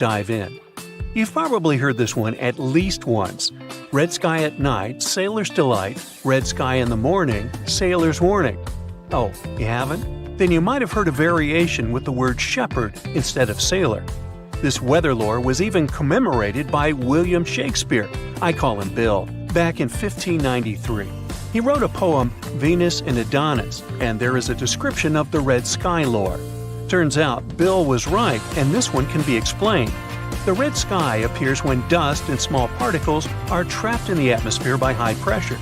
dive in. You've probably heard this one at least once. Red sky at night, sailor's delight. Red sky in the morning, sailor's warning. Oh, you haven't? Then you might have heard a variation with the word shepherd instead of sailor. This weather lore was even commemorated by William Shakespeare, I call him Bill, back in 1593. He wrote a poem, Venus and Adonis, and there is a description of the red sky lore. Turns out Bill was right, and this one can be explained. The red sky appears when dust and small particles are trapped in the atmosphere by high pressure.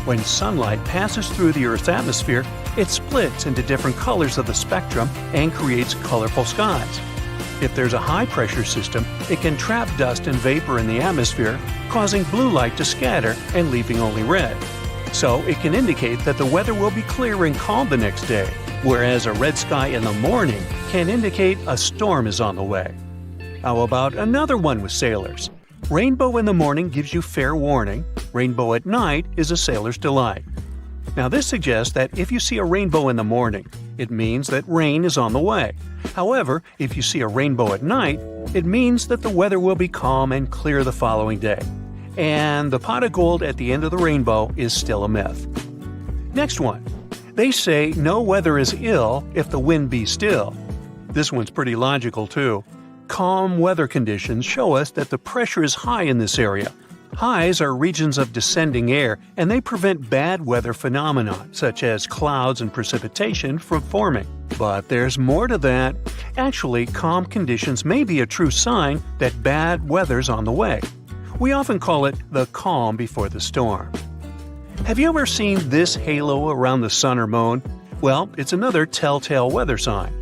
When sunlight passes through the Earth's atmosphere, it splits into different colors of the spectrum and creates colorful skies. If there's a high-pressure system, it can trap dust and vapor in the atmosphere, causing blue light to scatter and leaving only red. So it can indicate that the weather will be clear and calm the next day, whereas a red sky in the morning can indicate a storm is on the way. How about another one with sailors? Rainbow in the morning gives you fair warning. Rainbow at night is a sailor's delight. Now this suggests that if you see a rainbow in the morning, it means that rain is on the way. However, if you see a rainbow at night, it means that the weather will be calm and clear the following day. And the pot of gold at the end of the rainbow is still a myth. Next one. They say no weather is ill if the wind be still. This one's pretty logical too. Calm weather conditions show us that the pressure is high in this area. Highs are regions of descending air, and they prevent bad weather phenomena, such as clouds and precipitation, from forming. But there's more to that. Actually, calm conditions may be a true sign that bad weather's on the way. We often call it the calm before the storm. Have you ever seen this halo around the sun or moon? Well, it's another telltale weather sign.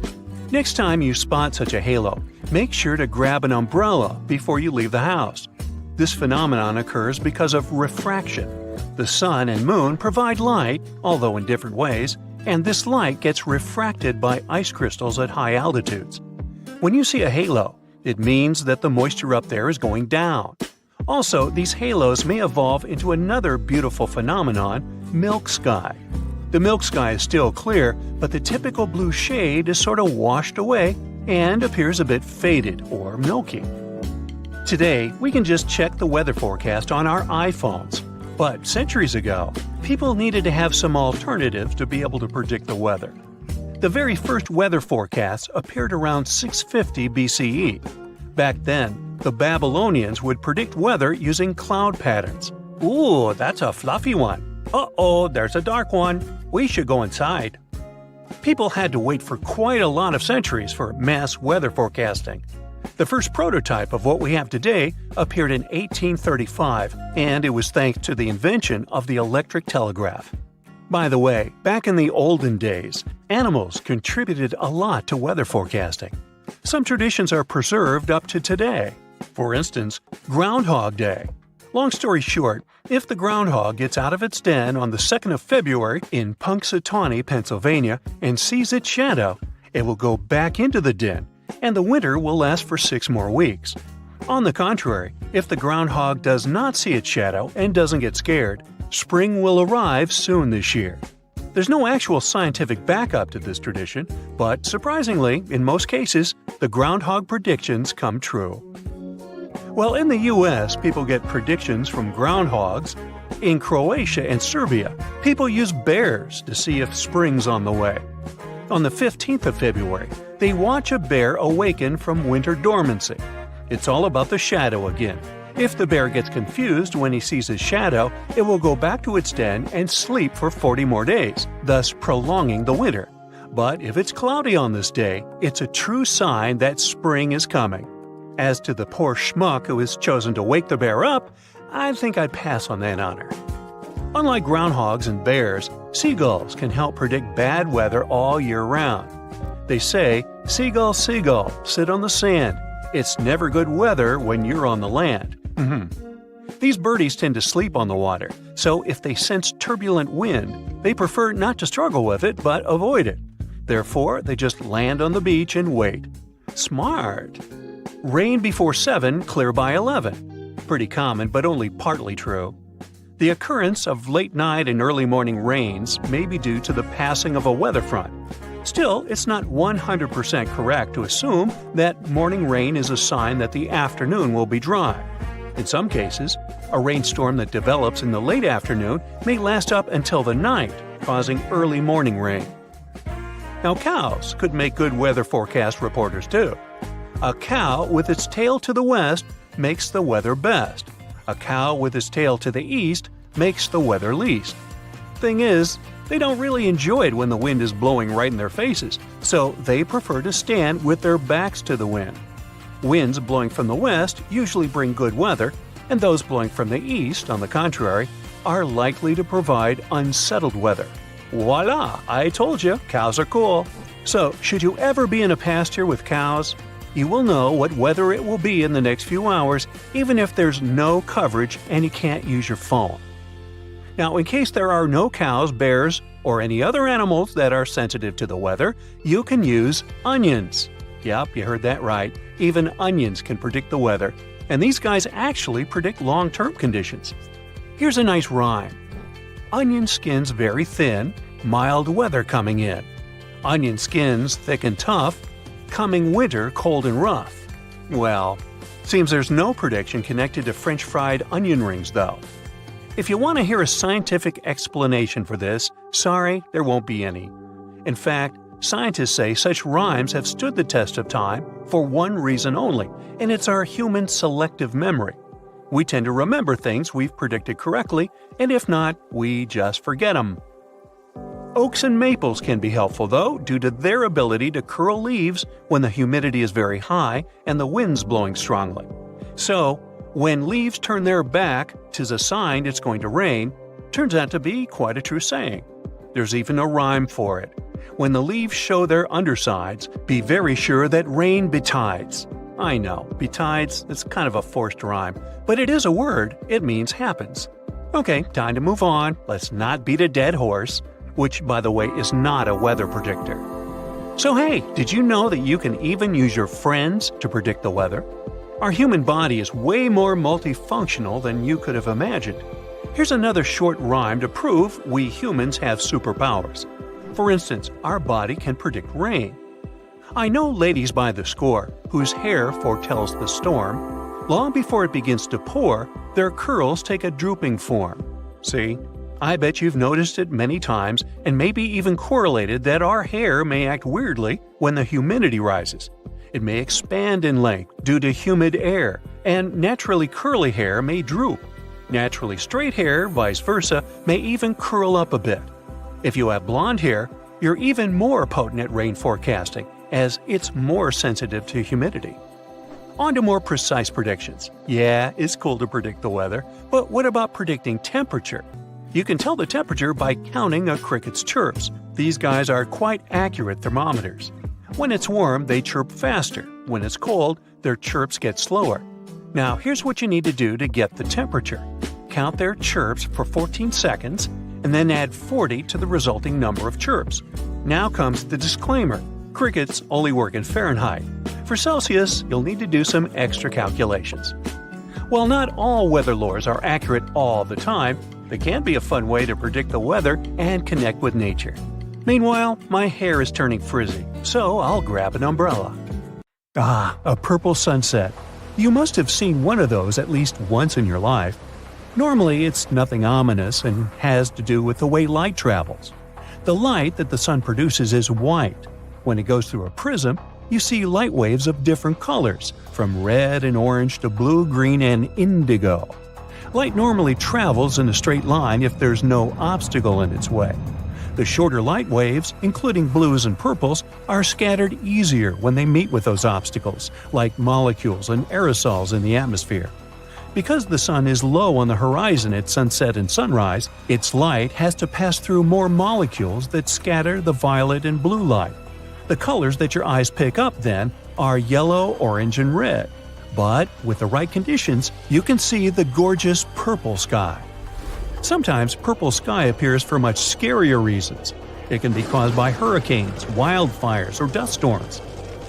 Next time you spot such a halo, make sure to grab an umbrella before you leave the house. This phenomenon occurs because of refraction. The sun and moon provide light, although in different ways, and this light gets refracted by ice crystals at high altitudes. When you see a halo, it means that the moisture up there is going down. Also, these halos may evolve into another beautiful phenomenon, milk sky. The milk sky is still clear, but the typical blue shade is sort of washed away and appears a bit faded or milky. Today, we can just check the weather forecast on our iPhones. But centuries ago, people needed to have some alternatives to be able to predict the weather. The very first weather forecasts appeared around 650 BCE. Back then, the Babylonians would predict weather using cloud patterns. Ooh, that's a fluffy one. Uh-oh, there's a dark one. We should go inside. People had to wait for quite a lot of centuries for mass weather forecasting. The first prototype of what we have today appeared in 1835, and it was thanks to the invention of the electric telegraph. By the way, back in the olden days, animals contributed a lot to weather forecasting. Some traditions are preserved up to today. For instance, Groundhog Day. Long story short, if the groundhog gets out of its den on the 2nd of February in Punxsutawney, Pennsylvania, and sees its shadow, it will go back into the den, and the winter will last for 6 more weeks. On the contrary, if the groundhog does not see its shadow and doesn't get scared, spring will arrive soon this year. There's no actual scientific backup to this tradition, but surprisingly, in most cases, the groundhog predictions come true. Well, in the US, people get predictions from groundhogs. In Croatia and Serbia, people use bears to see if spring's on the way. On the 15th of February, they watch a bear awaken from winter dormancy. It's all about the shadow again. If the bear gets confused when he sees his shadow, it will go back to its den and sleep for 40 more days, thus prolonging the winter. But if it's cloudy on this day, it's a true sign that spring is coming. As to the poor schmuck who has chosen to wake the bear up, I think I'd pass on that honor. Unlike groundhogs and bears, seagulls can help predict bad weather all year round. They say, "Seagull, seagull, sit on the sand. It's never good weather when you're on the land." These birdies tend to sleep on the water, so if they sense turbulent wind, they prefer not to struggle with it but avoid it. Therefore, they just land on the beach and wait. Smart! Rain before 7, clear by 11. Pretty common, but only partly true. The occurrence of late night and early morning rains may be due to the passing of a weather front. Still, it's not 100% correct to assume that morning rain is a sign that the afternoon will be dry. In some cases, a rainstorm that develops in the late afternoon may last up until the night, causing early morning rain. Now, cows could make good weather forecast reporters too. A cow with its tail to the west makes the weather best. A cow with its tail to the east makes the weather least. Thing is, they don't really enjoy it when the wind is blowing right in their faces, so they prefer to stand with their backs to the wind. Winds blowing from the west usually bring good weather, and those blowing from the east, on the contrary, are likely to provide unsettled weather. Voila! I told you, cows are cool. So, should you ever be in a pasture with cows, you will know what weather it will be in the next few hours, even if there's no coverage and you can't use your phone. Now, in case there are no cows, bears, or any other animals that are sensitive to the weather, you can use onions. Yep, you heard that right. Even onions can predict the weather, and these guys actually predict long-term conditions. Here's a nice rhyme. Onion skins very thin, mild weather coming in. Onion skins thick and tough, coming winter cold and rough. Well, seems there's no prediction connected to French fried onion rings though. If you want to hear a scientific explanation for this, sorry, there won't be any. In fact, scientists say such rhymes have stood the test of time for one reason only, and it's our human selective memory. We tend to remember things we've predicted correctly, and if not, we just forget them. Oaks and maples can be helpful though, due to their ability to curl leaves when the humidity is very high and the wind's blowing strongly. So, when leaves turn their back, 'tis a sign it's going to rain, turns out to be quite a true saying. There's even a rhyme for it. When the leaves show their undersides, be very sure that rain betides. I know, betides, it's kind of a forced rhyme, but it is a word, it means happens. Okay, time to move on, let's not beat a dead horse, which by the way is not a weather predictor. So hey, did you know that you can even use your friends to predict the weather? Our human body is way more multifunctional than you could have imagined. Here's another short rhyme to prove we humans have superpowers. For instance, our body can predict rain. I know ladies by the score whose hair foretells the storm. Long before it begins to pour, their curls take a drooping form. See? I bet you've noticed it many times and maybe even correlated that our hair may act weirdly when the humidity rises. It may expand in length due to humid air, and naturally curly hair may droop. Naturally straight hair, vice versa, may even curl up a bit. If you have blonde hair, you're even more potent at rain forecasting, as it's more sensitive to humidity. On to more precise predictions. Yeah, it's cool to predict the weather, but what about predicting temperature? You can tell the temperature by counting a cricket's chirps. These guys are quite accurate thermometers. When it's warm, they chirp faster. When it's cold, their chirps get slower. Now, here's what you need to do to get the temperature. Count their chirps for 14 seconds, and then add 40 to the resulting number of chirps. Now comes the disclaimer. Crickets only work in Fahrenheit. For Celsius, you'll need to do some extra calculations. While not all weather lures are accurate all the time, they can be a fun way to predict the weather and connect with nature. Meanwhile, my hair is turning frizzy, so I'll grab an umbrella. Ah, a purple sunset. You must have seen one of those at least once in your life. Normally, it's nothing ominous and has to do with the way light travels. The light that the sun produces is white. When it goes through a prism, you see light waves of different colors, from red and orange to blue, green, and indigo. Light normally travels in a straight line if there's no obstacle in its way. The shorter light waves, including blues and purples, are scattered easier when they meet with those obstacles, like molecules and aerosols in the atmosphere. Because the sun is low on the horizon at sunset and sunrise, its light has to pass through more molecules that scatter the violet and blue light. The colors that your eyes pick up, then, are yellow, orange, and red. But, with the right conditions, you can see the gorgeous purple sky. Sometimes purple sky appears for much scarier reasons. It can be caused by hurricanes, wildfires, or dust storms.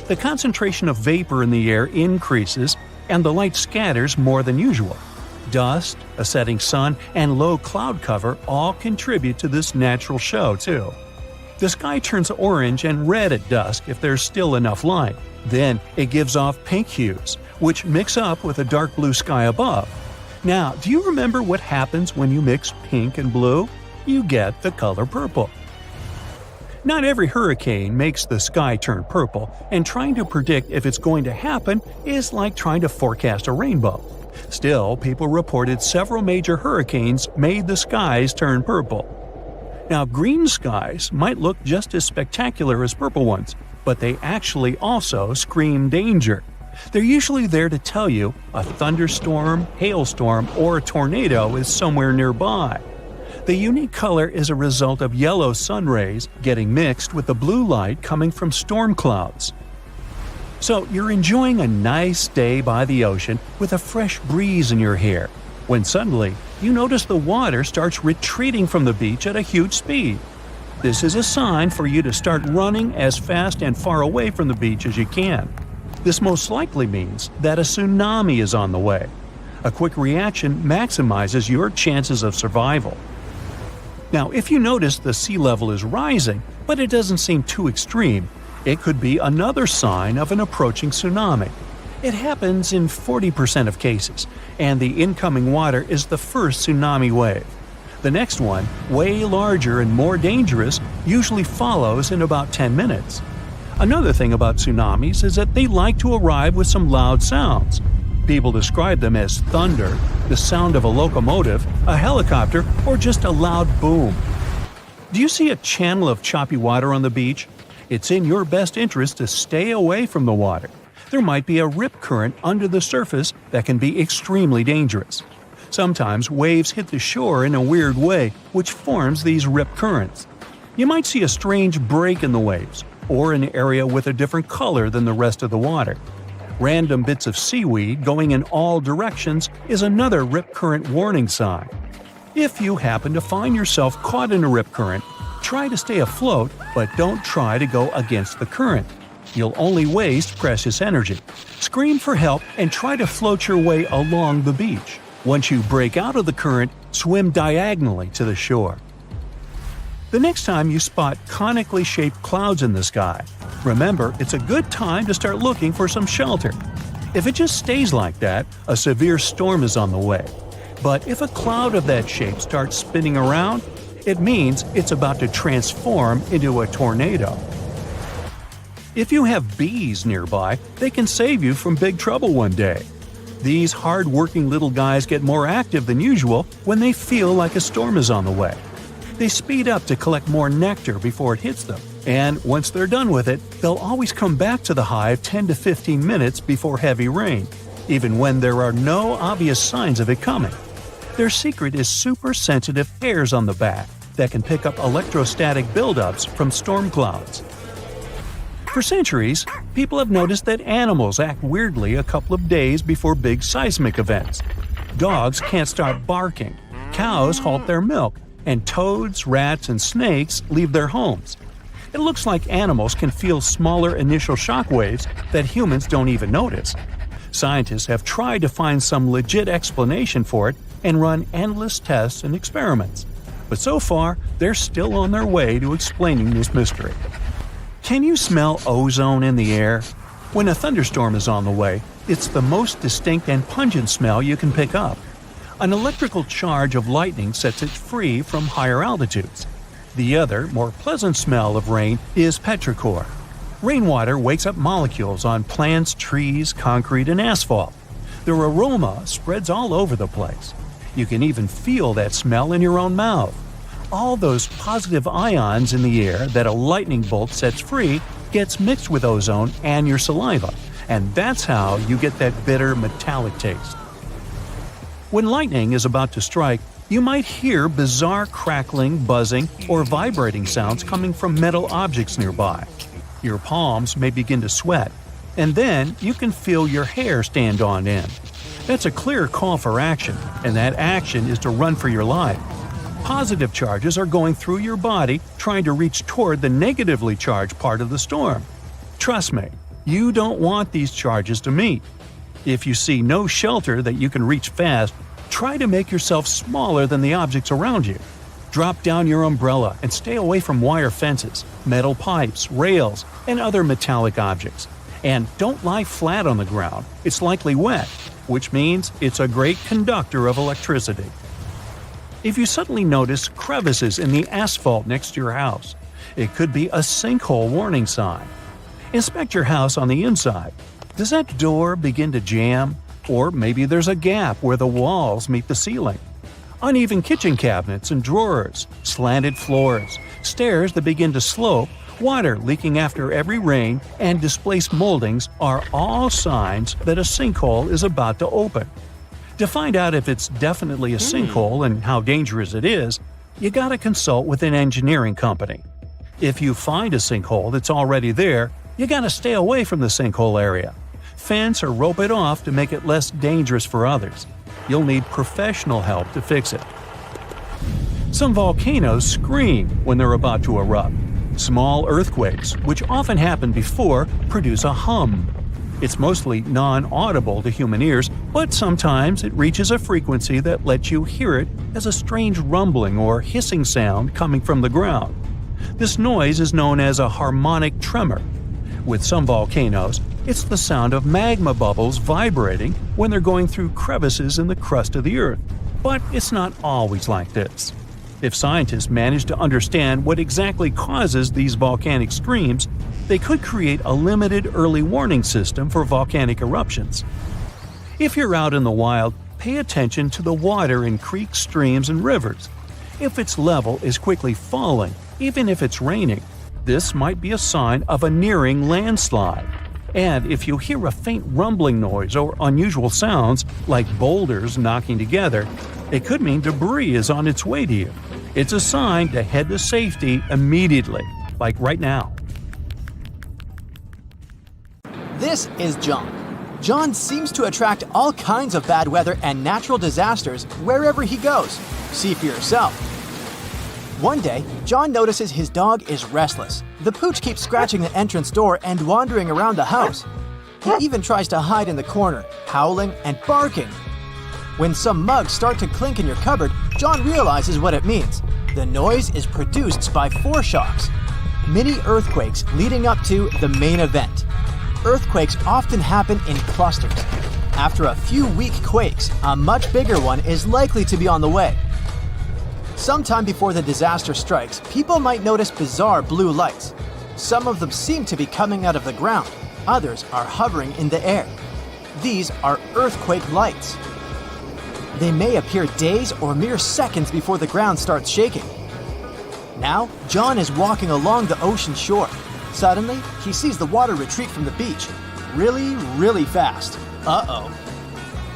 The concentration of vapor in the air increases, and the light scatters more than usual. Dust, a setting sun, and low cloud cover all contribute to this natural show, too. The sky turns orange and red at dusk if there's still enough light. Then it gives off pink hues, which mix up with a dark blue sky above. Now, do you remember what happens when you mix pink and blue? You get the color purple. Not every hurricane makes the sky turn purple, and trying to predict if it's going to happen is like trying to forecast a rainbow. Still, people reported several major hurricanes made the skies turn purple. Now, green skies might look just as spectacular as purple ones, but they actually also scream danger. They're usually there to tell you a thunderstorm, hailstorm, or a tornado is somewhere nearby. The unique color is a result of yellow sun rays getting mixed with the blue light coming from storm clouds. So you're enjoying a nice day by the ocean with a fresh breeze in your hair, when suddenly you notice the water starts retreating from the beach at a huge speed. This is a sign for you to start running as fast and far away from the beach as you can. This most likely means that a tsunami is on the way. A quick reaction maximizes your chances of survival. Now, if you notice the sea level is rising, but it doesn't seem too extreme, it could be another sign of an approaching tsunami. It happens in 40% of cases, and the incoming water is the first tsunami wave. The next one, way larger and more dangerous, usually follows in about 10 minutes. Another thing about tsunamis is that they like to arrive with some loud sounds. People describe them as thunder, the sound of a locomotive, a helicopter, or just a loud boom. Do you see a channel of choppy water on the beach? It's in your best interest to stay away from the water. There might be a rip current under the surface that can be extremely dangerous. Sometimes waves hit the shore in a weird way, which forms these rip currents. You might see a strange break in the waves, or an area with a different color than the rest of the water. Random bits of seaweed going in all directions is another rip current warning sign. If you happen to find yourself caught in a rip current, try to stay afloat, but don't try to go against the current. You'll only waste precious energy. Scream for help and try to float your way along the beach. Once you break out of the current, swim diagonally to the shore. The next time you spot conically shaped clouds in the sky, remember it's a good time to start looking for some shelter. If it just stays like that, a severe storm is on the way. But if a cloud of that shape starts spinning around, it means it's about to transform into a tornado. If you have bees nearby, they can save you from big trouble one day. These hard-working little guys get more active than usual when they feel like a storm is on the way. They speed up to collect more nectar before it hits them, and once they're done with it, they'll always come back to the hive 10 to 15 minutes before heavy rain, even when there are no obvious signs of it coming. Their secret is super sensitive hairs on the back that can pick up electrostatic buildups from storm clouds. For centuries, people have noticed that animals act weirdly a couple of days before big seismic events. Dogs can't stop barking, cows halt their milk, and toads, rats, and snakes leave their homes. It looks like animals can feel smaller initial shock waves that humans don't even notice. Scientists have tried to find some legit explanation for it and run endless tests and experiments. But so far, they're still on their way to explaining this mystery. Can you smell ozone in the air? When a thunderstorm is on the way, it's the most distinct and pungent smell you can pick up. An electrical charge of lightning sets it free from higher altitudes. The other, more pleasant smell of rain is petrichor. Rainwater wakes up molecules on plants, trees, concrete, and asphalt. Their aroma spreads all over the place. You can even feel that smell in your own mouth. All those positive ions in the air that a lightning bolt sets free gets mixed with ozone and your saliva, and that's how you get that bitter metallic taste. When lightning is about to strike, you might hear bizarre crackling, buzzing, or vibrating sounds coming from metal objects nearby. Your palms may begin to sweat, and then you can feel your hair stand on end. That's a clear call for action, and that action is to run for your life. Positive charges are going through your body trying to reach toward the negatively charged part of the storm. Trust me, you don't want these charges to meet. If you see no shelter that you can reach fast, try to make yourself smaller than the objects around you. Drop down your umbrella and stay away from wire fences, metal pipes, rails, and other metallic objects. And don't lie flat on the ground, it's likely wet, which means it's a great conductor of electricity. If you suddenly notice crevices in the asphalt next to your house, it could be a sinkhole warning sign. Inspect your house on the inside. Does that door begin to jam? Or maybe there's a gap where the walls meet the ceiling. Uneven kitchen cabinets and drawers, slanted floors, stairs that begin to slope, water leaking after every rain, and displaced moldings are all signs that a sinkhole is about to open. To find out if it's definitely a sinkhole and how dangerous it is, you gotta consult with an engineering company. If you find a sinkhole that's already there, you gotta stay away from the sinkhole area. Fence or rope it off to make it less dangerous for others. You'll need professional help to fix it. Some volcanoes scream when they're about to erupt. Small earthquakes, which often happen before, produce a hum. It's mostly non-audible to human ears, but sometimes it reaches a frequency that lets you hear it as a strange rumbling or hissing sound coming from the ground. This noise is known as a harmonic tremor. With some volcanoes, it's the sound of magma bubbles vibrating when they're going through crevices in the crust of the earth. But it's not always like this. If scientists manage to understand what exactly causes these volcanic screams, they could create a limited early warning system for volcanic eruptions. If you're out in the wild, pay attention to the water in creeks, streams, and rivers. If its level is quickly falling, even if it's raining, this might be a sign of a nearing landslide. And if you hear a faint rumbling noise or unusual sounds, like boulders knocking together, it could mean debris is on its way to you. It's a sign to head to safety immediately, like right now. This is John. John seems to attract all kinds of bad weather and natural disasters wherever he goes. See for yourself. One day, John notices his dog is restless. The pooch keeps scratching the entrance door and wandering around the house. He even tries to hide in the corner, howling and barking. When some mugs start to clink in your cupboard, John realizes what it means. The noise is produced by foreshocks, mini earthquakes leading up to the main event. Earthquakes often happen in clusters. After a few weak quakes, a much bigger one is likely to be on the way. Sometime before the disaster strikes, people might notice bizarre blue lights. Some of them seem to be coming out of the ground. Others are hovering in the air. These are earthquake lights. They may appear days or mere seconds before the ground starts shaking. Now, John is walking along the ocean shore. Suddenly, he sees the water retreat from the beach. Really fast. Uh-oh.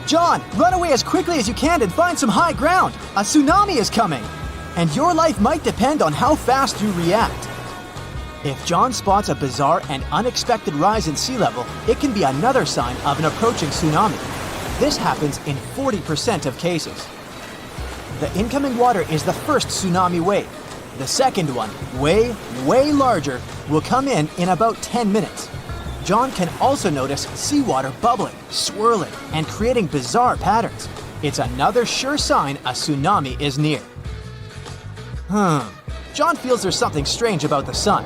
John, run away as quickly as you can and find some high ground. A tsunami is coming. And your life might depend on how fast you react. If John spots a bizarre and unexpected rise in sea level, it can be another sign of an approaching tsunami. This happens in 40% of cases. The incoming water is the first tsunami wave. The second one, way larger, will come in about 10 minutes. John can also notice seawater bubbling, swirling, and creating bizarre patterns. It's another sure sign a tsunami is near. John feels there's something strange about the sun.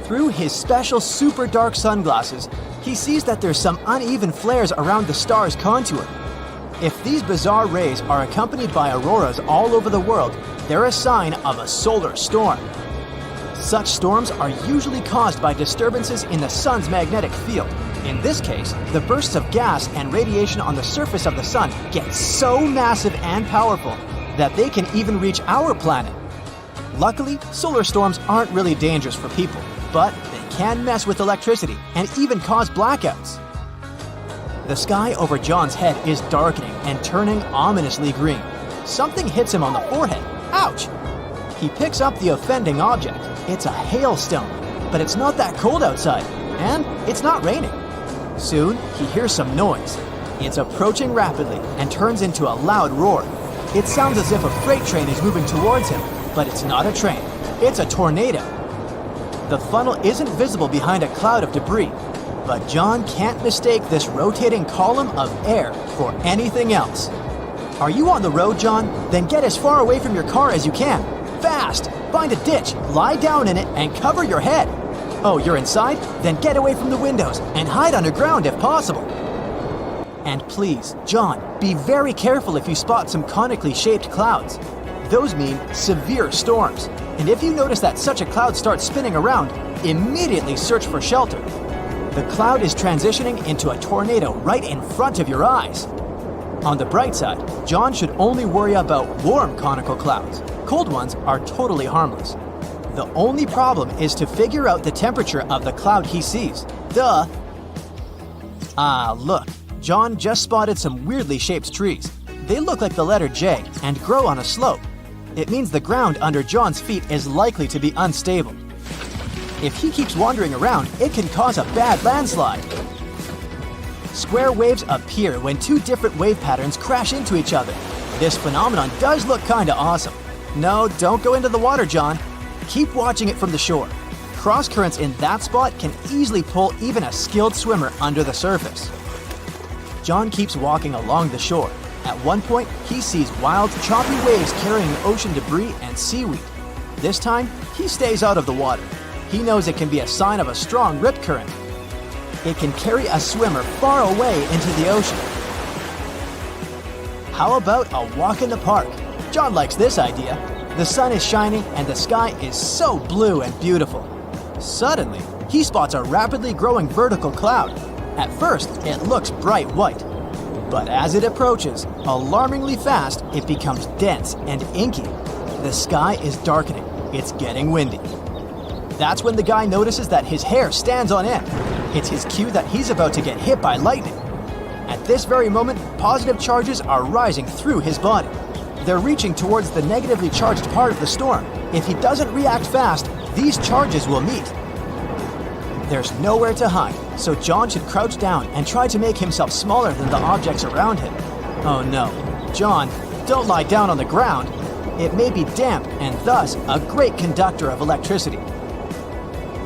Through his special super dark sunglasses, he sees that there's some uneven flares around the star's contour. If these bizarre rays are accompanied by auroras all over the world, they're a sign of a solar storm. Such storms are usually caused by disturbances in the sun's magnetic field. In this case, the bursts of gas and radiation on the surface of the sun get so massive and powerful that they can even reach our planet. Luckily, solar storms aren't really dangerous for people, but they can mess with electricity and even cause blackouts. The sky over John's head is darkening and turning ominously green. Something hits him on the forehead. Ouch! He picks up the offending object. It's a hailstone, but it's not that cold outside, and it's not raining. Soon, he hears some noise. It's approaching rapidly and turns into a loud roar. It sounds as if a freight train is moving towards him, but it's not a train. It's a tornado. The funnel isn't visible behind a cloud of debris, but John can't mistake this rotating column of air for anything else. Are you on the road, John? Then get as far away from your car as you can. Fast! Find a ditch, lie down in it, and cover your head. Oh, you're inside? Then get away from the windows and hide underground if possible. And please, John, be very careful if you spot some conically shaped clouds. Those mean severe storms. And if you notice that such a cloud starts spinning around, immediately search for shelter. The cloud is transitioning into a tornado right in front of your eyes. On the bright side, John should only worry about warm conical clouds. Cold ones are totally harmless. The only problem is to figure out the temperature of the cloud he sees. Duh! Ah, look. John just spotted some weirdly shaped trees. They look like the letter J and grow on a slope. It means the ground under John's feet is likely to be unstable. If he keeps wandering around, it can cause a bad landslide. Square waves appear when two different wave patterns crash into each other. This phenomenon does look kinda awesome. No, don't go into the water, John. Keep watching it from the shore. Cross currents in that spot can easily pull even a skilled swimmer under the surface. John keeps walking along the shore. At one point, he sees wild, choppy waves carrying ocean debris and seaweed. This time, he stays out of the water. He knows it can be a sign of a strong rip current. It can carry a swimmer far away into the ocean. How about a walk in the park? John likes this idea. The sun is shining and the sky is so blue and beautiful. Suddenly, he spots a rapidly growing vertical cloud. At first, it looks bright white. But as it approaches, alarmingly fast, it becomes dense and inky. The sky is darkening. It's getting windy. That's when the guy notices that his hair stands on end. It's his cue that he's about to get hit by lightning. At this very moment, positive charges are rising through his body. They're reaching towards the negatively charged part of the storm. If he doesn't react fast, these charges will meet. There's nowhere to hide, so John should crouch down and try to make himself smaller than the objects around him. Oh no, John, don't lie down on the ground. It may be damp and thus a great conductor of electricity.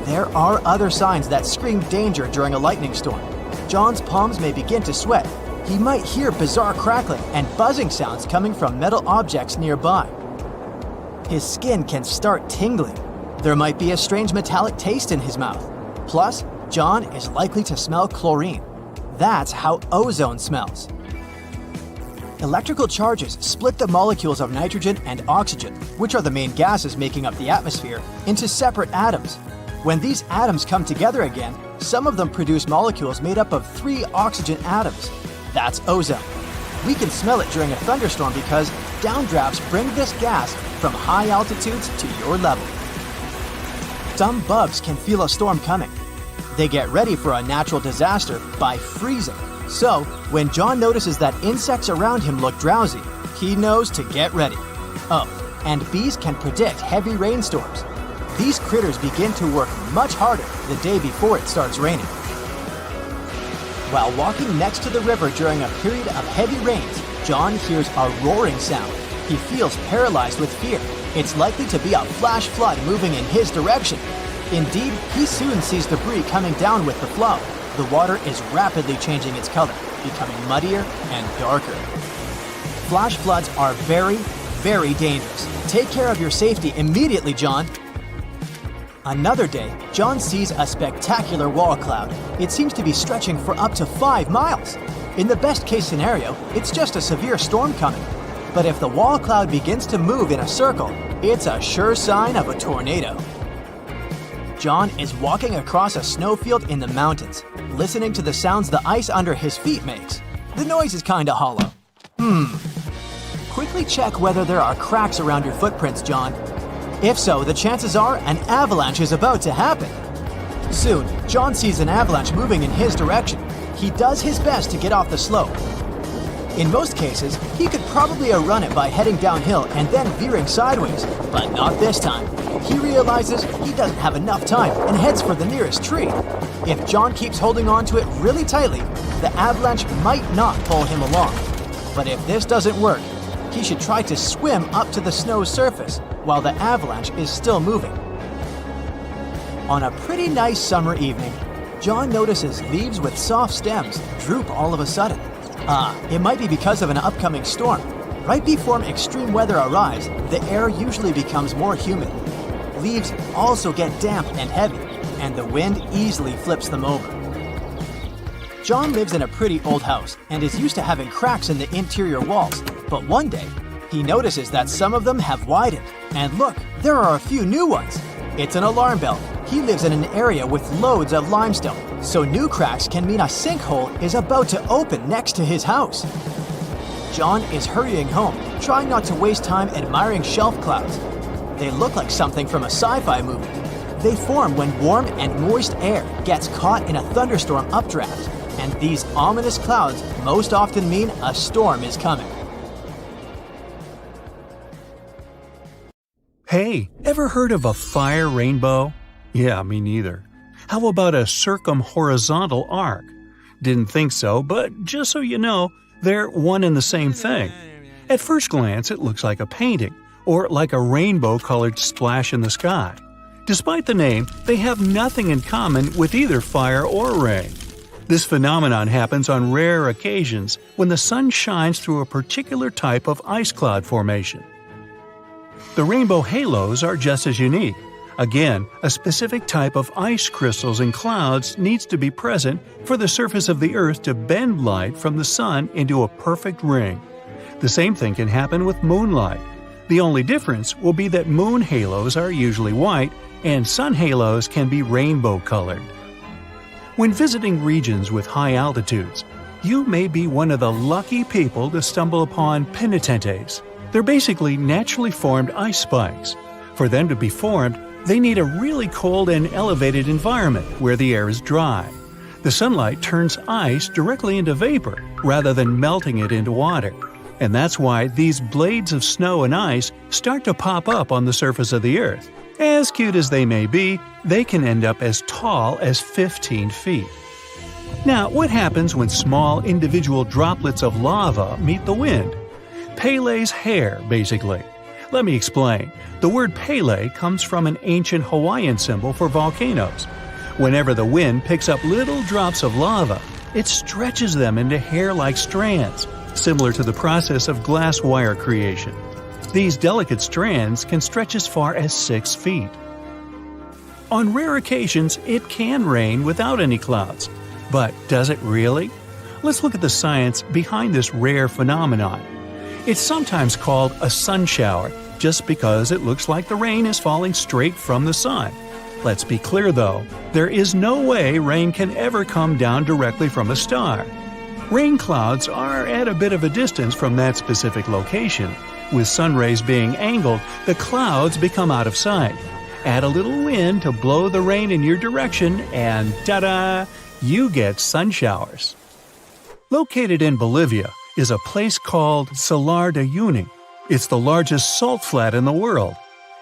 There are other signs that scream danger during a lightning storm. John's palms may begin to sweat. He might hear bizarre crackling and buzzing sounds coming from metal objects nearby. His skin can start tingling. There might be a strange metallic taste in his mouth. Plus, John is likely to smell chlorine. That's how ozone smells. Electrical charges split the molecules of nitrogen and oxygen, which are the main gases making up the atmosphere, into separate atoms. When these atoms come together again, some of them produce molecules made up of 3 oxygen atoms. That's ozone. We can smell it during a thunderstorm because downdrafts bring this gas from high altitudes to your level. Some bugs can feel a storm coming. They get ready for a natural disaster by freezing. So, when John notices that insects around him look drowsy, he knows to get ready. Oh, and bees can predict heavy rainstorms. These critters begin to work much harder the day before it starts raining. While walking next to the river during a period of heavy rains, John hears a roaring sound. He feels paralyzed with fear. It's likely to be a flash flood moving in his direction. Indeed, he soon sees debris coming down with the flow. The water is rapidly changing its color, becoming muddier and darker. Flash floods are very, very dangerous. Take care of your safety immediately, John. Another day, John sees a spectacular wall cloud. It seems to be stretching for up to 5 miles. In the best case scenario, it's just a severe storm coming. But if the wall cloud begins to move in a circle, it's a sure sign of a tornado. John is walking across a snowfield in the mountains, listening to the sounds the ice under his feet makes. The noise is kinda hollow. Quickly check whether there are cracks around your footprints, John. If so, the chances are an avalanche is about to happen. Soon, John sees an avalanche moving in his direction. He does his best to get off the slope. In most cases, he could probably outrun it by heading downhill and then veering sideways, but not this time. He realizes he doesn't have enough time and heads for the nearest tree. If John keeps holding on to it really tightly, the avalanche might not pull him along. But if this doesn't work, he should try to swim up to the snow's surface while the avalanche is still moving. On a pretty nice summer evening, John notices leaves with soft stems droop all of a sudden. It might be because of an upcoming storm. Right before extreme weather arrives, the air usually becomes more humid. Leaves also get damp and heavy, and the wind easily flips them over. John lives in a pretty old house and is used to having cracks in the interior walls, but one day, he notices that some of them have widened, and look, there are a few new ones. It's an alarm bell. He lives in an area with loads of limestone, so new cracks can mean a sinkhole is about to open next to his house. John is hurrying home, trying not to waste time admiring shelf clouds. They look like something from a sci-fi movie. They form when warm and moist air gets caught in a thunderstorm updraft, and these ominous clouds most often mean a storm is coming. Hey, ever heard of a fire rainbow? Yeah, me neither. How about a circumhorizontal arc? Didn't think so, but just so you know, they're one and the same thing. At first glance, it looks like a painting, or like a rainbow-colored splash in the sky. Despite the name, they have nothing in common with either fire or rain. This phenomenon happens on rare occasions when the sun shines through a particular type of ice cloud formation. The rainbow halos are just as unique. Again, a specific type of ice crystals in clouds needs to be present for the surface of the Earth to bend light from the sun into a perfect ring. The same thing can happen with moonlight. The only difference will be that moon halos are usually white and sun halos can be rainbow-colored. When visiting regions with high altitudes, you may be one of the lucky people to stumble upon penitentes. They're basically naturally formed ice spikes. For them to be formed, they need a really cold and elevated environment where the air is dry. The sunlight turns ice directly into vapor rather than melting it into water. And that's why these blades of snow and ice start to pop up on the surface of the Earth. As cute as they may be, they can end up as tall as 15 feet. Now, what happens when small individual droplets of lava meet the wind? Pele's hair, basically. Let me explain. The word Pele comes from an ancient Hawaiian symbol for volcanoes. Whenever the wind picks up little drops of lava, it stretches them into hair-like strands, similar to the process of glass wire creation. These delicate strands can stretch as far as 6 feet. On rare occasions, it can rain without any clouds. But does it really? Let's look at the science behind this rare phenomenon. It's sometimes called a sun shower, just because it looks like the rain is falling straight from the sun. Let's be clear though, there is no way rain can ever come down directly from a star. Rain clouds are at a bit of a distance from that specific location. With sun rays being angled, the clouds become out of sight. Add a little wind to blow the rain in your direction and ta-da! You get sun showers. Located in Bolivia is a place called Salar de Uyuni. It's the largest salt flat in the world.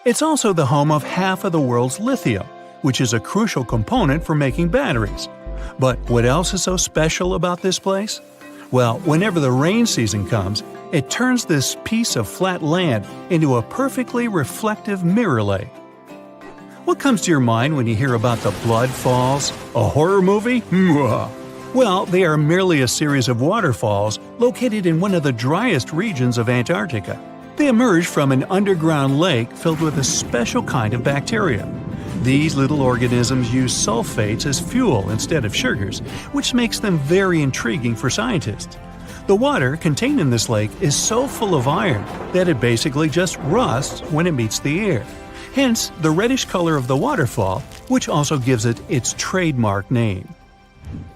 It's also the home of half of the world's lithium, which is a crucial component for making batteries. But what else is so special about this place? Well, whenever the rain season comes, it turns this piece of flat land into a perfectly reflective mirror lake. What comes to your mind when you hear about the Blood Falls? A horror movie? Well, they are merely a series of waterfalls located in one of the driest regions of Antarctica. They emerge from an underground lake filled with a special kind of bacteria. These little organisms use sulfates as fuel instead of sugars, which makes them very intriguing for scientists. The water contained in this lake is so full of iron that it basically just rusts when it meets the air. Hence, the reddish color of the waterfall, which also gives it its trademark name.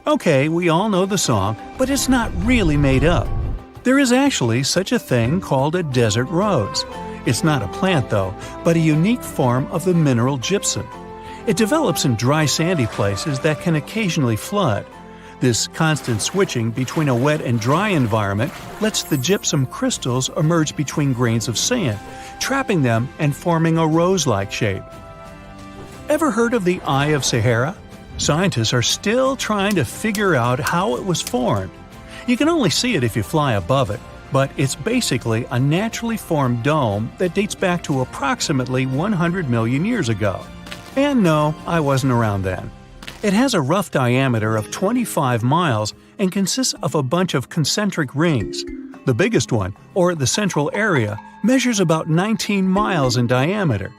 Okay, we all know the song, but it's not really made up. There is actually such a thing called a desert rose. It's not a plant though, but a unique form of the mineral gypsum. It develops in dry sandy places that can occasionally flood. This constant switching between a wet and dry environment lets the gypsum crystals emerge between grains of sand, trapping them and forming a rose-like shape. Ever heard of the Eye of Sahara? Scientists are still trying to figure out how it was formed. You can only see it if you fly above it, but it's basically a naturally formed dome that dates back to approximately 100 million years ago. And no, I wasn't around then. It has a rough diameter of 25 miles and consists of a bunch of concentric rings. The biggest one, or the central area, measures about 19 miles in diameter.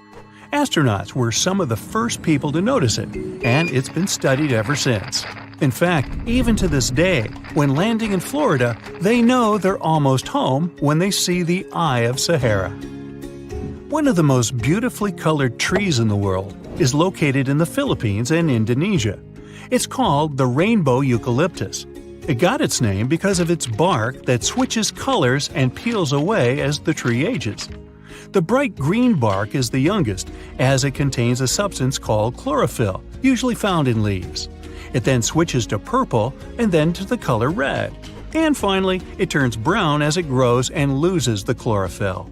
Astronauts were some of the first people to notice it, and it's been studied ever since. In fact, even to this day, when landing in Florida, they know they're almost home when they see the Eye of Sahara. One of the most beautifully colored trees in the world is located in the Philippines and Indonesia. It's called the rainbow eucalyptus. It got its name because of its bark that switches colors and peels away as the tree ages. The bright green bark is the youngest, as it contains a substance called chlorophyll, usually found in leaves. It then switches to purple and then to the color red. And finally, it turns brown as it grows and loses the chlorophyll.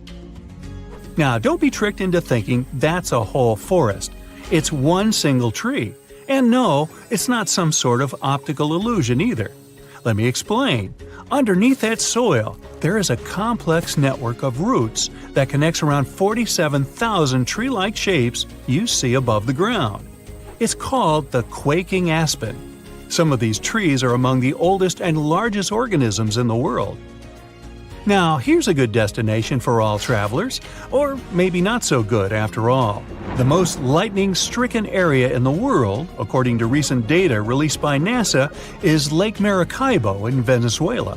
Now, don't be tricked into thinking that's a whole forest. It's one single tree. And no, it's not some sort of optical illusion either. Let me explain. Underneath that soil, there is a complex network of roots that connects around 47,000 tree-like shapes you see above the ground. It's called the quaking aspen. Some of these trees are among the oldest and largest organisms in the world. Now, here's a good destination for all travelers, or maybe not so good after all. The most lightning-stricken area in the world, according to recent data released by NASA, is Lake Maracaibo in Venezuela.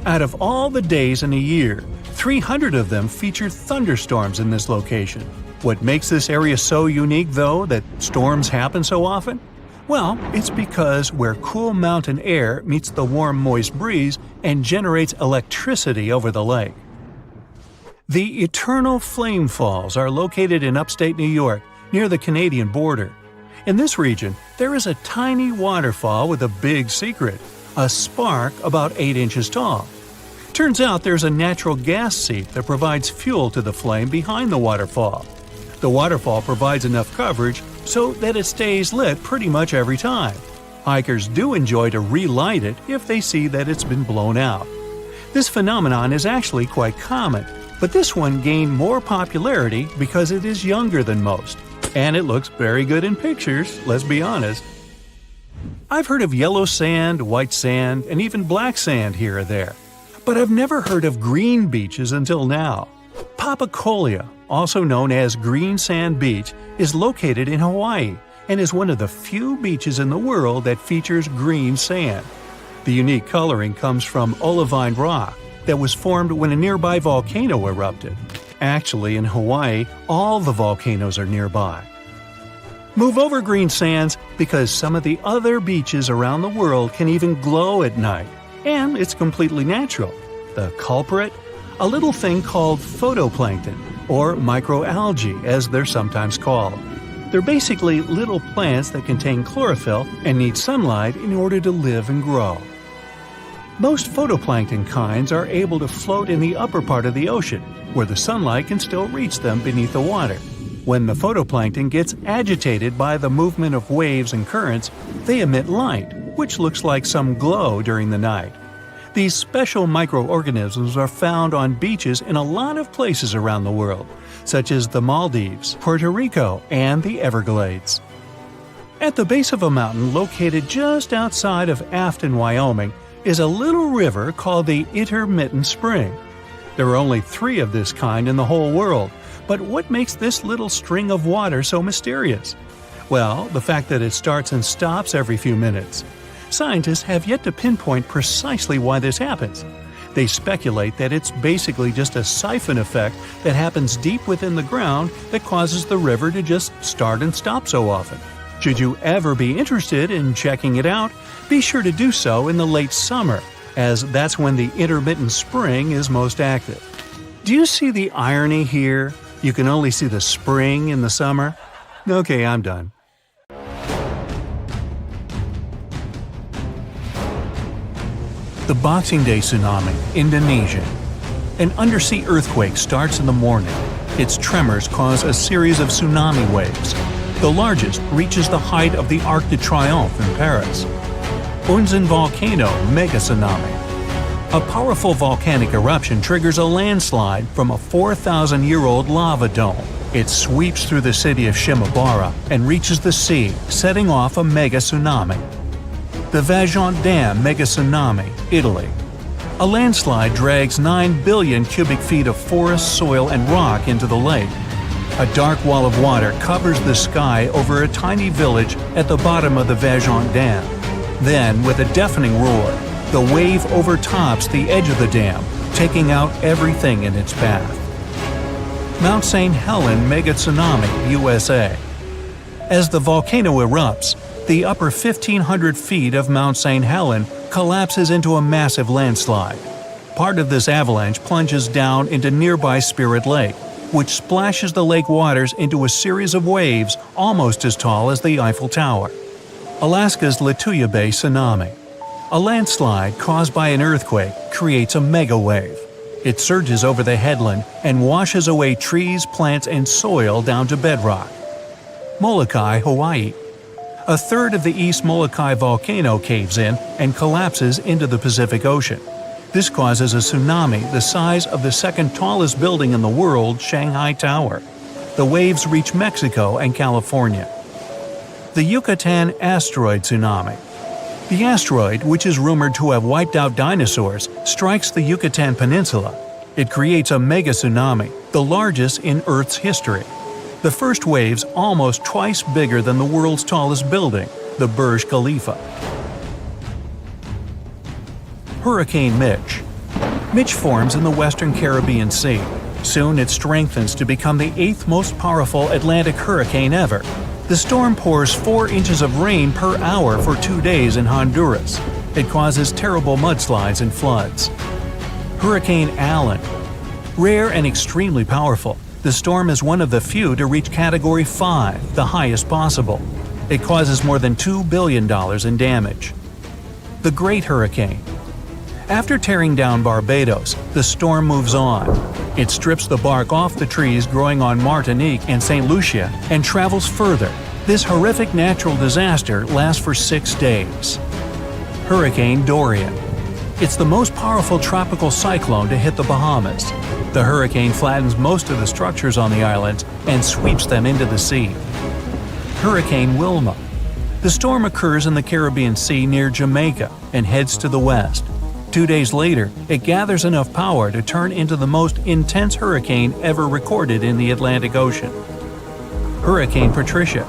Out of all the days in a year, 300 of them feature thunderstorms in this location. What makes this area so unique, though, that storms happen so often? Well, it's because where cool mountain air meets the warm, moist breeze and generates electricity over the lake. The Eternal Flame Falls are located in upstate New York, near the Canadian border. In this region, there is a tiny waterfall with a big secret, a spark about 8 inches tall. Turns out there's a natural gas seep that provides fuel to the flame behind the waterfall. The waterfall provides enough coverage so that it stays lit pretty much every time. Hikers do enjoy to relight it if they see that it's been blown out. This phenomenon is actually quite common, but this one gained more popularity because it is younger than most. And it looks very good in pictures, let's be honest. I've heard of yellow sand, white sand, and even black sand here or there. But I've never heard of green beaches until now. Papacolia, also known as Green Sand Beach, is located in Hawaii and is one of the few beaches in the world that features green sand. The unique coloring comes from olivine rock that was formed when a nearby volcano erupted. Actually, in Hawaii, all the volcanoes are nearby. Move over green sands because some of the other beaches around the world can even glow at night, and it's completely natural. The culprit? A little thing called photoplankton, or microalgae as they're sometimes called. They're basically little plants that contain chlorophyll and need sunlight in order to live and grow. Most photoplankton kinds are able to float in the upper part of the ocean, where the sunlight can still reach them beneath the water. When the photoplankton gets agitated by the movement of waves and currents, they emit light, which looks like some glow during the night. These special microorganisms are found on beaches in a lot of places around the world, such as the Maldives, Puerto Rico, and the Everglades. At the base of a mountain located just outside of Afton, Wyoming, is a little river called the Intermittent Spring. There are only 3 of this kind in the whole world, but what makes this little string of water so mysterious? Well, the fact that it starts and stops every few minutes. Scientists have yet to pinpoint precisely why this happens. They speculate that it's basically just a siphon effect that happens deep within the ground that causes the river to just start and stop so often. Should you ever be interested in checking it out, be sure to do so in the late summer, as that's when the intermittent spring is most active. Do you see the irony here? You can only see the spring in the summer? Okay, I'm done. The Boxing Day Tsunami, Indonesia. An undersea earthquake starts in the morning. Its tremors cause a series of tsunami waves. The largest reaches the height of the Arc de Triomphe in Paris. Unzen volcano mega tsunami. A powerful volcanic eruption triggers a landslide from a 4,000-year-old lava dome. It sweeps through the city of Shimabara and reaches the sea, setting off a mega tsunami. The Vajont Dam mega tsunami, Italy. A landslide drags 9 billion cubic feet of forest, soil, and rock into the lake. A dark wall of water covers the sky over a tiny village at the bottom of the Vajont Dam. Then, with a deafening roar, the wave overtops the edge of the dam, taking out everything in its path. Mount St. Helens Mega Tsunami, USA. As the volcano erupts, the upper 1,500 feet of Mount St. Helens collapses into a massive landslide. Part of this avalanche plunges down into nearby Spirit Lake, which splashes the lake waters into a series of waves almost as tall as the Eiffel Tower. Alaska's Lituya Bay Tsunami. A landslide caused by an earthquake creates a mega wave. It surges over the headland and washes away trees, plants, and soil down to bedrock. Molokai, Hawaii. A third of the East Molokai volcano caves in and collapses into the Pacific Ocean. This causes a tsunami the size of the second tallest building in the world, Shanghai Tower. The waves reach Mexico and California. The Yucatan asteroid tsunami. The asteroid, which is rumored to have wiped out dinosaurs, strikes the Yucatan Peninsula. It creates a mega tsunami, the largest in Earth's history. The first wave's almost twice bigger than the world's tallest building, the Burj Khalifa. Hurricane Mitch. Mitch forms in the western Caribbean Sea. Soon it strengthens to become the 8th most powerful Atlantic hurricane ever. The storm pours 4 inches of rain per hour for 2 days in Honduras. It causes terrible mudslides and floods. Hurricane Allen. Rare and extremely powerful, the storm is one of the few to reach Category 5, the highest possible. It causes more than $2 billion in damage. The Great Hurricane. After tearing down Barbados, the storm moves on. It strips the bark off the trees growing on Martinique and St. Lucia and travels further. This horrific natural disaster lasts for 6 days. Hurricane Dorian. It's the most powerful tropical cyclone to hit the Bahamas. The hurricane flattens most of the structures on the islands and sweeps them into the sea. Hurricane Wilma. The storm occurs in the Caribbean Sea near Jamaica and heads to the west. 2 days later, it gathers enough power to turn into the most intense hurricane ever recorded in the Atlantic Ocean. Hurricane Patricia.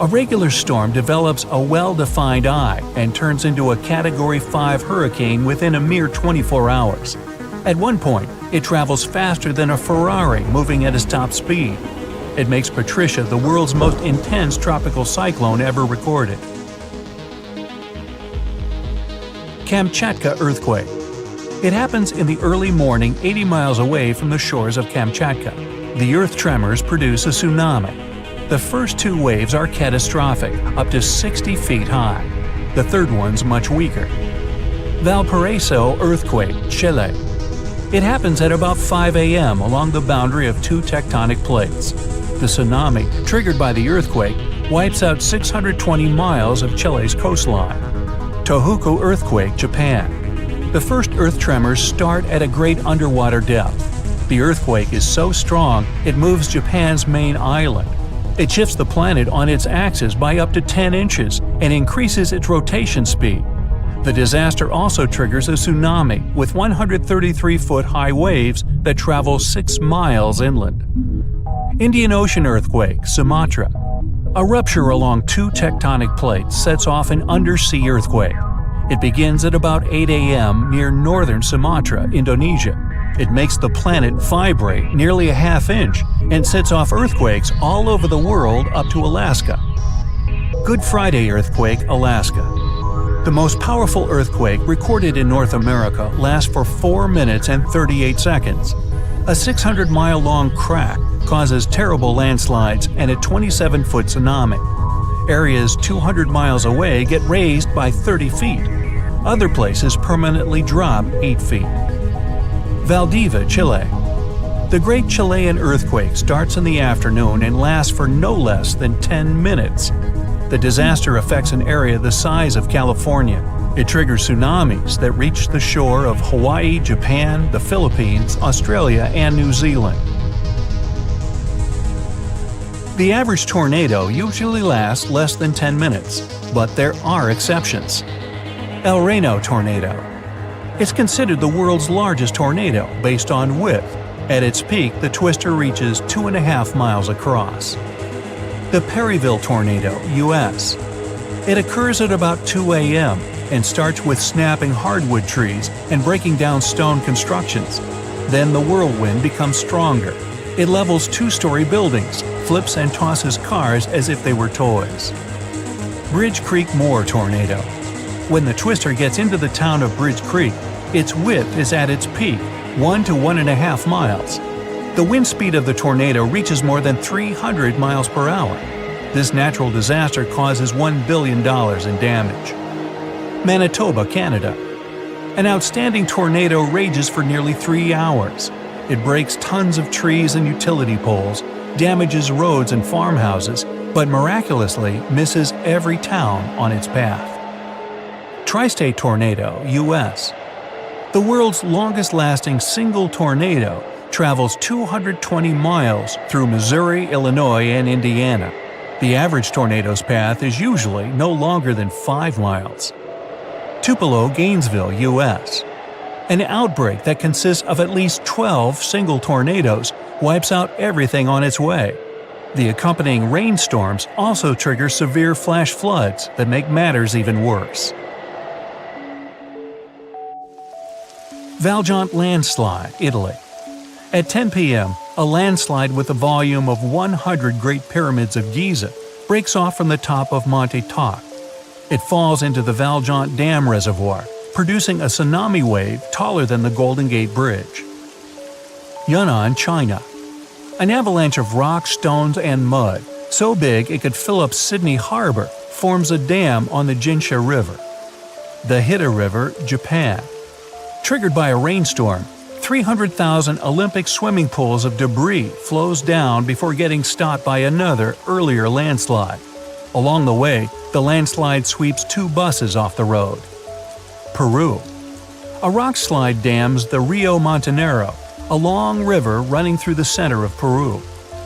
A regular storm develops a well-defined eye and turns into a Category 5 hurricane within a mere 24 hours. At one point, it travels faster than a Ferrari moving at its top speed. It makes Patricia the world's most intense tropical cyclone ever recorded. Kamchatka earthquake. It happens in the early morning 80 miles away from the shores of Kamchatka. The earth tremors produce a tsunami. The first 2 waves are catastrophic, up to 60 feet high. The third one's much weaker. Valparaiso earthquake, Chile. It happens at about 5 a.m. along the boundary of 2 tectonic plates. The tsunami, triggered by the earthquake, wipes out 620 miles of Chile's coastline. Tohoku earthquake, Japan. The first earth tremors start at a great underwater depth. The earthquake is so strong it moves Japan's main island. It shifts the planet on its axis by up to 10 inches and increases its rotation speed. The disaster also triggers a tsunami with 133-foot high waves that travel 6 miles inland. Indian Ocean earthquake, Sumatra. A rupture along 2 tectonic plates sets off an undersea earthquake. It begins at about 8 a.m. near northern Sumatra, Indonesia. It makes the planet vibrate nearly a half inch and sets off earthquakes all over the world up to Alaska. Good Friday earthquake, Alaska. The most powerful earthquake recorded in North America lasts for 4 minutes and 38 seconds. A 600-mile-long crack causes terrible landslides and a 27-foot tsunami. Areas 200 miles away get raised by 30 feet. Other places permanently drop 8 feet. Valdivia, Chile. The Great Chilean earthquake starts in the afternoon and lasts for no less than 10 minutes. The disaster affects an area the size of California. It triggers tsunamis that reach the shore of Hawaii, Japan, the Philippines, Australia, and New Zealand. The average tornado usually lasts less than 10 minutes, but there are exceptions. El Reno tornado. It's considered the world's largest tornado based on width. At its peak, the twister reaches 2.5 miles across. The Perryville tornado, U.S. It occurs at about 2 a.m. and starts with snapping hardwood trees and breaking down stone constructions. Then the whirlwind becomes stronger. It levels 2-story buildings, flips and tosses cars as if they were toys. Bridge Creek Moor tornado. When the twister gets into the town of Bridge Creek, its width is at its peak, 1 to 1.5 miles. The wind speed of the tornado reaches more than 300 miles per hour. This natural disaster causes $1 billion in damage. Manitoba, Canada. An outstanding tornado rages for nearly 3 hours. It breaks tons of trees and utility poles, damages roads and farmhouses, but miraculously misses every town on its path. Tri-state tornado, U.S. The world's longest-lasting single tornado travels 220 miles through Missouri, Illinois, and Indiana. The average tornado's path is usually no longer than 5 miles. Tupelo, Gainesville, U.S. An outbreak that consists of at least 12 single tornadoes wipes out everything on its way. The accompanying rainstorms also trigger severe flash floods that make matters even worse. Valjean landslide, Italy. At 10 p.m., a landslide with a volume of 100 Great Pyramids of Giza breaks off from the top of Monte Toc. It falls into the Valjean Dam reservoir, producing a tsunami wave taller than the Golden Gate Bridge. Yunnan, China. An avalanche of rocks, stones, and mud, so big it could fill up Sydney Harbor, forms a dam on the Jinsha River. The Hida River, Japan. Triggered by a rainstorm, 300,000 Olympic swimming pools of debris flows down before getting stopped by another, earlier landslide. Along the way, the landslide sweeps 2 buses off the road. Peru. A rock slide dams the Rio Montanero, a long river running through the center of Peru.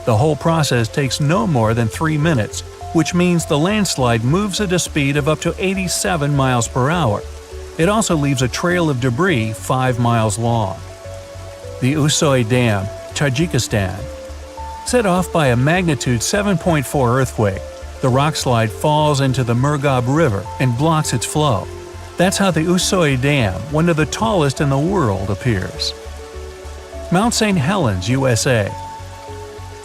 The whole process takes no more than 3 minutes, which means the landslide moves at a speed of up to 87 miles per hour. It also leaves a trail of debris 5 miles long. The Usoy Dam, Tajikistan. Set off by a magnitude 7.4 earthquake, the rockslide falls into the Murghab River and blocks its flow. That's how the Usoy Dam, one of the tallest in the world, appears. Mount St. Helens, USA.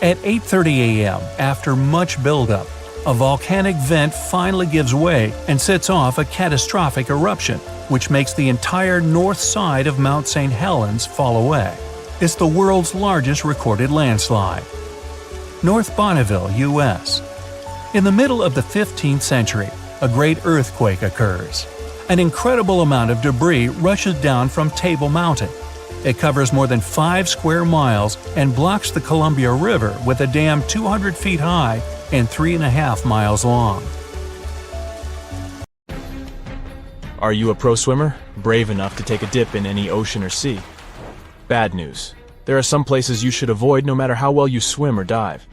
At 8:30 a.m., after much buildup, a volcanic vent finally gives way and sets off a catastrophic eruption, which makes the entire north side of Mount St. Helens fall away. It's the world's largest recorded landslide. North Bonneville, U.S. In the middle of the 15th century, a great earthquake occurs. An incredible amount of debris rushes down from Table Mountain. It covers more than 5 square miles and blocks the Columbia River with a dam 200 feet high and 3.5 miles long. Are you a pro swimmer? Brave enough to take a dip in any ocean or sea? Bad news. There are some places you should avoid no matter how well you swim or dive.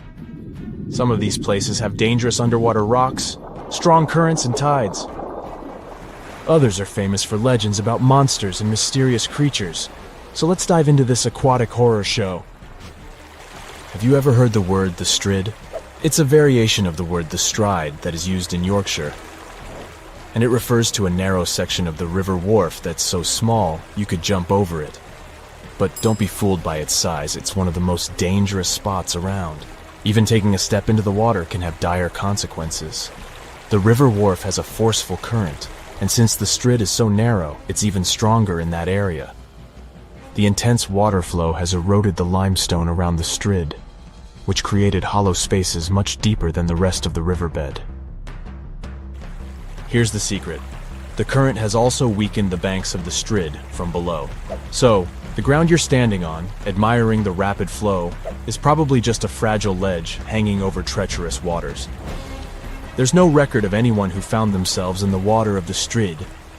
Some of these places have dangerous underwater rocks, strong currents and tides. Others are famous for legends about monsters and mysterious creatures. So let's dive into this aquatic horror show. Have you ever heard the word the strid? It's a variation of the word the stride that is used in Yorkshire. And it refers to a narrow section of the river wharf that's so small you could jump over it. But don't be fooled by its size, it's one of the most dangerous spots around. Even taking a step into the water can have dire consequences. The river wharf has a forceful current, and since the strid is so narrow, it's even stronger in that area. The intense water flow has eroded the limestone around the strid, which created hollow spaces much deeper than the rest of the riverbed. Here's the secret. The current has also weakened the banks of the strid from below. So, the ground you're standing on, admiring the rapid flow, is probably just a fragile ledge hanging over treacherous waters. There's no record of anyone who found themselves in the water of the strid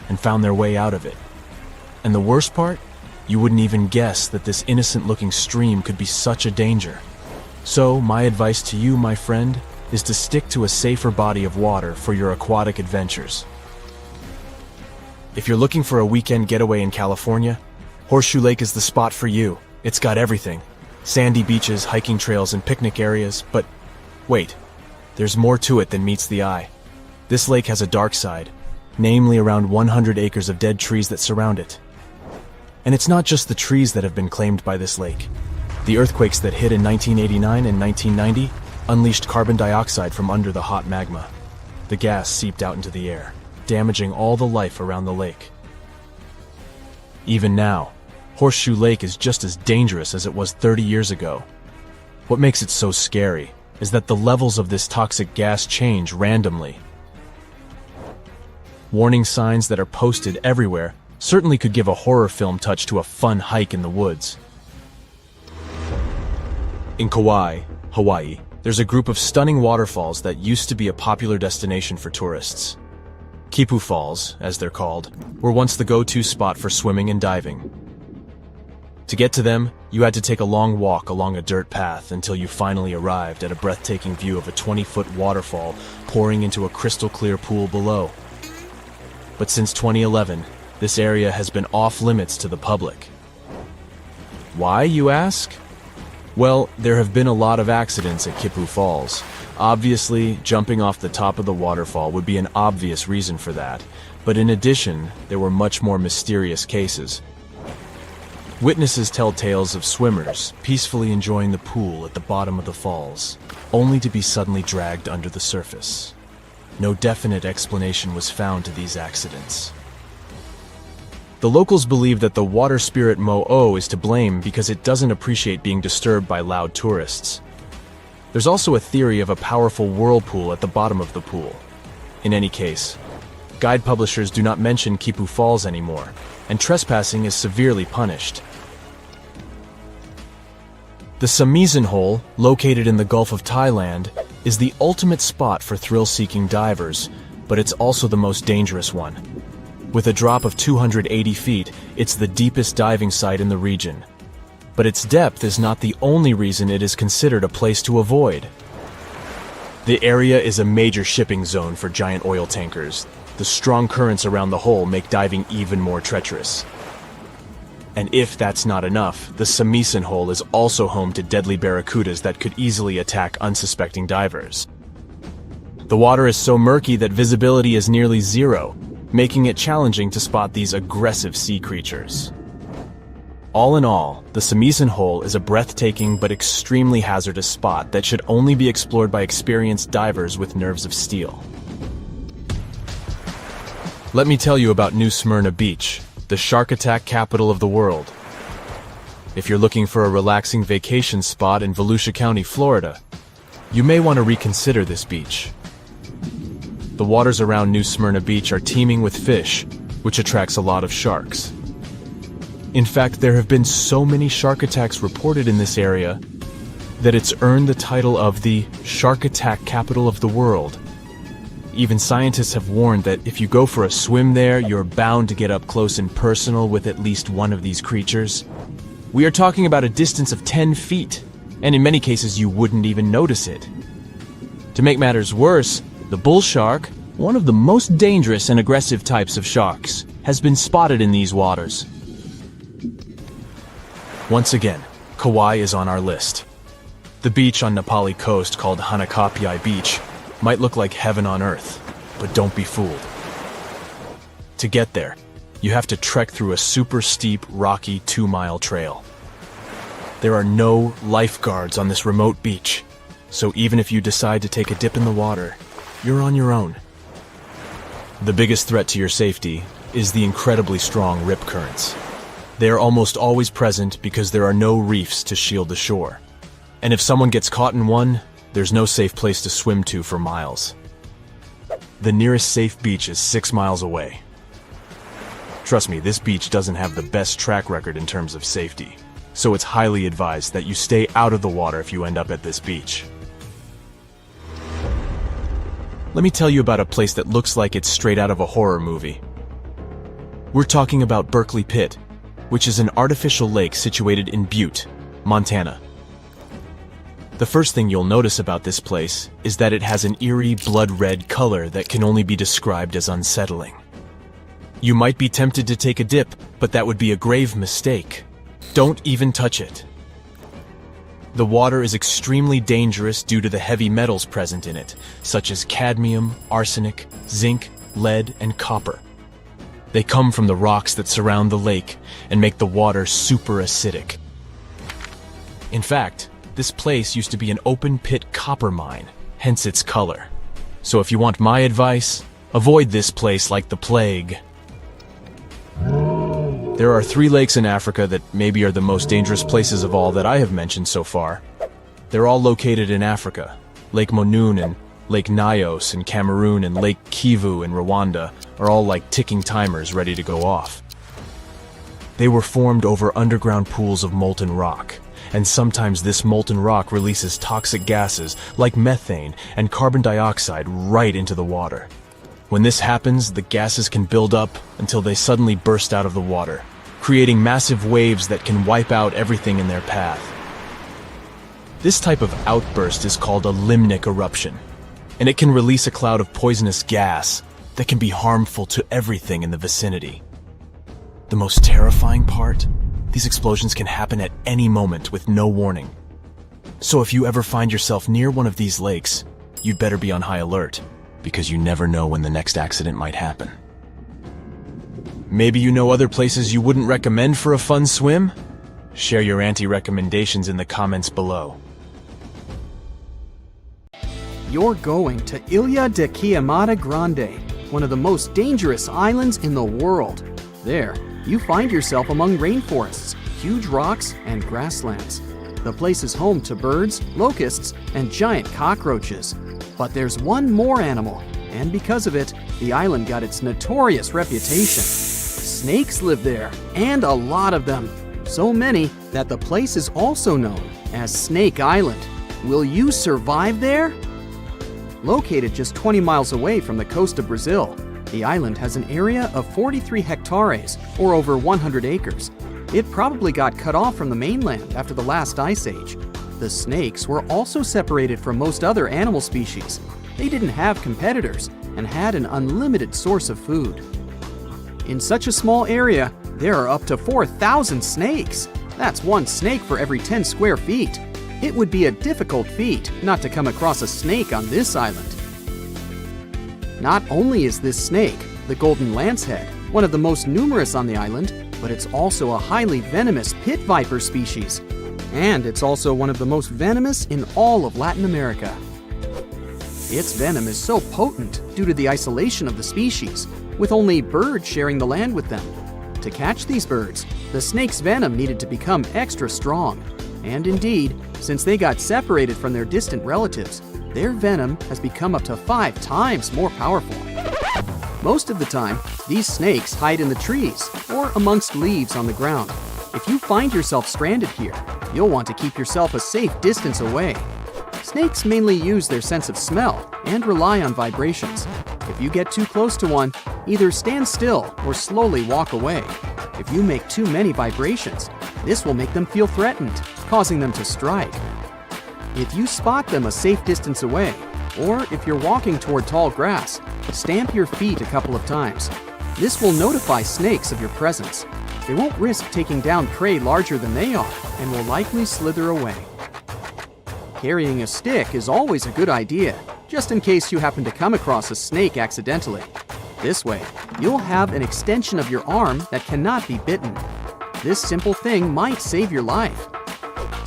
and found their way out of it. And the worst part? You wouldn't even guess that this innocent-looking stream could be such a danger. So, my advice to you, my friend, is to stick to a safer body of water for your aquatic adventures. If you're looking for a weekend getaway in California, Horseshoe Lake is the spot for you. It's got everything. Sandy beaches, hiking trails, and picnic areas, but wait, there's more to it than meets the eye. This lake has a dark side, namely around 100 acres of dead trees that surround it. And it's not just the trees that have been claimed by this lake. The earthquakes that hit in 1989 and 1990 unleashed carbon dioxide from under the hot magma. The gas seeped out into the air, damaging all the life around the lake. Even now, Horseshoe Lake is just as dangerous as it was 30 years ago. What makes it so scary is that the levels of this toxic gas change randomly. Warning signs that are posted everywhere certainly could give a horror film touch to a fun hike in the woods. In Kauai, Hawaii, there's a group of stunning waterfalls that used to be a popular destination for tourists. Kipu Falls, as they're called, were once the go-to spot for swimming and diving. To get to them, you had to take a long walk along a dirt path until you finally arrived at a breathtaking view of a 20-foot waterfall pouring into a crystal-clear pool below. But since 2011, this area has been off-limits to the public. Why, you ask? Well, there have been a lot of accidents at Kipu Falls. Obviously, jumping off the top of the waterfall would be an obvious reason for that, but in addition, there were much more mysterious cases. Witnesses tell tales of swimmers peacefully enjoying the pool at the bottom of the falls, only to be suddenly dragged under the surface. No definite explanation was found to these accidents. The locals believe that the water spirit Mo'o is to blame because it doesn't appreciate being disturbed by loud tourists. There's also a theory of a powerful whirlpool at the bottom of the pool. In any case, guide publishers do not mention Kipu Falls anymore, and trespassing is severely punished. The Samizan Hole, located in the Gulf of Thailand, is the ultimate spot for thrill-seeking divers, but it's also the most dangerous one. With a drop of 280 feet, it's the deepest diving site in the region. But its depth is not the only reason it is considered a place to avoid. The area is a major shipping zone for giant oil tankers. The strong currents around the hole make diving even more treacherous. And if that's not enough, the Samizan Hole is also home to deadly barracudas that could easily attack unsuspecting divers. The water is so murky that visibility is nearly zero, making it challenging to spot these aggressive sea creatures. All in all, the Samizan Hole is a breathtaking but extremely hazardous spot that should only be explored by experienced divers with nerves of steel. Let me tell you about New Smyrna Beach, the shark attack capital of the world. If you're looking for a relaxing vacation spot in Volusia County, Florida, you may want to reconsider this beach. The waters around New Smyrna Beach are teeming with fish, which attracts a lot of sharks. In fact, there have been so many shark attacks reported in this area that it's earned the title of the shark attack capital of the world. Even scientists have warned that if you go for a swim there, you're bound to get up close and personal with at least one of these creatures. We are talking about a distance of 10 feet, and in many cases you wouldn't even notice it. To make matters worse, the bull shark, one of the most dangerous and aggressive types of sharks, has been spotted in these waters. Once again, Kauai is on our list. The beach on Nepali coast called Hanakapiai Beach might look like heaven on earth, but don't be fooled. To get there, you have to trek through a super steep, rocky 2-mile trail. There are no lifeguards on this remote beach, so even if you decide to take a dip in the water, you're on your own. The biggest threat to your safety is the incredibly strong rip currents. They are almost always present because there are no reefs to shield the shore. And if someone gets caught in one, there's no safe place to swim to for miles. The nearest safe beach is 6 miles away. Trust me, this beach doesn't have the best track record in terms of safety, so it's highly advised that you stay out of the water if you end up at this beach. Let me tell you about a place that looks like it's straight out of a horror movie. We're talking about Berkeley Pit, which is an artificial lake situated in Butte, Montana. The first thing you'll notice about this place is that it has an eerie blood red color that can only be described as unsettling. You might be tempted to take a dip, but that would be a grave mistake. Don't even touch it. The water is extremely dangerous due to the heavy metals present in it, such as cadmium, arsenic, zinc, lead, and copper. They come from the rocks that surround the lake and make the water super acidic. In fact, this place used to be an open-pit copper mine, hence its color. So if you want my advice, avoid this place like the plague. There are 3 lakes in Africa that maybe are the most dangerous places of all that I have mentioned so far. They're all located in Africa. Lake Monoun and Lake Nyos in Cameroon and Lake Kivu in Rwanda are all like ticking timers ready to go off. They were formed over underground pools of molten rock, and sometimes this molten rock releases toxic gases like methane and carbon dioxide right into the water. When this happens, the gases can build up until they suddenly burst out of the water, creating massive waves that can wipe out everything in their path. This type of outburst is called a limnic eruption, and it can release a cloud of poisonous gas that can be harmful to everything in the vicinity. The most terrifying part? These explosions can happen at any moment with no warning. So if you ever find yourself near one of these lakes, you'd better be on high alert, because you never know when the next accident might happen. Maybe you know other places you wouldn't recommend for a fun swim? Share your anti-recommendations in the comments below. You're going to Ilha de Queimada Grande, one of the most dangerous islands in the world. There, you find yourself among rainforests, huge rocks, and grasslands. The place is home to birds, locusts, and giant cockroaches. But there's one more animal, and because of it, the island got its notorious reputation. Snakes live there, and a lot of them. So many that the place is also known as Snake Island. Will you survive there? Located just 20 miles away from the coast of Brazil, the island has an area of 43 hectares, or over 100 acres. It probably got cut off from the mainland after the last ice age. The snakes were also separated from most other animal species. They didn't have competitors and had an unlimited source of food. In such a small area, there are up to 4,000 snakes. That's one snake for every 10 square feet. It would be a difficult feat not to come across a snake on this island. Not only is this snake, the golden lancehead, one of the most numerous on the island, but it's also a highly venomous pit viper species. And it's also one of the most venomous in all of Latin America. Its venom is so potent due to the isolation of the species, with only birds sharing the land with them. To catch these birds, the snake's venom needed to become extra strong. And indeed, since they got separated from their distant relatives, their venom has become up to 5 times more powerful. Most of the time, these snakes hide in the trees or amongst leaves on the ground. If you find yourself stranded here, you'll want to keep yourself a safe distance away. Snakes mainly use their sense of smell and rely on vibrations. If you get too close to one, either stand still or slowly walk away. If you make too many vibrations, this will make them feel threatened, causing them to strike. If you spot them a safe distance away, or if you're walking toward tall grass, stamp your feet a couple of times. This will notify snakes of your presence. They won't risk taking down prey larger than they are and will likely slither away. Carrying a stick is always a good idea, just in case you happen to come across a snake accidentally. This way, you'll have an extension of your arm that cannot be bitten. This simple thing might save your life.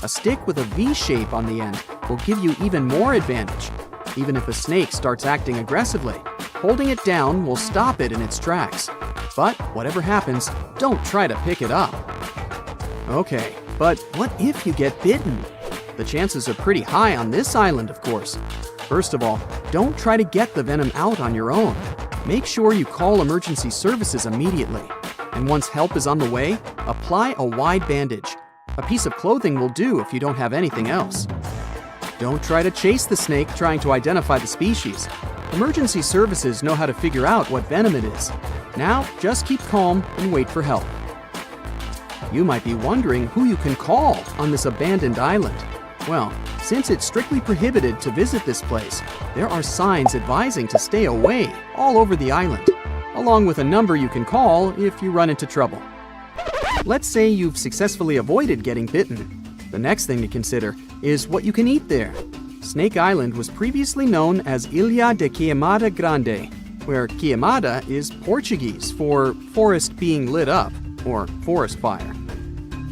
A stick with a V shape on the end will give you even more advantage. Even if a snake starts acting aggressively, holding it down will stop it in its tracks. But whatever happens, don't try to pick it up. Okay, but what if you get bitten? The chances are pretty high on this island, of course. First of all, don't try to get the venom out on your own. Make sure you call emergency services immediately. And once help is on the way, apply a wide bandage. A piece of clothing will do if you don't have anything else. Don't try to chase the snake trying to identify the species. Emergency services know how to figure out what venom it is. Now, just keep calm and wait for help. You might be wondering who you can call on this abandoned island. Well, since it's strictly prohibited to visit this place, there are signs advising to stay away all over the island. A along with a number you can call if you run into trouble. Let's say you've successfully avoided getting bitten. The next thing to consider is what you can eat there. Snake Island was previously known as Ilha de Queimada Grande, where queimada is Portuguese for forest being lit up, or forest fire.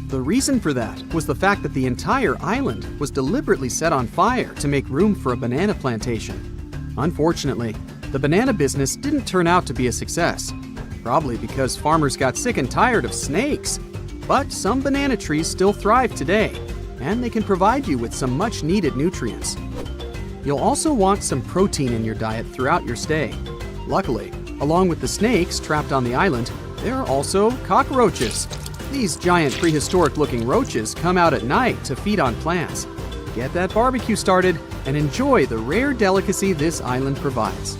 The reason for that was the fact that the entire island was deliberately set on fire to make room for a banana plantation. Unfortunately, the banana business didn't turn out to be a success, probably because farmers got sick and tired of snakes. But some banana trees still thrive today, and they can provide you with some much-needed nutrients. You'll also want some protein in your diet throughout your stay. Luckily, along with the snakes trapped on the island, there are also cockroaches. These giant prehistoric-looking roaches come out at night to feed on plants. Get that barbecue started and enjoy the rare delicacy this island provides.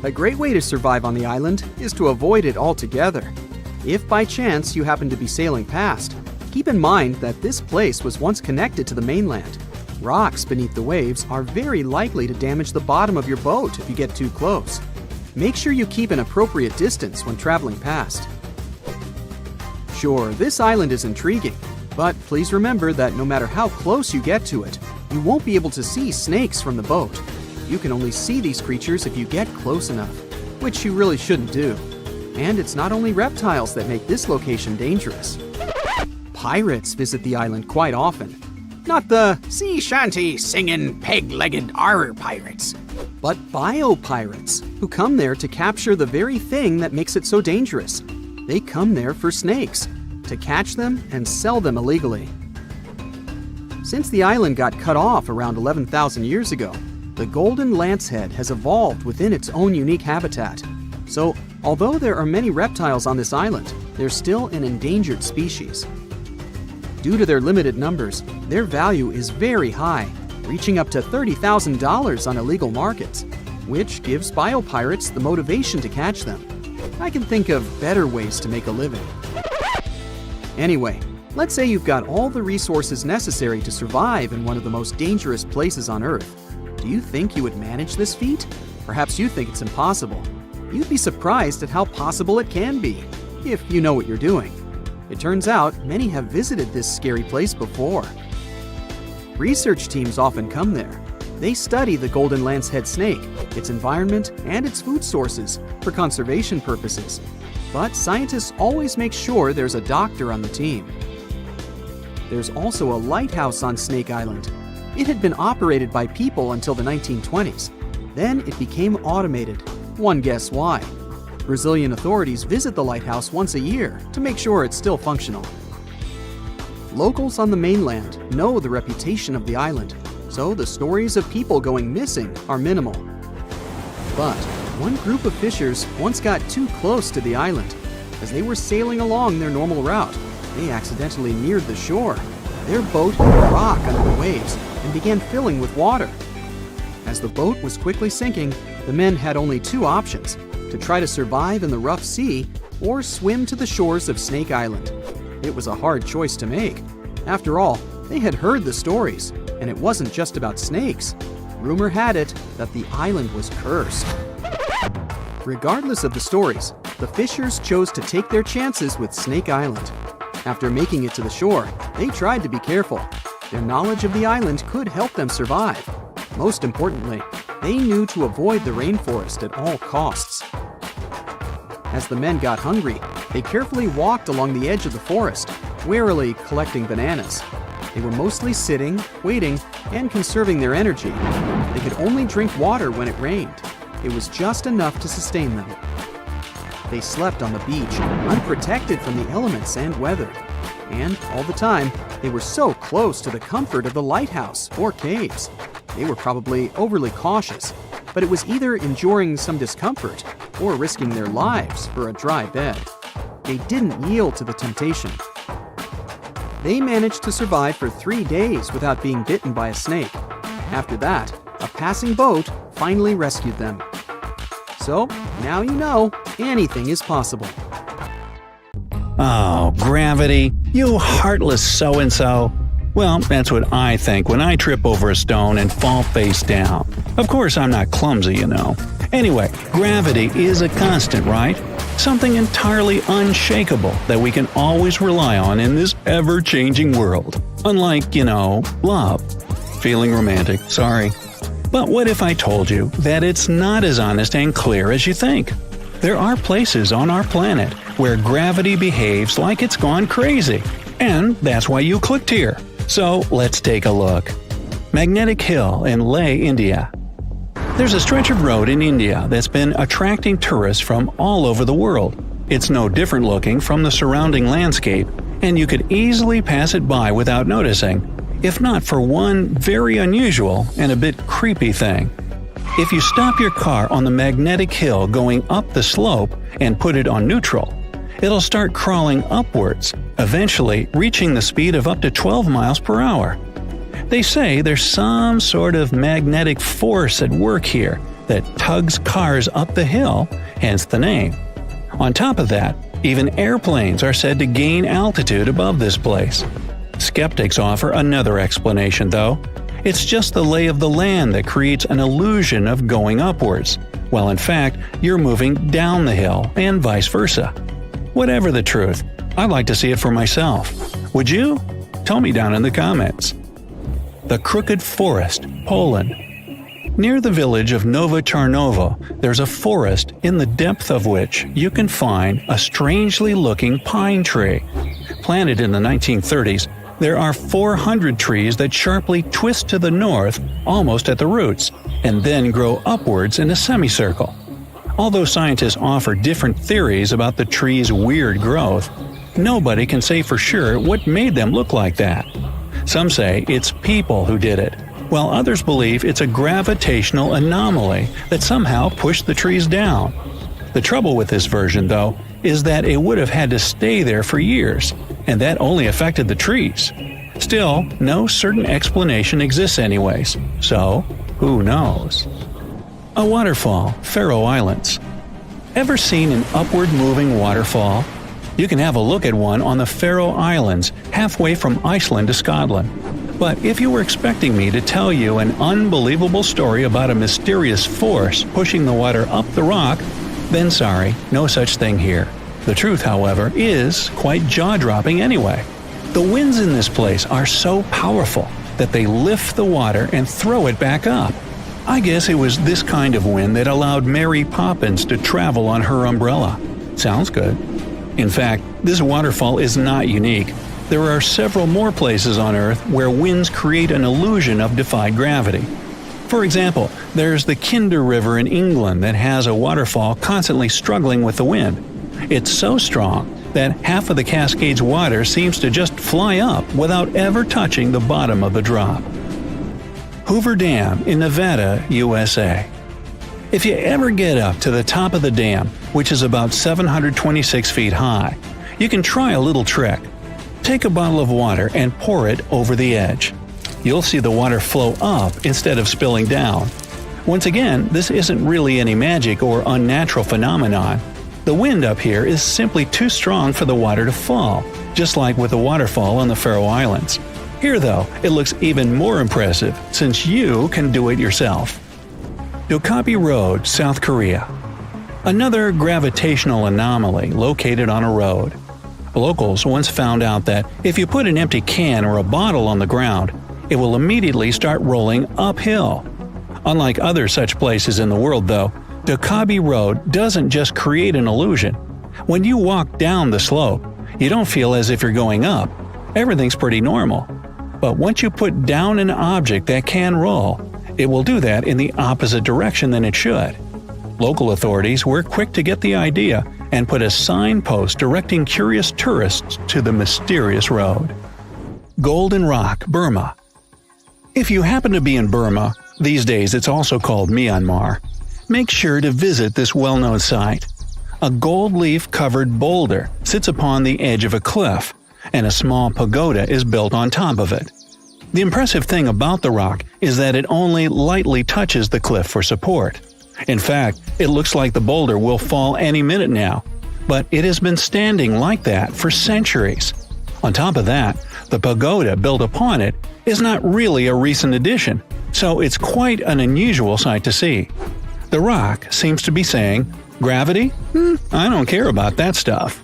A great way to survive on the island is to avoid it altogether. If by chance you happen to be sailing past, keep in mind that this place was once connected to the mainland. Rocks beneath the waves are very likely to damage the bottom of your boat if you get too close. Make sure you keep an appropriate distance when traveling past. Sure, this island is intriguing, but please remember that no matter how close you get to it, you won't be able to see snakes from the boat. You can only see these creatures if you get close enough, which you really shouldn't do. And it's not only reptiles that make this location dangerous. Pirates visit the island quite often. Not the sea shanty singing peg-legged arr pirates, but bio-pirates who come there to capture the very thing that makes it so dangerous. They come there for snakes, to catch them and sell them illegally. Since the island got cut off around 11,000 years ago, the golden lancehead has evolved within its own unique habitat. So, although there are many reptiles on this island, they're still an endangered species. Due to their limited numbers, their value is very high, reaching up to $30,000 on illegal markets, which gives biopirates the motivation to catch them. I can think of better ways to make a living. Anyway, let's say you've got all the resources necessary to survive in one of the most dangerous places on Earth. Do you think you would manage this feat? Perhaps you think it's impossible. You'd be surprised at how possible it can be, if you know what you're doing. It turns out many have visited this scary place before. Research teams often come there. They study the golden lancehead snake, its environment, and its food sources for conservation purposes. But scientists always make sure there's a doctor on the team. There's also a lighthouse on Snake Island. It had been operated by people until the 1920s. Then it became automated. One guess why. Brazilian authorities visit the lighthouse once a year to make sure it's still functional. Locals on the mainland know the reputation of the island, so the stories of people going missing are minimal. But one group of fishers once got too close to the island. As they were sailing along their normal route, they accidentally neared the shore. Their boat hit a rock under the waves and began filling with water. As the boat was quickly sinking, the men had only two options: to try to survive in the rough sea or swim to the shores of Snake Island. It was a hard choice to make. After all, they had heard the stories, and it wasn't just about snakes. Rumor had it that the island was cursed. Regardless of the stories, the fishers chose to take their chances with Snake Island. After making it to the shore, they tried to be careful. Their knowledge of the island could help them survive. Most importantly, they knew to avoid the rainforest at all costs. As the men got hungry, they carefully walked along the edge of the forest, warily collecting bananas. They were mostly sitting, waiting, and conserving their energy. They could only drink water when it rained. It was just enough to sustain them. They slept on the beach, unprotected from the elements and weather. And all the time, they were so close to the comfort of the lighthouse or caves. They were probably overly cautious, but it was either enduring some discomfort or risking their lives for a dry bed. They didn't yield to the temptation. They managed to survive for 3 days without being bitten by a snake. After that, a passing boat finally rescued them. So, now you know, anything is possible. Oh, gravity, you heartless so-and-so. Well, that's what I think when I trip over a stone and fall face down. Of course, I'm not clumsy, you know. Anyway, gravity is a constant, right? Something entirely unshakable that we can always rely on in this ever-changing world. Unlike, love. Feeling romantic, sorry. But what if I told you that it's not as honest and clear as you think? There are places on our planet where gravity behaves like it's gone crazy. And that's why you clicked here. So let's take a look. Magnetic Hill in Leh, India. There's a stretch of road in India that's been attracting tourists from all over the world. It's no different looking from the surrounding landscape, and you could easily pass it by without noticing, if not for one very unusual and a bit creepy thing. If you stop your car on the magnetic hill going up the slope and put it on neutral, it'll start crawling upwards, eventually reaching the speed of up to 12 miles per hour. They say there's some sort of magnetic force at work here that tugs cars up the hill, hence the name. On top of that, even airplanes are said to gain altitude above this place. Skeptics offer another explanation, though. It's just the lay of the land that creates an illusion of going upwards, while in fact you're moving down the hill and vice versa. Whatever the truth, I'd like to see it for myself. Would you? Tell me down in the comments. The Crooked Forest, Poland. Near the village of Nowa Tarnowo, there's a forest in the depth of which you can find a strangely looking pine tree. Planted in the 1930s, there are 400 trees that sharply twist to the north almost at the roots, and then grow upwards in a semicircle. Although scientists offer different theories about the tree's weird growth, nobody can say for sure what made them look like that. Some say it's people who did it, while others believe it's a gravitational anomaly that somehow pushed the trees down. The trouble with this version, though, is that it would have had to stay there for years, and that only affected the trees. Still, no certain explanation exists anyways, so who knows? A waterfall, Faroe Islands. Ever seen an upward-moving waterfall? You can have a look at one on the Faroe Islands, halfway from Iceland to Scotland. But if you were expecting me to tell you an unbelievable story about a mysterious force pushing the water up the rock, then sorry, no such thing here. The truth, however, is quite jaw-dropping anyway. The winds in this place are so powerful that they lift the water and throw it back up. I guess it was this kind of wind that allowed Mary Poppins to travel on her umbrella. Sounds good. In fact, this waterfall is not unique. There are several more places on Earth where winds create an illusion of defied gravity. For example, there's the Kinder River in England that has a waterfall constantly struggling with the wind. It's so strong that half of the Cascades water seems to just fly up without ever touching the bottom of the drop. Hoover Dam in Nevada, USA. If you ever get up to the top of the dam, which is about 726 feet high, you can try a little trick. Take a bottle of water and pour it over the edge. You'll see the water flow up instead of spilling down. Once again, this isn't really any magic or unnatural phenomenon. The wind up here is simply too strong for the water to fall, just like with the waterfall on the Faroe Islands. Here though, it looks even more impressive since you can do it yourself. Dokkaebi Road, South Korea. Another gravitational anomaly located on a road. Locals once found out that if you put an empty can or a bottle on the ground, it will immediately start rolling uphill. Unlike other such places in the world though, Dokkaebi Road doesn't just create an illusion. When you walk down the slope, you don't feel as if you're going up. Everything's pretty normal. But once you put down an object that can roll, it will do that in the opposite direction than it should. Local authorities were quick to get the idea and put a signpost directing curious tourists to the mysterious road. Golden Rock, Burma. If you happen to be in Burma, these days it's also called Myanmar, make sure to visit this well-known site. A gold leaf-covered boulder sits upon the edge of a cliff, and a small pagoda is built on top of it. The impressive thing about the rock is that it only lightly touches the cliff for support. In fact, it looks like the boulder will fall any minute now, but it has been standing like that for centuries. On top of that, the pagoda built upon it is not really a recent addition, so it's quite an unusual sight to see. The rock seems to be saying, "Gravity? I don't care about that stuff."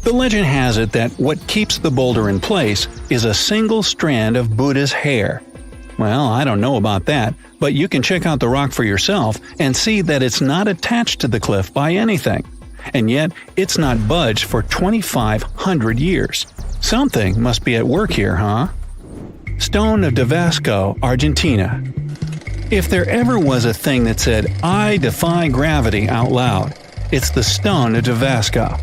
The legend has it that what keeps the boulder in place is a single strand of Buddha's hair. Well, I don't know about that, but you can check out the rock for yourself and see that it's not attached to the cliff by anything. And yet, it's not budged for 2,500 years. Something must be at work here, huh? Stone of Davasco, Argentina. If there ever was a thing that said, "I defy gravity" out loud, it's the Stone of Davasco.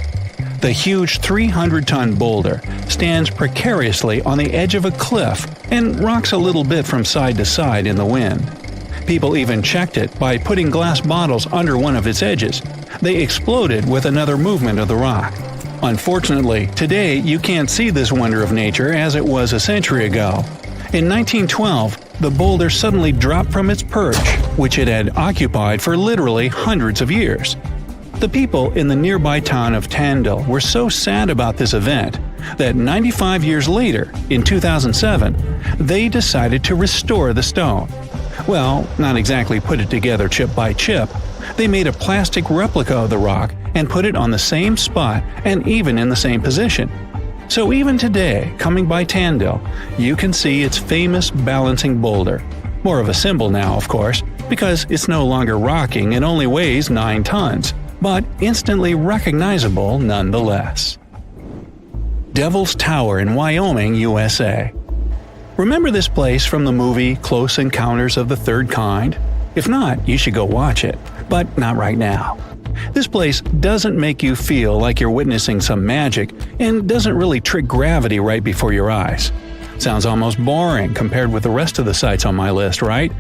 The huge 300-ton boulder stands precariously on the edge of a cliff and rocks a little bit from side to side in the wind. People even checked it by putting glass bottles under one of its edges. They exploded with another movement of the rock. Unfortunately, today you can't see this wonder of nature as it was a century ago. In 1912, the boulder suddenly dropped from its perch, which it had occupied for literally hundreds of years. The people in the nearby town of Tandil were so sad about this event that 95 years later, in 2007, they decided to restore the stone. Well, not exactly put it together chip by chip. They made a plastic replica of the rock and put it on the same spot and even in the same position. So even today, coming by Tandil, you can see its famous balancing boulder. More of a symbol now, of course, because it's no longer rocking and only weighs 9 tons. But instantly recognizable nonetheless. Devil's Tower in Wyoming, USA. Remember this place from the movie Close Encounters of the Third Kind? If not, you should go watch it, but not right now. This place doesn't make you feel like you're witnessing some magic and doesn't really trick gravity right before your eyes. Sounds almost boring compared with the rest of the sites on my list, right?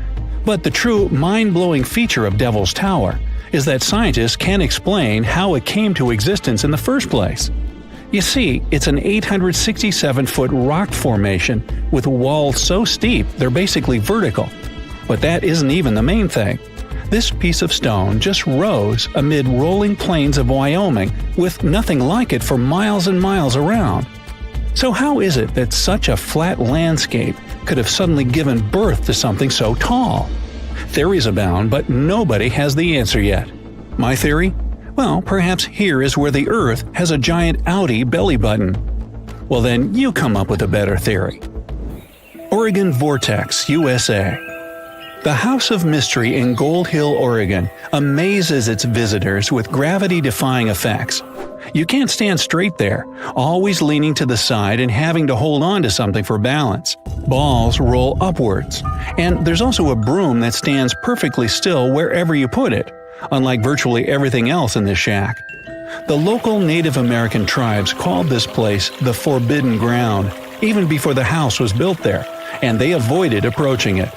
But the true mind-blowing feature of Devil's Tower is that scientists can't explain how it came to existence in the first place. You see, it's an 867-foot rock formation with walls so steep they're basically vertical. But that isn't even the main thing. This piece of stone just rose amid rolling plains of Wyoming with nothing like it for miles and miles around. So how is it that such a flat landscape could have suddenly given birth to something so tall? Theories abound, but nobody has the answer yet. My theory? Well, perhaps here is where the Earth has a giant outie belly button. Well then, you come up with a better theory. Oregon Vortex, USA. The House of Mystery in Gold Hill, Oregon amazes its visitors with gravity-defying effects. You can't stand straight there, always leaning to the side and having to hold on to something for balance. Balls roll upwards. And there's also a broom that stands perfectly still wherever you put it, unlike virtually everything else in this shack. The local Native American tribes called this place the Forbidden Ground, even before the house was built there, and they avoided approaching it.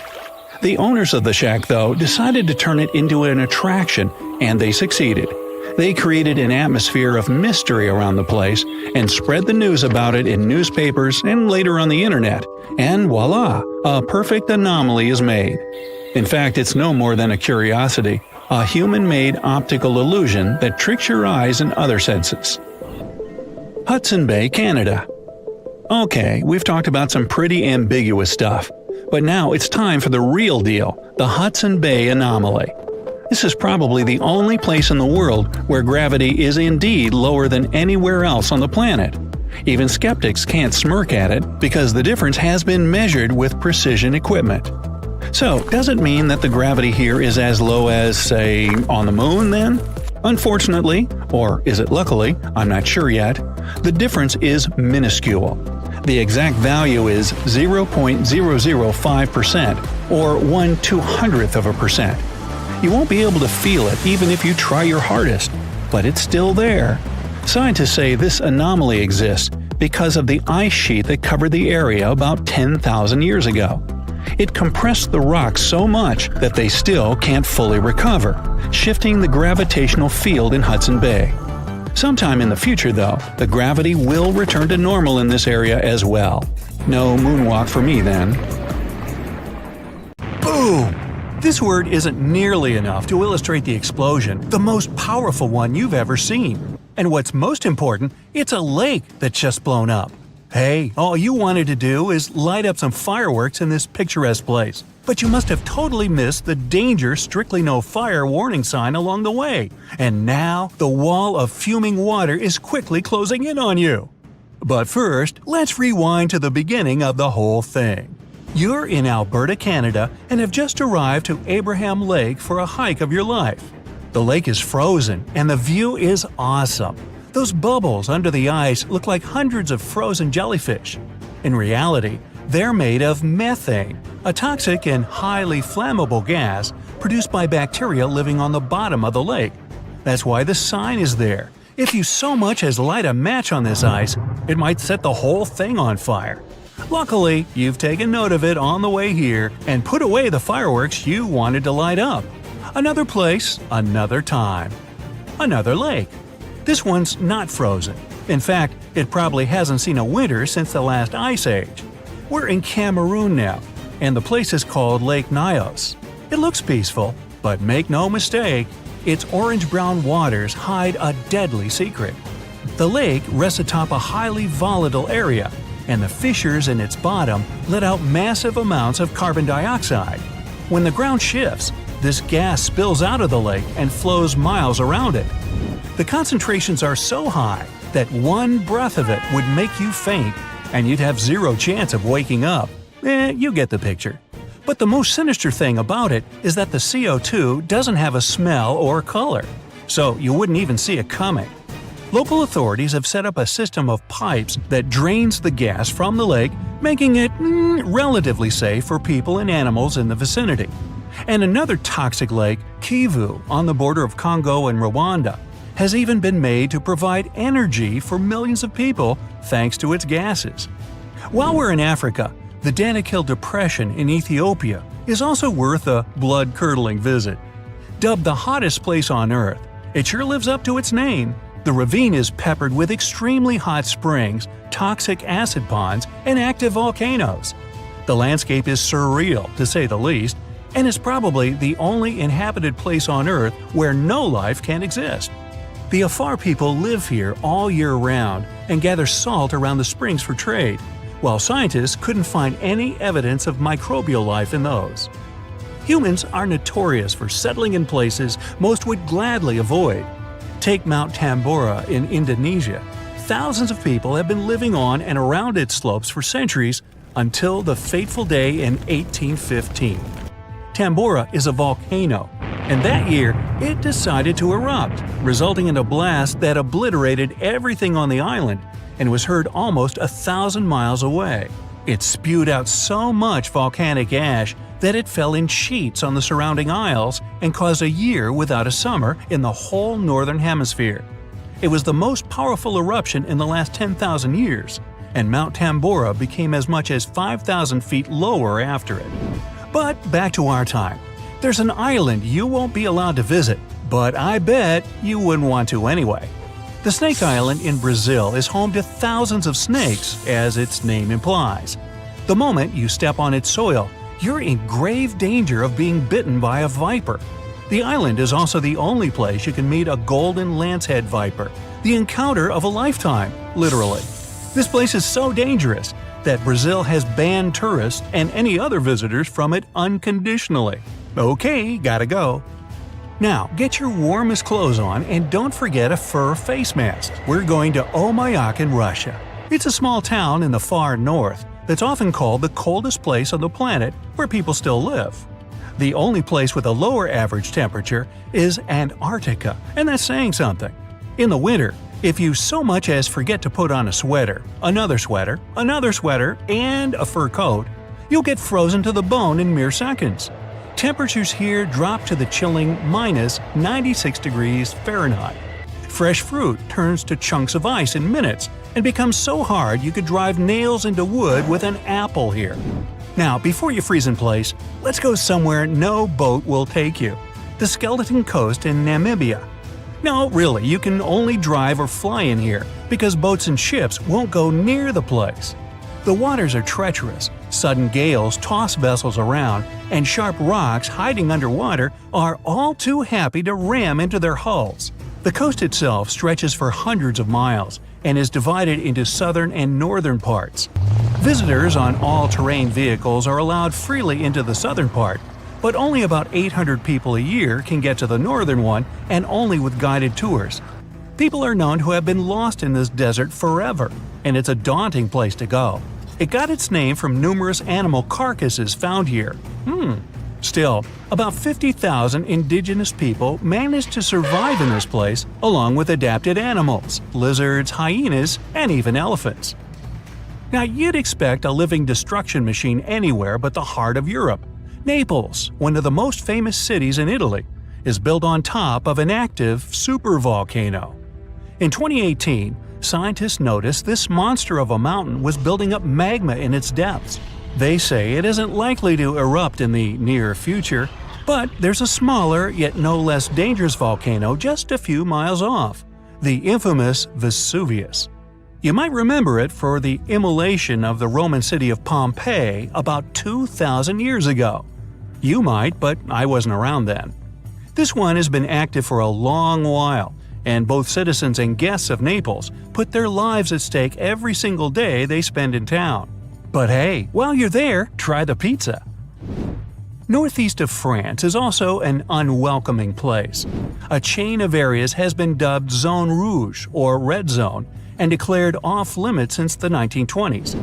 The owners of the shack, though, decided to turn it into an attraction, and they succeeded. They created an atmosphere of mystery around the place and spread the news about it in newspapers and later on the internet, and voila, a perfect anomaly is made. In fact, it's no more than a curiosity, a human-made optical illusion that tricks your eyes and other senses. Hudson Bay, Canada. Okay, we've talked about some pretty ambiguous stuff, but now it's time for the real deal, the Hudson Bay anomaly. This is probably the only place in the world where gravity is indeed lower than anywhere else on the planet. Even skeptics can't smirk at it because the difference has been measured with precision equipment. So, does it mean that the gravity here is as low as, say, on the moon then? Unfortunately, or is it luckily, I'm not sure yet, the difference is minuscule. The exact value is 0.005%, or 1/200%. You won't be able to feel it even if you try your hardest, but it's still there. Scientists say this anomaly exists because of the ice sheet that covered the area about 10,000 years ago. It compressed the rocks so much that they still can't fully recover, shifting the gravitational field in Hudson Bay. Sometime in the future, though, the gravity will return to normal in this area as well. No moonwalk for me then. Boom! This word isn't nearly enough to illustrate the explosion, the most powerful one you've ever seen. And what's most important, it's a lake that's just blown up. Hey, all you wanted to do is light up some fireworks in this picturesque place. But you must have totally missed the danger strictly no fire warning sign along the way, and now the wall of fuming water is quickly closing in on you. But first, let's rewind to the beginning of the whole thing. You're in Alberta, Canada, and have just arrived to Abraham Lake for a hike of your life. The lake is frozen, and the view is awesome. Those bubbles under the ice look like hundreds of frozen jellyfish. In reality, they're made of methane, a toxic and highly flammable gas produced by bacteria living on the bottom of the lake. That's why the sign is there. If you so much as light a match on this ice, it might set the whole thing on fire. Luckily, you've taken note of it on the way here and put away the fireworks you wanted to light up. Another place, another time. Another lake. This one's not frozen. In fact, it probably hasn't seen a winter since the last ice age. We're in Cameroon now, and the place is called Lake Nyos. It looks peaceful, but make no mistake, its orange-brown waters hide a deadly secret. The lake rests atop a highly volatile area, and the fissures in its bottom let out massive amounts of carbon dioxide. When the ground shifts, this gas spills out of the lake and flows miles around it. The concentrations are so high that one breath of it would make you faint, and you'd have zero chance of waking up. You get the picture. But the most sinister thing about it is that the CO2 doesn't have a smell or color, so you wouldn't even see it coming. Local authorities have set up a system of pipes that drains the gas from the lake, making it relatively safe for people and animals in the vicinity. And another toxic lake, Kivu, on the border of Congo and Rwanda, has even been made to provide energy for millions of people thanks to its gases. While we're in Africa, the Danakil Depression in Ethiopia is also worth a blood-curdling visit. Dubbed the hottest place on Earth, it sure lives up to its name. The ravine is peppered with extremely hot springs, toxic acid ponds, and active volcanoes. The landscape is surreal, to say the least, and is probably the only inhabited place on Earth where no life can exist. The Afar people live here all year round and gather salt around the springs for trade, while scientists couldn't find any evidence of microbial life in those. Humans are notorious for settling in places most would gladly avoid. Take Mount Tambora in Indonesia. Thousands of people have been living on and around its slopes for centuries until the fateful day in 1815. Tambora is a volcano, and that year it decided to erupt, resulting in a blast that obliterated everything on the island and was heard almost 1,000 miles away. It spewed out so much volcanic ash that it fell in sheets on the surrounding isles and caused a year without a summer in the whole northern hemisphere. It was the most powerful eruption in the last 10,000 years, and Mount Tambora became as much as 5,000 feet lower after it. But back to our time. There's an island you won't be allowed to visit, but I bet you wouldn't want to anyway. The Snake Island in Brazil is home to thousands of snakes, as its name implies. The moment you step on its soil, you're in grave danger of being bitten by a viper. The island is also the only place you can meet a golden lancehead viper, the encounter of a lifetime, literally. This place is so dangerous that Brazil has banned tourists and any other visitors from it unconditionally. Okay, gotta go. Now, get your warmest clothes on and don't forget a fur face mask. We're going to Omayak in Russia. It's a small town in the far north that's often called the coldest place on the planet where people still live. The only place with a lower average temperature is Antarctica, and that's saying something. In the winter, if you so much as forget to put on a sweater, another sweater, and a fur coat, you'll get frozen to the bone in mere seconds. Temperatures here drop to the chilling minus 96 degrees Fahrenheit. Fresh fruit turns to chunks of ice in minutes and becomes so hard you could drive nails into wood with an apple here. Now, before you freeze in place, let's go somewhere no boat will take you. The Skeleton Coast in Namibia. No, really, you can only drive or fly in here because boats and ships won't go near the place. The waters are treacherous, sudden gales toss vessels around, and sharp rocks hiding underwater are all too happy to ram into their hulls. The coast itself stretches for hundreds of miles and is divided into southern and northern parts. Visitors on all-terrain vehicles are allowed freely into the southern part, but only about 800 people a year can get to the northern one, and only with guided tours. People are known to have been lost in this desert forever, and it's a daunting place to go. It got its name from numerous animal carcasses found here. Still, about 50,000 indigenous people managed to survive in this place, along with adapted animals, lizards, hyenas, and even elephants. Now, you'd expect a living destruction machine anywhere but the heart of Europe. Naples, one of the most famous cities in Italy, is built on top of an active supervolcano. In 2018, scientists noticed this monster of a mountain was building up magma in its depths. They say it isn't likely to erupt in the near future, but there's a smaller yet no less dangerous volcano just a few miles off, the infamous Vesuvius. You might remember it for the immolation of the Roman city of Pompeii about 2,000 years ago. You might, but I wasn't around then. This one has been active for a long while, and both citizens and guests of Naples put their lives at stake every single day they spend in town. But hey, while you're there, try the pizza. Northeast of France is also an unwelcoming place. A chain of areas has been dubbed Zone Rouge, or Red Zone, and declared off-limits since the 1920s.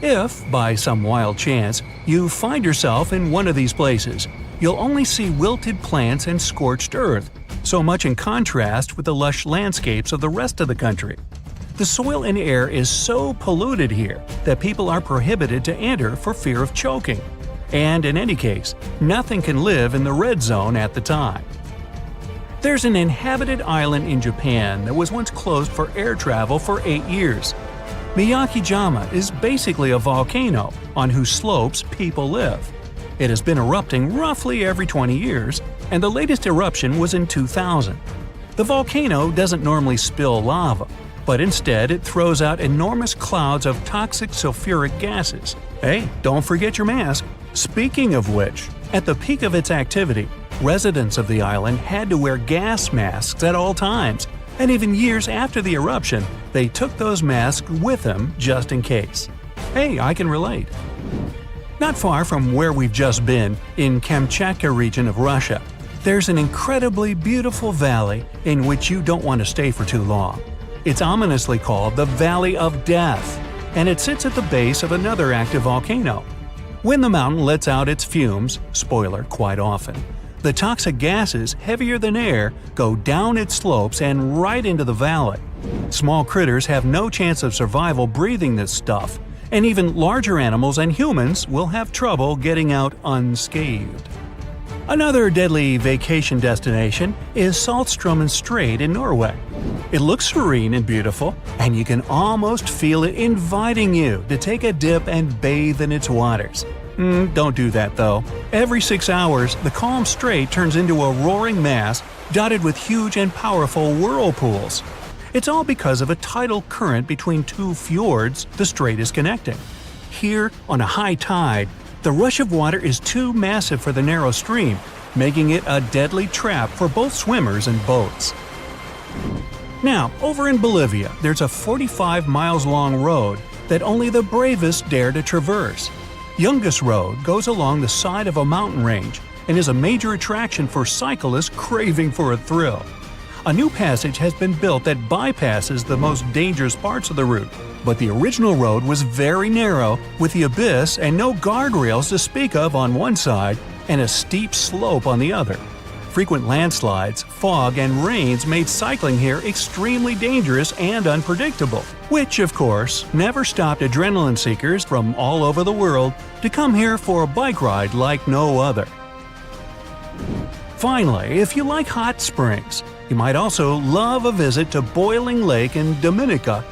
If, by some wild chance, you find yourself in one of these places, you'll only see wilted plants and scorched earth, so much in contrast with the lush landscapes of the rest of the country. The soil and air is so polluted here that people are prohibited to enter for fear of choking. And in any case, nothing can live in the red zone at the time. There's an inhabited island in Japan that was once closed for air travel for 8 years. Miyakijima is basically a volcano on whose slopes people live. It has been erupting roughly every 20 years, and the latest eruption was in 2000. The volcano doesn't normally spill lava, but instead it throws out enormous clouds of toxic sulfuric gases. Hey, don't forget your mask. Speaking of which, at the peak of its activity, residents of the island had to wear gas masks at all times, and even years after the eruption, they took those masks with them just in case. Hey, I can relate. Not far from where we've just been, in Kamchatka region of Russia, there's an incredibly beautiful valley in which you don't want to stay for too long. It's ominously called the Valley of Death, and it sits at the base of another active volcano. When the mountain lets out its fumes, spoiler, quite often, the toxic gases, heavier than air, go down its slopes and right into the valley. Small critters have no chance of survival breathing this stuff, and even larger animals and humans will have trouble getting out unscathed. Another deadly vacation destination is Saltstraumen Strait in Norway. It looks serene and beautiful, and you can almost feel it inviting you to take a dip and bathe in its waters. Don't do that though. Every 6 hours, the calm strait turns into a roaring mass dotted with huge and powerful whirlpools. It's all because of a tidal current between two fjords the strait is connecting. Here, on a high tide, the rush of water is too massive for the narrow stream, making it a deadly trap for both swimmers and boats. Now, over in Bolivia, there's a 45 miles long road that only the bravest dare to traverse. Yungas Road goes along the side of a mountain range and is a major attraction for cyclists craving for a thrill. A new passage has been built that bypasses the most dangerous parts of the route, but the original road was very narrow, with the abyss and no guardrails to speak of on one side and a steep slope on the other. Frequent landslides, fog, and rains made cycling here extremely dangerous and unpredictable, which, of course, never stopped adrenaline seekers from all over the world to come here for a bike ride like no other. Finally, if you like hot springs, you might also love a visit to Boiling Lake in Dominica.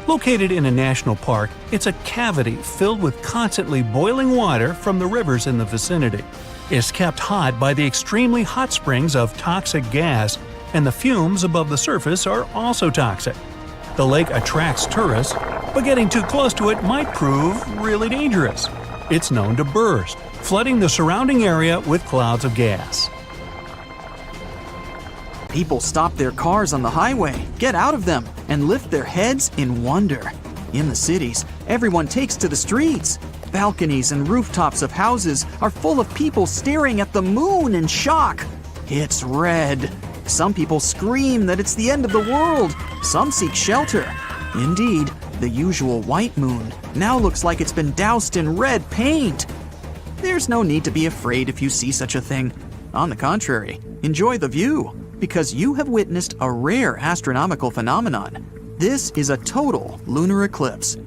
Located in a national park, it's a cavity filled with constantly boiling water from the rivers in the vicinity. It's kept hot by the extremely hot springs of toxic gas, and the fumes above the surface are also toxic. The lake attracts tourists, but getting too close to it might prove really dangerous. It's known to burst, flooding the surrounding area with clouds of gas. People stop their cars on the highway, get out of them, and lift their heads in wonder. In the cities, everyone takes to the streets. Balconies and rooftops of houses are full of people staring at the moon in shock. It's red. Some people scream that it's the end of the world. Some seek shelter. Indeed, the usual white moon now looks like it's been doused in red paint. There's no need to be afraid if you see such a thing. On the contrary, enjoy the view, because you have witnessed a rare astronomical phenomenon. This is a total lunar eclipse.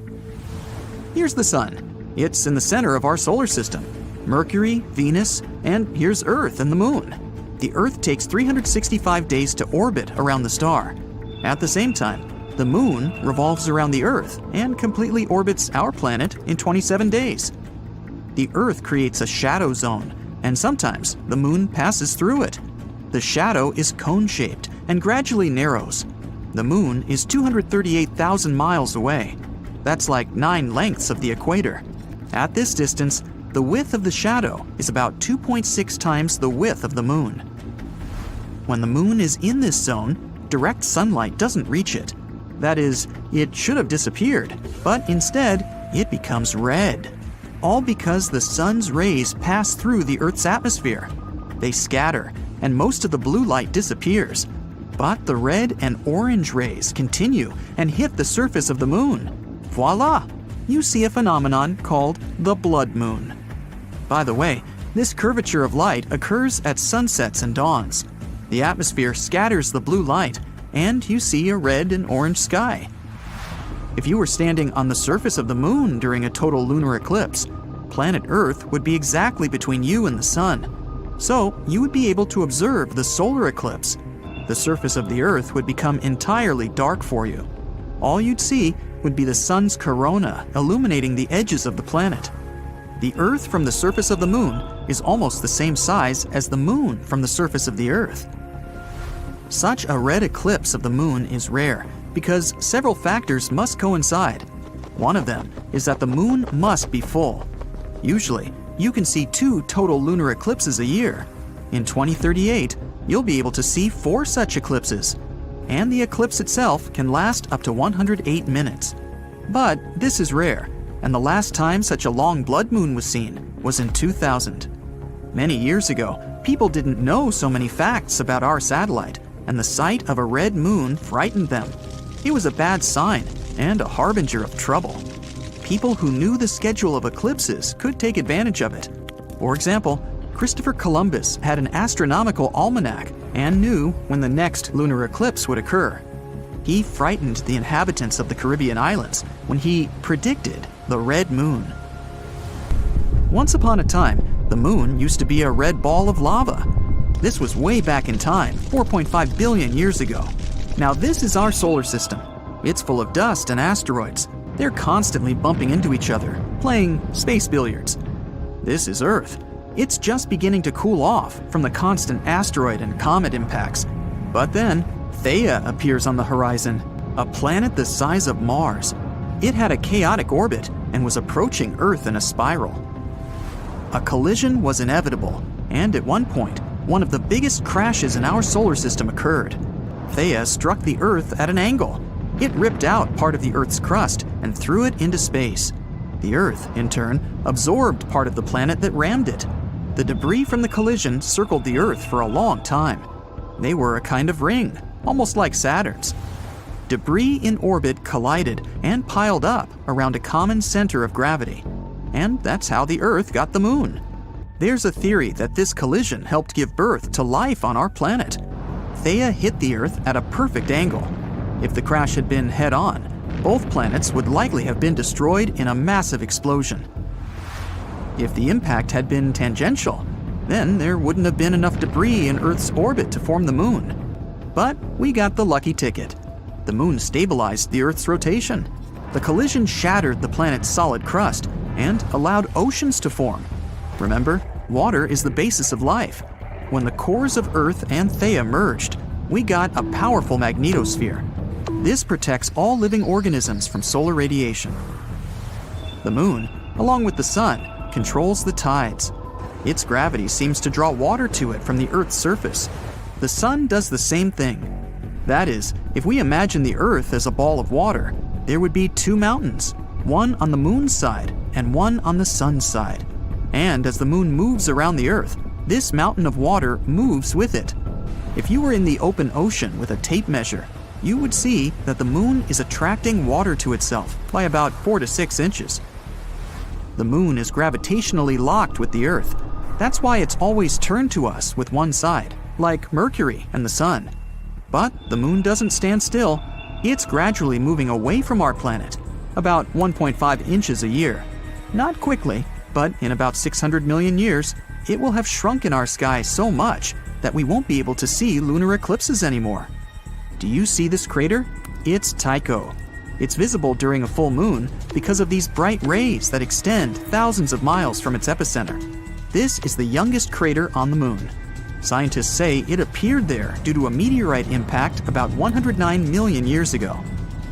Here's the sun. It's in the center of our solar system. Mercury, Venus, and here's Earth and the moon. The Earth takes 365 days to orbit around the star. At the same time, the moon revolves around the Earth and completely orbits our planet in 27 days. The Earth creates a shadow zone, and sometimes the moon passes through it. The shadow is cone-shaped and gradually narrows. The moon is 238,000 miles away. That's like 9 lengths of the equator. At this distance, the width of the shadow is about 2.6 times the width of the moon. When the moon is in this zone, direct sunlight doesn't reach it. That is, it should have disappeared, but instead, it becomes red. All because the sun's rays pass through the Earth's atmosphere. They scatter, and most of the blue light disappears. But the red and orange rays continue and hit the surface of the moon. Voila! You see a phenomenon called the blood moon. By the way, this curvature of light occurs at sunsets and dawns. The atmosphere scatters the blue light, and you see a red and orange sky. If you were standing on the surface of the moon during a total lunar eclipse, planet Earth would be exactly between you and the sun. So you would be able to observe the solar eclipse. The surface of the Earth would become entirely dark for you. All you'd see would be the sun's corona illuminating the edges of the planet. The Earth from the surface of the moon is almost the same size as the moon from the surface of the Earth. Such a red eclipse of the moon is rare because several factors must coincide. One of them is that the moon must be full. Usually, you can see 2 total lunar eclipses a year. In 2038, you'll be able to see 4 such eclipses, and the eclipse itself can last up to 108 minutes. But this is rare, and the last time such a long blood moon was seen was in 2000. Many years ago, people didn't know so many facts about our satellite, and the sight of a red moon frightened them. It was a bad sign and a harbinger of trouble. People who knew the schedule of eclipses could take advantage of it. For example, Christopher Columbus had an astronomical almanac and knew when the next lunar eclipse would occur. He frightened the inhabitants of the Caribbean islands when he predicted the red moon. Once upon a time, the moon used to be a red ball of lava. This was way back in time, 4.5 billion years ago. Now this is our solar system. It's full of dust and asteroids. They're constantly bumping into each other, playing space billiards. This is Earth. It's just beginning to cool off from the constant asteroid and comet impacts. But then, Theia appears on the horizon, a planet the size of Mars. It had a chaotic orbit and was approaching Earth in a spiral. A collision was inevitable, and at one point, one of the biggest crashes in our solar system occurred. Theia struck the Earth at an angle. It ripped out part of the Earth's crust and threw it into space. The Earth, in turn, absorbed part of the planet that rammed it. The debris from the collision circled the Earth for a long time. They were a kind of ring, almost like Saturn's. Debris in orbit collided and piled up around a common center of gravity. And that's how the Earth got the moon. There's a theory that this collision helped give birth to life on our planet. Theia hit the Earth at a perfect angle. If the crash had been head-on, both planets would likely have been destroyed in a massive explosion. If the impact had been tangential, then there wouldn't have been enough debris in Earth's orbit to form the moon. But we got the lucky ticket. The moon stabilized the Earth's rotation. The collision shattered the planet's solid crust and allowed oceans to form. Remember, water is the basis of life. When the cores of Earth and Theia merged, we got a powerful magnetosphere. This protects all living organisms from solar radiation. The moon, along with the sun, controls the tides. Its gravity seems to draw water to it from the Earth's surface. The sun does the same thing. That is, if we imagine the Earth as a ball of water, there would be 2 mountains. one on the moon's side and one on the sun's side. And as the moon moves around the Earth, this mountain of water moves with it. If you were in the open ocean with a tape measure, you would see that the moon is attracting water to itself by about 4 to 6 inches. The moon is gravitationally locked with the Earth. That's why it's always turned to us with one side, like Mercury and the Sun. But the moon doesn't stand still. It's gradually moving away from our planet, about 1.5 inches a year. Not quickly, but in about 600 million years, it will have shrunk in our sky so much that we won't be able to see lunar eclipses anymore. Do you see this crater? It's Tycho. It's visible during a full moon because of these bright rays that extend thousands of miles from its epicenter. This is the youngest crater on the moon. Scientists say it appeared there due to a meteorite impact about 109 million years ago.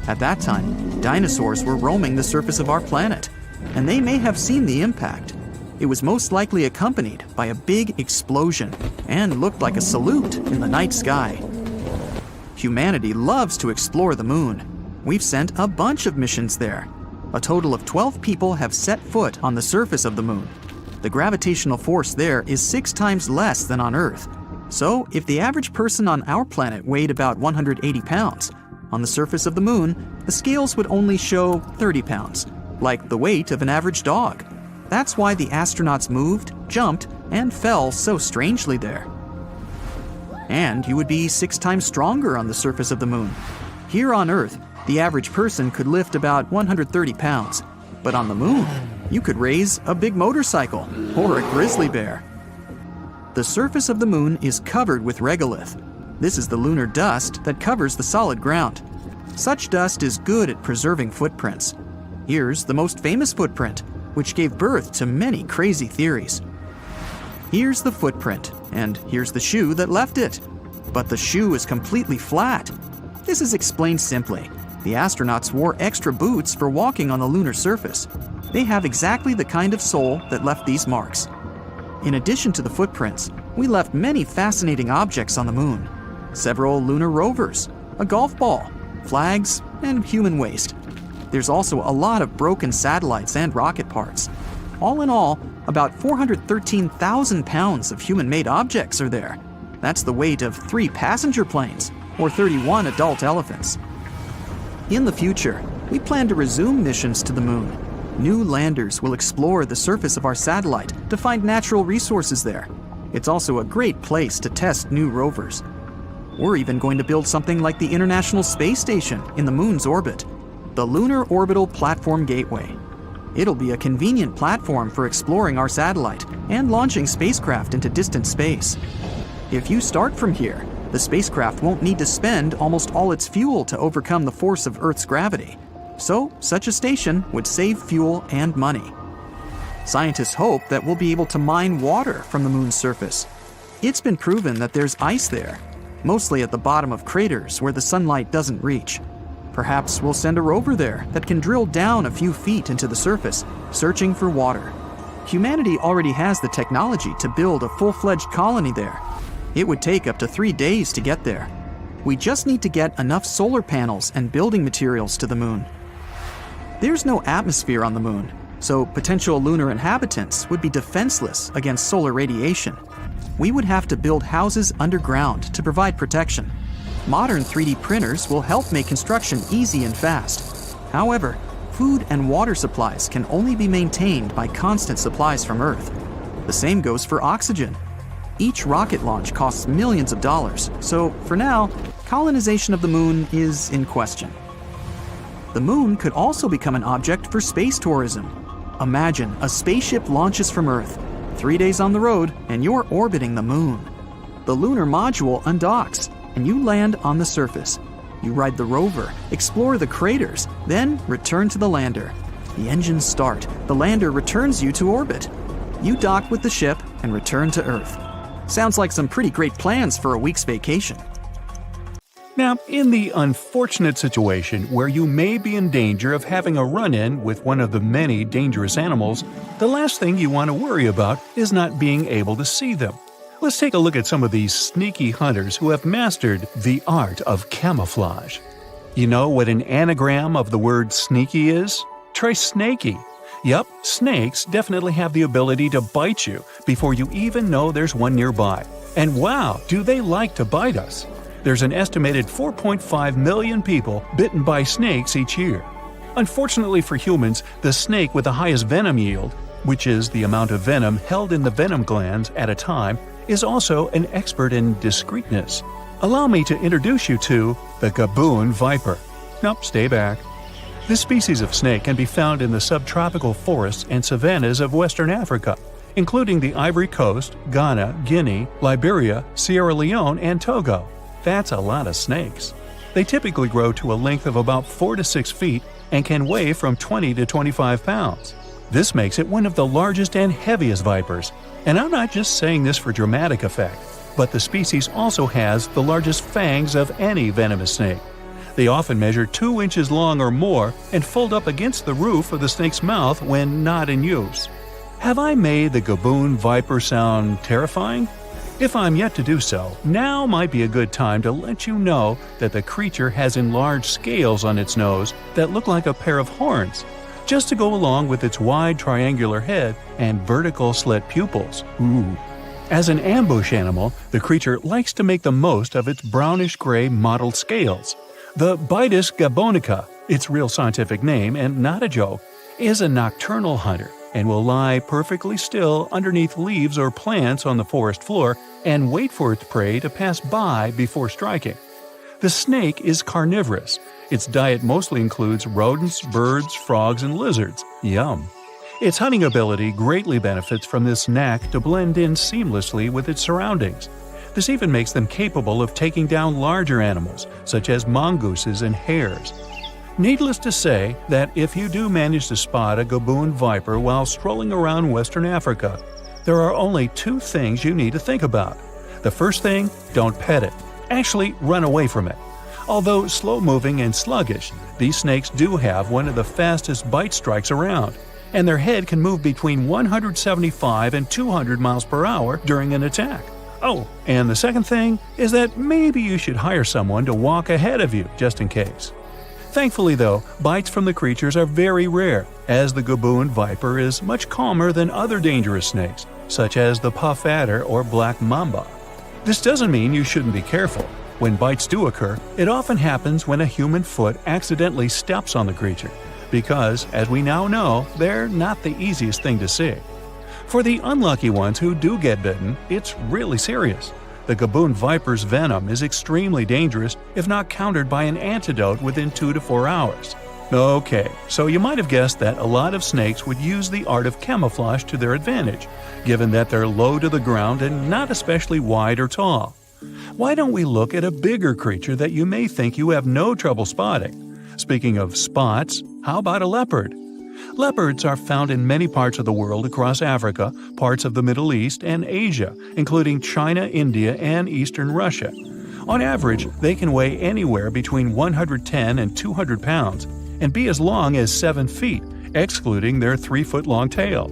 At that time, dinosaurs were roaming the surface of our planet, and they may have seen the impact. It was most likely accompanied by a big explosion and looked like a salute in the night sky. Humanity loves to explore the moon. We've sent a bunch of missions there. A total of 12 people have set foot on the surface of the moon. The gravitational force there is 6 times less than on Earth. So, if the average person on our planet weighed about 180 pounds, on the surface of the moon, the scales would only show 30 pounds, like the weight of an average dog. That's why the astronauts moved, jumped, and fell so strangely there. And you would be 6 times stronger on the surface of the moon. Here on Earth, the average person could lift about 130 pounds, but on the moon, you could raise a big motorcycle or a grizzly bear. The surface of the moon is covered with regolith. This is the lunar dust that covers the solid ground. Such dust is good at preserving footprints. Here's the most famous footprint, which gave birth to many crazy theories. Here's the footprint, and here's the shoe that left it. But the shoe is completely flat. This is explained simply. The astronauts wore extra boots for walking on the lunar surface. They have exactly the kind of sole that left these marks. In addition to the footprints, we left many fascinating objects on the moon. Several lunar rovers, a golf ball, flags, and human waste. There's also a lot of broken satellites and rocket parts. All in all, about 413,000 pounds of human-made objects are there. That's the weight of 3 passenger planes, or 31 adult elephants. In the future, we plan to resume missions to the moon. New landers will explore the surface of our satellite to find natural resources there. It's also a great place to test new rovers. We're even going to build something like the International Space Station in the moon's orbit, the Lunar Orbital Platform Gateway. It'll be a convenient platform for exploring our satellite and launching spacecraft into distant space. If you start from here, the spacecraft won't need to spend almost all its fuel to overcome the force of Earth's gravity. So, such a station would save fuel and money. Scientists hope that we'll be able to mine water from the moon's surface. It's been proven that there's ice there, mostly at the bottom of craters where the sunlight doesn't reach. Perhaps we'll send a rover there that can drill down a few feet into the surface, searching for water. Humanity already has the technology to build a full-fledged colony there. It would take up to 3 days to get there. We just need to get enough solar panels and building materials to the moon. There's no atmosphere on the moon, so potential lunar inhabitants would be defenseless against solar radiation. We would have to build houses underground to provide protection. Modern 3D printers will help make construction easy and fast. However, food and water supplies can only be maintained by constant supplies from Earth. The same goes for oxygen. Each rocket launch costs millions of dollars, so for now, colonization of the moon is in question. The moon could also become an object for space tourism. Imagine a spaceship launches from Earth, 3 days on the road, and you're orbiting the moon. The lunar module undocks, and you land on the surface. You ride the rover, explore the craters, then return to the lander. The engines start, the lander returns you to orbit. You dock with the ship and return to Earth. Sounds like some pretty great plans for a week's vacation. Now, in the unfortunate situation where you may be in danger of having a run-in with one of the many dangerous animals, the last thing you want to worry about is not being able to see them. Let's take a look at some of these sneaky hunters who have mastered the art of camouflage. You know what an anagram of the word sneaky is? Try snaky. Yup, snakes definitely have the ability to bite you before you even know there's one nearby. And wow, do they like to bite us! There's an estimated 4.5 million people bitten by snakes each year. Unfortunately for humans, the snake with the highest venom yield, which is the amount of venom held in the venom glands at a time, is also an expert in discreetness. Allow me to introduce you to the gaboon viper. Nope, stay back. This species of snake can be found in the subtropical forests and savannas of Western Africa, including the Ivory Coast, Ghana, Guinea, Liberia, Sierra Leone, and Togo. That's a lot of snakes. They typically grow to a length of about 4 to 6 feet and can weigh from 20 to 25 pounds. This makes it one of the largest and heaviest vipers. And I'm not just saying this for dramatic effect, but the species also has the largest fangs of any venomous snake. They often measure 2 inches long or more and fold up against the roof of the snake's mouth when not in use. Have I made the gaboon viper sound terrifying? If I'm yet to do so, now might be a good time to let you know that the creature has enlarged scales on its nose that look like a pair of horns, just to go along with its wide triangular head and vertical slit pupils. Ooh. As an ambush animal, the creature likes to make the most of its brownish-gray mottled scales. The Bitis gabonica, its real scientific name and not a joke, is a nocturnal hunter and will lie perfectly still underneath leaves or plants on the forest floor and wait for its prey to pass by before striking. The snake is carnivorous. Its diet mostly includes rodents, birds, frogs, and lizards. Yum! Its hunting ability greatly benefits from this knack to blend in seamlessly with its surroundings. This even makes them capable of taking down larger animals, such as mongooses and hares. Needless to say that if you do manage to spot a gaboon viper while strolling around Western Africa, there are only 2 things you need to think about. The first thing, don't pet it. Actually, run away from it. Although slow-moving and sluggish, these snakes do have one of the fastest bite strikes around, and their head can move between 175 and 200 miles per hour during an attack. Oh, and the second thing is that maybe you should hire someone to walk ahead of you, just in case. Thankfully though, bites from the creatures are very rare, as the gaboon viper is much calmer than other dangerous snakes, such as the puff adder or black mamba. This doesn't mean you shouldn't be careful. When bites do occur, it often happens when a human foot accidentally steps on the creature, because, as we now know, they're not the easiest thing to see. For the unlucky ones who do get bitten, it's really serious. The gaboon viper's venom is extremely dangerous if not countered by an antidote within 2 to 4 hours. Okay, so you might have guessed that a lot of snakes would use the art of camouflage to their advantage, given that they're low to the ground and not especially wide or tall. Why don't we look at a bigger creature that you may think you have no trouble spotting? Speaking of spots, how about a leopard? Leopards are found in many parts of the world across Africa, parts of the Middle East, and Asia, including China, India, and eastern Russia. On average, they can weigh anywhere between 110 and 200 pounds and be as long as 7 feet, excluding their 3-foot-long tail.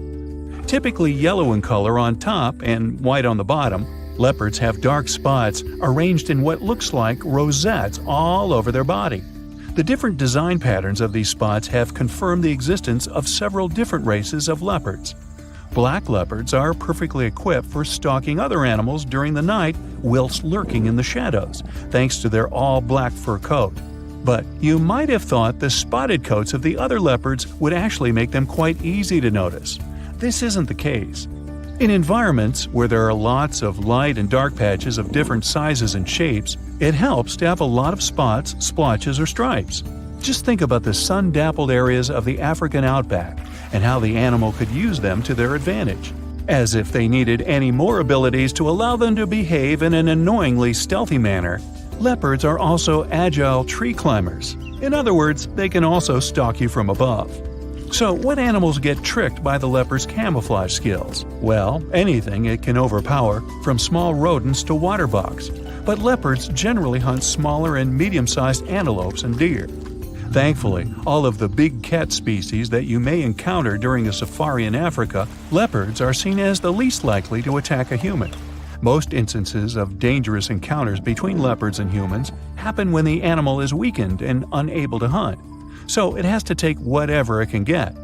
Typically yellow in color on top and white on the bottom, leopards have dark spots arranged in what looks like rosettes all over their body. The different design patterns of these spots have confirmed the existence of several different races of leopards. Black leopards are perfectly equipped for stalking other animals during the night whilst lurking in the shadows, thanks to their all-black fur coat. But you might have thought the spotted coats of the other leopards would actually make them quite easy to notice. This isn't the case. In environments where there are lots of light and dark patches of different sizes and shapes, it helps to have a lot of spots, splotches, or stripes. Just think about the sun-dappled areas of the African outback and how the animal could use them to their advantage. As if they needed any more abilities to allow them to behave in an annoyingly stealthy manner, leopards are also agile tree climbers. In other words, they can also stalk you from above. So, what animals get tricked by the leopard's camouflage skills? Well, anything it can overpower, from small rodents to water bugs. But leopards generally hunt smaller and medium-sized antelopes and deer. Thankfully, all of the big cat species that you may encounter during a safari in Africa, leopards are seen as the least likely to attack a human. Most instances of dangerous encounters between leopards and humans happen when the animal is weakened and unable to hunt. so it has to take whatever it can get.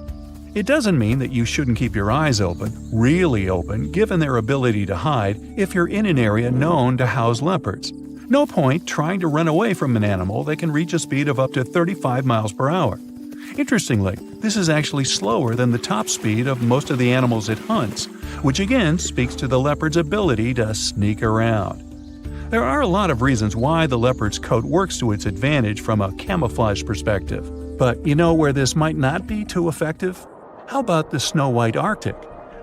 It doesn't mean that you shouldn't keep your eyes open, really open, given their ability to hide if you're in an area known to house leopards. No point trying to run away from an animal that can reach a speed of up to 35 miles per hour. Interestingly, this is actually slower than the top speed of most of the animals it hunts, which again speaks to the leopard's ability to sneak around. There are a lot of reasons why the leopard's coat works to its advantage from a camouflage perspective. But you know where this might not be too effective? How about the snow-white Arctic?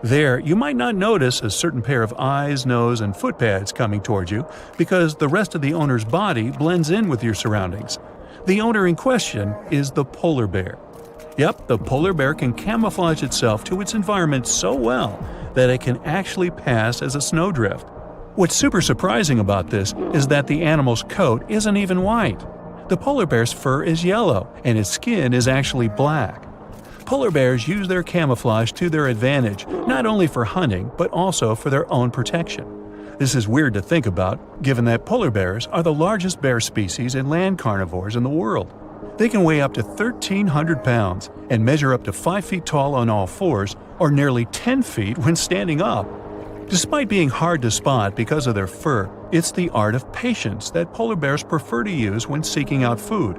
There, you might not notice a certain pair of eyes, nose, and foot pads coming towards you because the rest of the owner's body blends in with your surroundings. The owner in question is the polar bear. Yep, the polar bear can camouflage itself to its environment so well that it can actually pass as a snowdrift. What's super surprising about this is that the animal's coat isn't even white. The polar bear's fur is yellow, and its skin is actually black. Polar bears use their camouflage to their advantage, not only for hunting, but also for their own protection. This is weird to think about, given that polar bears are the largest bear species and land carnivores in the world. They can weigh up to 1,300 pounds and measure up to 5 feet tall on all fours, or nearly 10 feet when standing up. Despite being hard to spot because of their fur, it's the art of patience that polar bears prefer to use when seeking out food.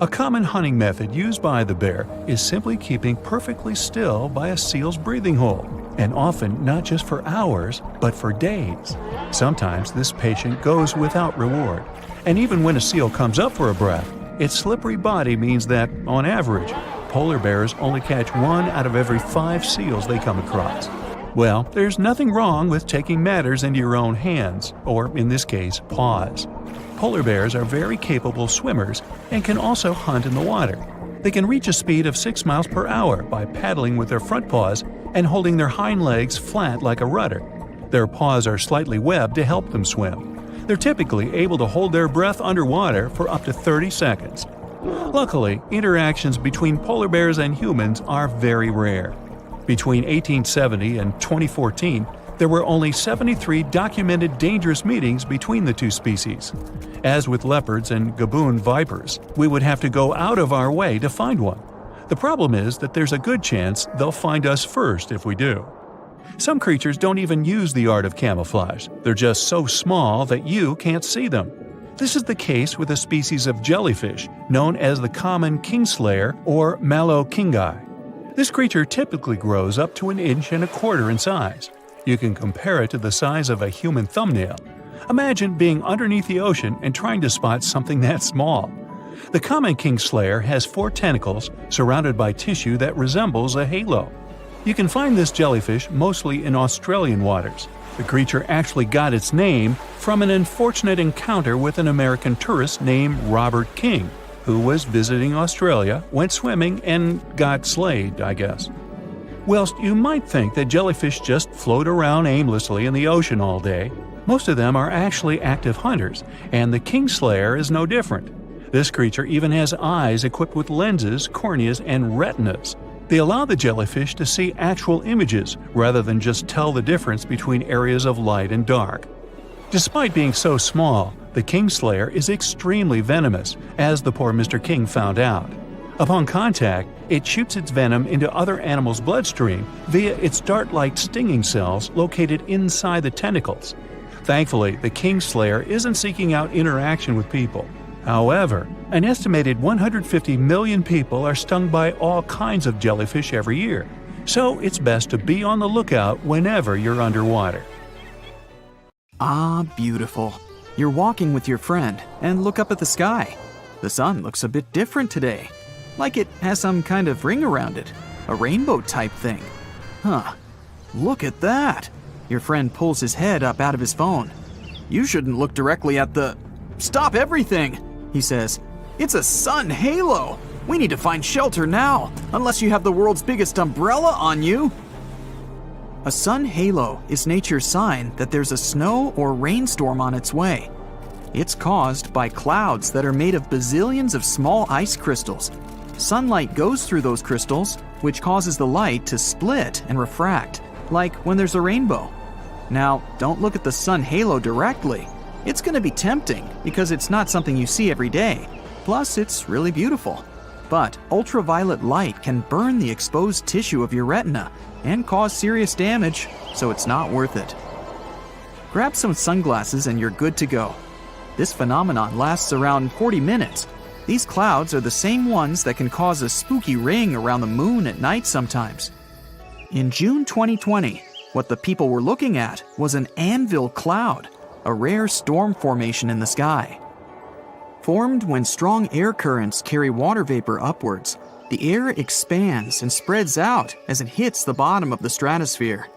A common hunting method used by the bear is simply keeping perfectly still by a seal's breathing hole, and often not just for hours, but for days. Sometimes this patience goes without reward, and even when a seal comes up for a breath, its slippery body means that, on average, polar bears only catch 1 out of every 5 seals they come across. Well, there's nothing wrong with taking matters into your own hands, or in this case, paws. Polar bears are very capable swimmers and can also hunt in the water. They can reach a speed of 6 miles per hour by paddling with their front paws and holding their hind legs flat like a rudder. Their paws are slightly webbed to help them swim. They're typically able to hold their breath underwater for up to 30 seconds. Luckily, interactions between polar bears and humans are very rare. Between 1870 and 2014, there were only 73 documented dangerous meetings between the two species. As with leopards and gaboon vipers, we would have to go out of our way to find one. The problem is that there's a good chance they'll find us first if we do. Some creatures don't even use the art of camouflage. They're just so small that you can't see them. This is the case with a species of jellyfish known as the common kingslayer or mallow-kingi. This creature typically grows up to 1.25 inches in size. You can compare it to the size of a human thumbnail. Imagine being underneath the ocean and trying to spot something that small. The common kingslayer has 4 tentacles surrounded by tissue that resembles a halo. You can find this jellyfish mostly in Australian waters. The creature actually got its name from an unfortunate encounter with an American tourist named Robert King, who was visiting Australia, went swimming, and got slayed, I guess. Whilst you might think that jellyfish just float around aimlessly in the ocean all day, most of them are actually active hunters, and the kingslayer is no different. This creature even has eyes equipped with lenses, corneas, and retinas. They allow the jellyfish to see actual images rather than just tell the difference between areas of light and dark. Despite being so small, the kingslayer is extremely venomous, as the poor Mr. King found out. Upon contact, it shoots its venom into other animals' bloodstream via its dart-like stinging cells located inside the tentacles. Thankfully, the kingslayer isn't seeking out interaction with people. However, an estimated 150 million people are stung by all kinds of jellyfish every year, so it's best to be on the lookout whenever you're underwater. Ah, beautiful. You're walking with your friend and look up at the sky. The sun looks a bit different today. Like it has some kind of ring around it. A rainbow type thing. Huh. Look at that. Your friend pulls his head up out of his phone. You shouldn't look directly at the... Stop everything, he says. It's a sun halo. We need to find shelter now, unless you have the world's biggest umbrella on you. A sun halo is nature's sign that there's a snow or rainstorm on its way. It's caused by clouds that are made of bazillions of small ice crystals. Sunlight goes through those crystals, which causes the light to split and refract, like when there's a rainbow. Now, don't look at the sun halo directly. It's going to be tempting because it's not something you see every day. Plus, it's really beautiful. But ultraviolet light can burn the exposed tissue of your retina and cause serious damage, so it's not worth it. Grab some sunglasses and you're good to go. This phenomenon lasts around 40 minutes. These clouds are the same ones that can cause a spooky ring around the moon at night sometimes. In June 2020, what the people were looking at was an anvil cloud, a rare storm formation in the sky. Formed when strong air currents carry water vapor upwards, the air expands and spreads out as it hits the bottom of the stratosphere.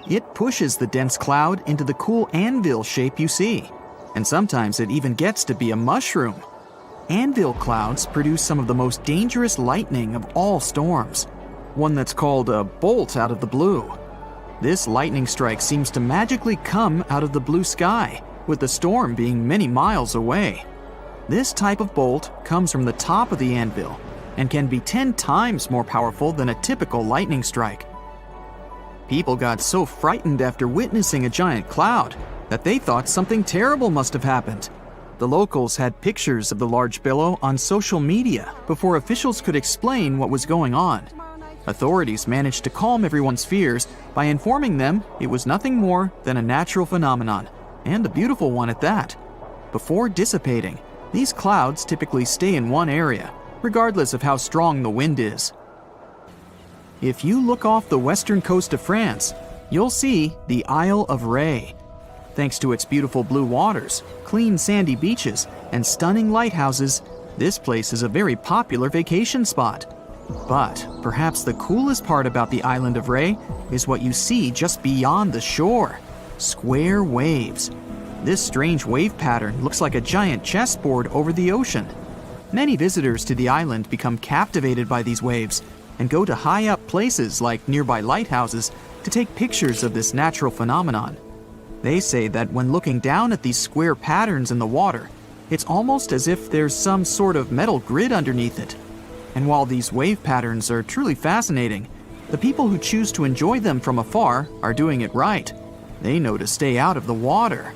It pushes the dense cloud into the cool anvil shape you see, and sometimes it even gets to be a mushroom. Anvil clouds produce some of the most dangerous lightning of all storms, one that's called a bolt out of the blue. This lightning strike seems to magically come out of the blue sky, with the storm being many miles away. This type of bolt comes from the top of the anvil and can be 10 times more powerful than a typical lightning strike. People got so frightened after witnessing a giant cloud that they thought something terrible must have happened. The locals had pictures of the large billow on social media before officials could explain what was going on. Authorities managed to calm everyone's fears by informing them it was nothing more than a natural phenomenon, and a beautiful one at that. Before dissipating, these clouds typically stay in one area, regardless of how strong the wind is. If you look off the western coast of France, you'll see the Isle of Ré. Thanks to its beautiful blue waters, clean sandy beaches, and stunning lighthouses, this place is a very popular vacation spot. But perhaps the coolest part about the island of Ré is what you see just beyond the shore: square waves. This strange wave pattern looks like a giant chessboard over the ocean. Many visitors to the island become captivated by these waves and go to high up places like nearby lighthouses to take pictures of this natural phenomenon. They say that when looking down at these square patterns in the water, it's almost as if there's some sort of metal grid underneath it. And while these wave patterns are truly fascinating, the people who choose to enjoy them from afar are doing it right. They know to stay out of the water.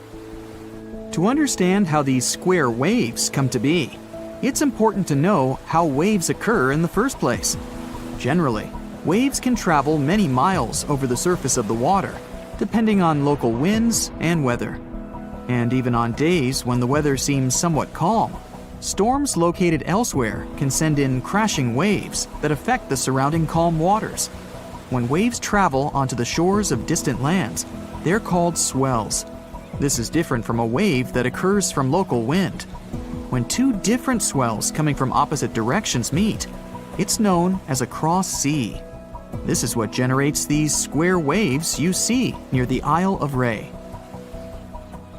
To understand how these square waves come to be, it's important to know how waves occur in the first place. Generally, waves can travel many miles over the surface of the water, depending on local winds and weather. And even on days when the weather seems somewhat calm, storms located elsewhere can send in crashing waves that affect the surrounding calm waters. When waves travel onto the shores of distant lands, they're called swells. This is different from a wave that occurs from local wind. When two different swells coming from opposite directions meet, it's known as a cross sea. This is what generates these square waves you see near the Isle of Ré.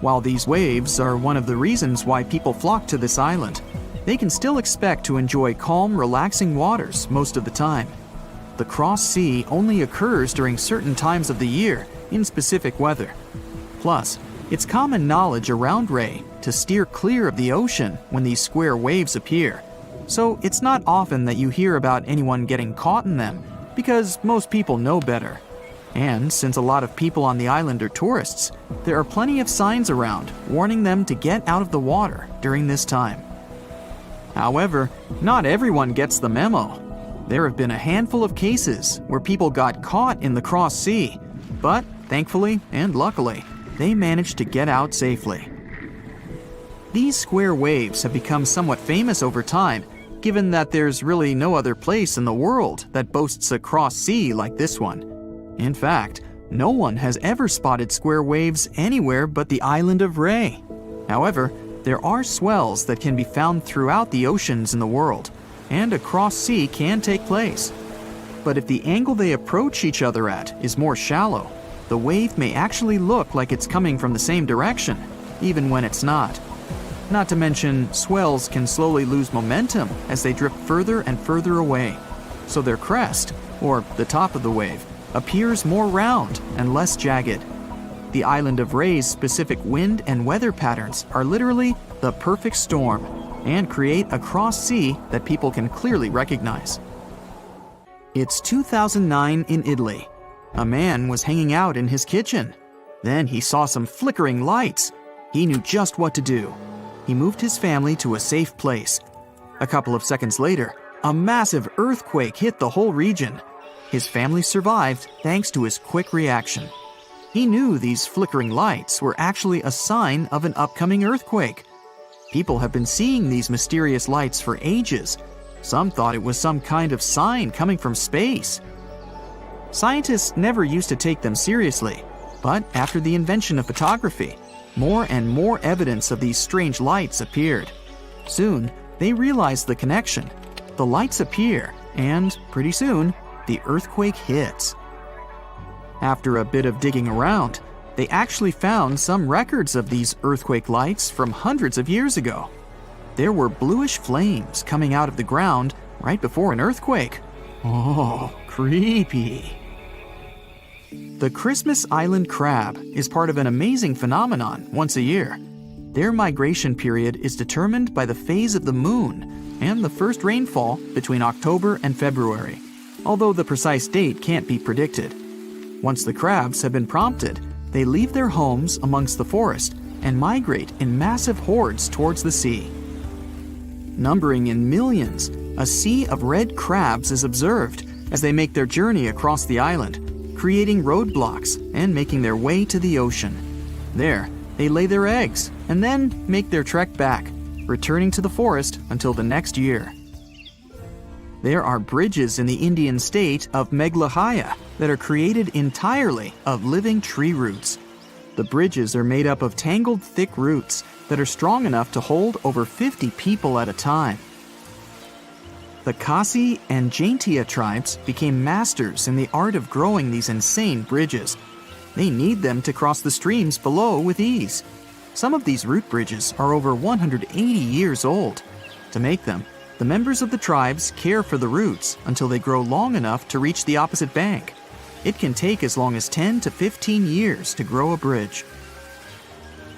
While these waves are one of the reasons why people flock to this island, they can still expect to enjoy calm, relaxing waters most of the time. The cross sea only occurs during certain times of the year in specific weather. Plus, it's common knowledge around Ré to steer clear of the ocean when these square waves appear. So it's not often that you hear about anyone getting caught in them, because most people know better. And since a lot of people on the island are tourists, there are plenty of signs around warning them to get out of the water during this time. However, not everyone gets the memo. There have been a handful of cases where people got caught in the cross sea, but thankfully and luckily, they managed to get out safely. These square waves have become somewhat famous over time, given that there's really no other place in the world that boasts a cross sea like this one. In fact, no one has ever spotted square waves anywhere but the island of Ré. However, there are swells that can be found throughout the oceans in the world, and a cross sea can take place. But if the angle they approach each other at is more shallow, the wave may actually look like it's coming from the same direction, even when it's not. Not to mention, swells can slowly lose momentum as they drift further and further away, so their crest, or the top of the wave, appears more round and less jagged. The island of Ré's specific wind and weather patterns are literally the perfect storm and create a cross sea that people can clearly recognize. It's 2009 in Italy. A man was hanging out in his kitchen. Then he saw some flickering lights. He knew just what to do. He moved his family to a safe place. A couple of seconds later, a massive earthquake hit the whole region. His family survived thanks to his quick reaction. He knew these flickering lights were actually a sign of an upcoming earthquake. People have been seeing these mysterious lights for ages. Some thought it was some kind of sign coming from space. Scientists never used to take them seriously, but after the invention of photography, more and more evidence of these strange lights appeared. Soon, they realized the connection. The lights appear, and pretty soon, the earthquake hits. After a bit of digging around, they actually found some records of these earthquake lights from hundreds of years ago. There were bluish flames coming out of the ground right before an earthquake. Oh, creepy. The Christmas Island crab is part of an amazing phenomenon once a year. Their migration period is determined by the phase of the moon and the first rainfall between October and February, although the precise date can't be predicted. Once the crabs have been prompted, they leave their homes amongst the forest and migrate in massive hordes towards the sea. Numbering in millions, a sea of red crabs is observed as they make their journey across the island, creating roadblocks and making their way to the ocean. There, they lay their eggs and then make their trek back, returning to the forest until the next year. There are bridges in the Indian state of Meghalaya that are created entirely of living tree roots. The bridges are made up of tangled, thick roots that are strong enough to hold over 50 people at a time. The Khasi and Jaintia tribes became masters in the art of growing these insane bridges. They need them to cross the streams below with ease. Some of these root bridges are over 180 years old. To make them, the members of the tribes care for the roots until they grow long enough to reach the opposite bank. It can take as long as 10 to 15 years to grow a bridge.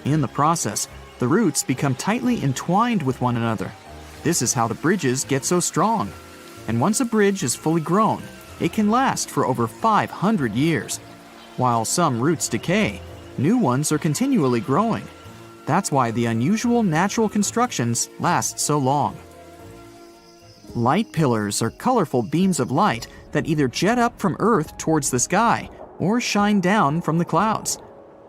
In the process, the roots become tightly entwined with one another. This is how the bridges get so strong. And once a bridge is fully grown, it can last for over 500 years. While some roots decay, new ones are continually growing. That's why the unusual natural constructions last so long. Light pillars are colorful beams of light that either jet up from Earth towards the sky or shine down from the clouds.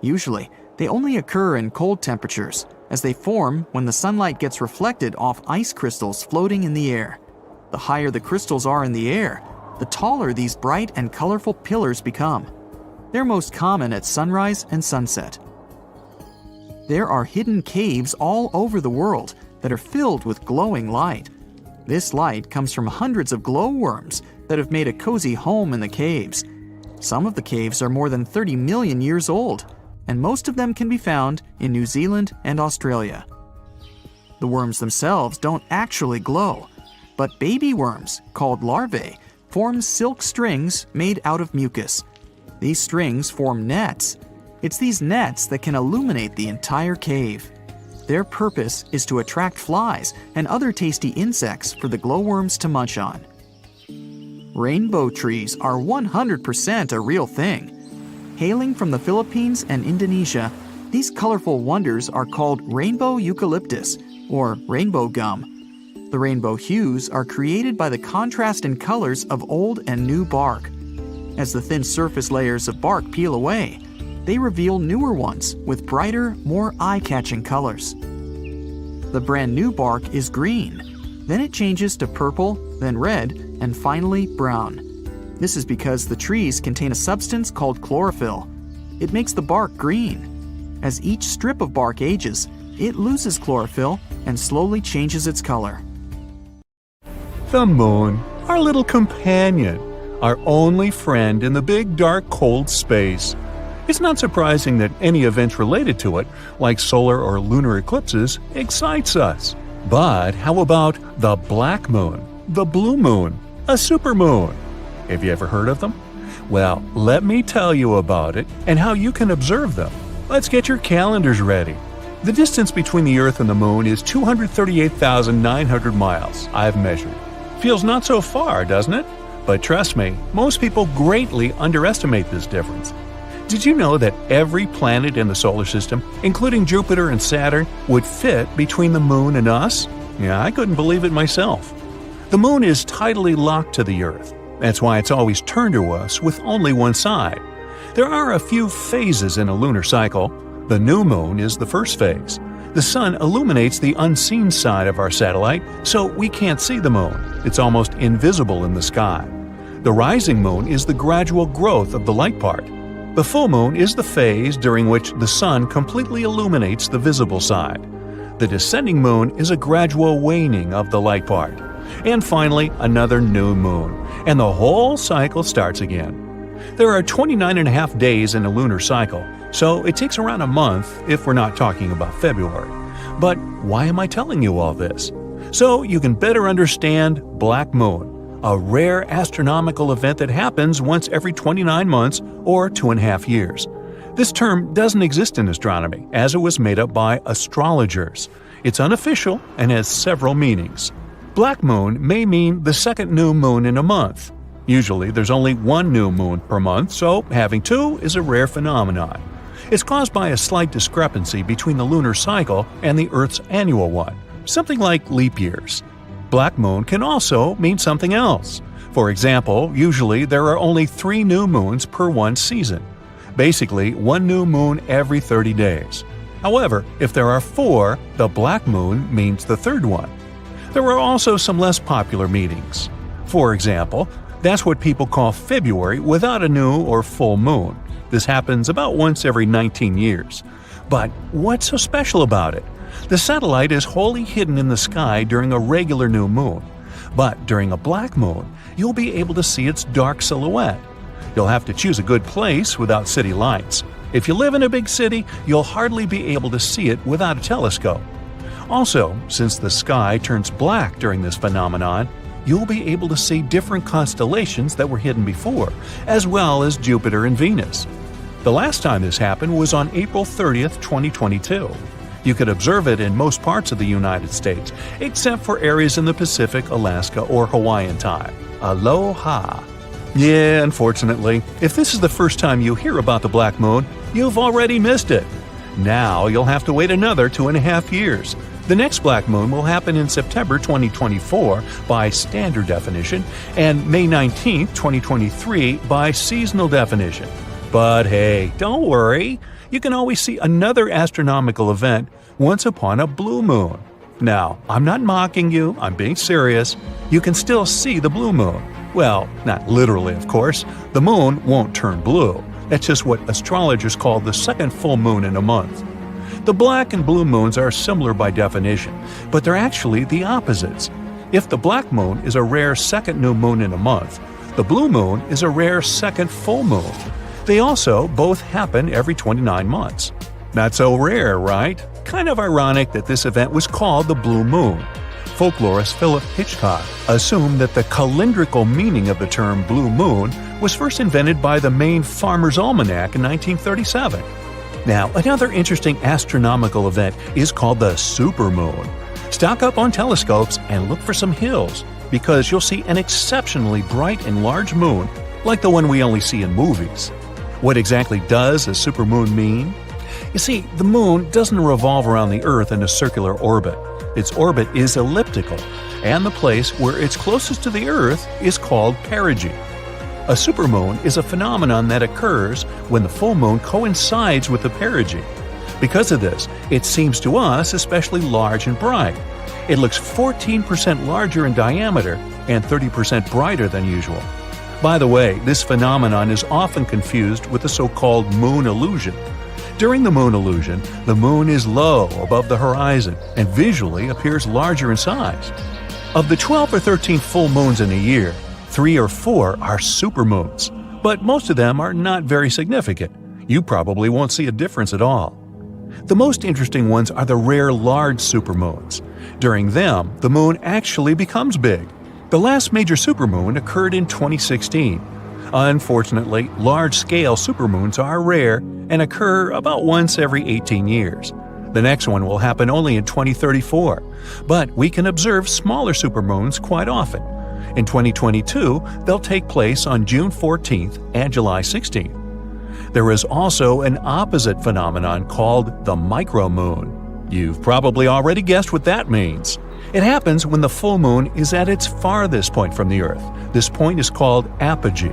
Usually, they only occur in cold temperatures, as they form when the sunlight gets reflected off ice crystals floating in the air. The higher the crystals are in the air, the taller these bright and colorful pillars become. They're most common at sunrise and sunset. There are hidden caves all over the world that are filled with glowing light. This light comes from hundreds of glowworms that have made a cozy home in the caves. Some of the caves are more than 30 million years old, and most of them can be found in New Zealand and Australia. The worms themselves don't actually glow, but baby worms, called larvae, form silk strings made out of mucus. These strings form nets. It's these nets that can illuminate the entire cave. Their purpose is to attract flies and other tasty insects for the glowworms to munch on. Rainbow trees are 100% a real thing. Hailing from the Philippines and Indonesia, these colorful wonders are called rainbow eucalyptus, or rainbow gum. The rainbow hues are created by the contrast in colors of old and new bark. As the thin surface layers of bark peel away, they reveal newer ones with brighter, more eye-catching colors. The brand new bark is green. Then it changes to purple, then red, and finally brown. This is because the trees contain a substance called chlorophyll. It makes the bark green. As each strip of bark ages, it loses chlorophyll and slowly changes its color. The moon, our little companion, our only friend in the big, dark, cold space. It's not surprising that any event related to it, like solar or lunar eclipses, excites us. But how about the black moon, the blue moon, a supermoon? Have you ever heard of them? Well, let me tell you about it and how you can observe them. Let's get your calendars ready. The distance between the Earth and the Moon is 238,900 miles, I've measured. Feels not so far, doesn't it? But trust me, most people greatly underestimate this difference. Did you know that every planet in the solar system, including Jupiter and Saturn, would fit between the Moon and us? Yeah, I couldn't believe it myself. The moon is tidally locked to the Earth. That's why it's always turned to us with only one side. There are a few phases in a lunar cycle. The new moon is the first phase. The sun illuminates the unseen side of our satellite, so we can't see the moon. It's almost invisible in the sky. The rising moon is the gradual growth of the light part. The full moon is the phase during which the sun completely illuminates the visible side. The descending moon is a gradual waning of the light part. And finally, another new moon, and the whole cycle starts again. There are 29.5 days in a lunar cycle, so it takes around a month if we're not talking about February. But why am I telling you all this? So you can better understand Black Moon, a rare astronomical event that happens once every 29 months or 2.5 years. This term doesn't exist in astronomy, as it was made up by astrologers. It's unofficial and has several meanings. Black moon may mean the second new moon in a month. Usually there's only one new moon per month, so having two is a rare phenomenon. It's caused by a slight discrepancy between the lunar cycle and the Earth's annual one, something like leap years. Black moon can also mean something else. For example, usually there are only 3 new moons per one season. Basically, one new moon every 30 days. However, if there are 4, the black moon means the third one. There are also some less popular meanings. For example, that's what people call February without a new or full moon. This happens about once every 19 years. But what's so special about it? The satellite is wholly hidden in the sky during a regular new moon. But during a black moon, you'll be able to see its dark silhouette. You'll have to choose a good place without city lights. If you live in a big city, you'll hardly be able to see it without a telescope. Also, since the sky turns black during this phenomenon, you'll be able to see different constellations that were hidden before, as well as Jupiter and Venus. The last time this happened was on April 30th, 2022. You could observe it in most parts of the United States, except for areas in the Pacific, Alaska, or Hawaiian time. Aloha! Yeah, unfortunately, if this is the first time you hear about the black moon, you've already missed it. Now you'll have to wait another 2.5 years. The next black moon will happen in September 2024 by standard definition and May 19, 2023 by seasonal definition. But hey, don't worry. You can always see another astronomical event once upon a blue moon. Now, I'm not mocking you, I'm being serious. You can still see the blue moon. Well, not literally, of course. The moon won't turn blue. That's just what astrologers call the second full moon in a month. The black and blue moons are similar by definition, but they're actually the opposites. If the black moon is a rare second new moon in a month, the blue moon is a rare second full moon. They also both happen every 29 months. Not so rare, right? Kind of ironic that this event was called the blue moon. Folklorist Philip Hitchcock assumed that the calendrical meaning of the term blue moon was first invented by the Maine Farmer's Almanac in 1937. Now, another interesting astronomical event is called the supermoon. Stock up on telescopes and look for some hills, because you'll see an exceptionally bright and large moon, like the one we only see in movies. What exactly does a supermoon mean? You see, the moon doesn't revolve around the Earth in a circular orbit. Its orbit is elliptical, and the place where it's closest to the Earth is called perigee. A supermoon is a phenomenon that occurs when the full moon coincides with the perigee. Because of this, it seems to us especially large and bright. It looks 14% larger in diameter and 30% brighter than usual. By the way, this phenomenon is often confused with the so-called moon illusion. During the moon illusion, the moon is low above the horizon and visually appears larger in size. Of the 12 or 13 full moons in a year, 3 or 4 are supermoons, but most of them are not very significant. You probably won't see a difference at all. The most interesting ones are the rare large supermoons. During them, the moon actually becomes big. The last major supermoon occurred in 2016. Unfortunately, large-scale supermoons are rare and occur about once every 18 years. The next one will happen only in 2034, but we can observe smaller supermoons quite often. In 2022, they'll take place on June 14th and July 16th. There is also an opposite phenomenon called the micromoon. You've probably already guessed what that means. It happens when the full moon is at its farthest point from the Earth. This point is called apogee.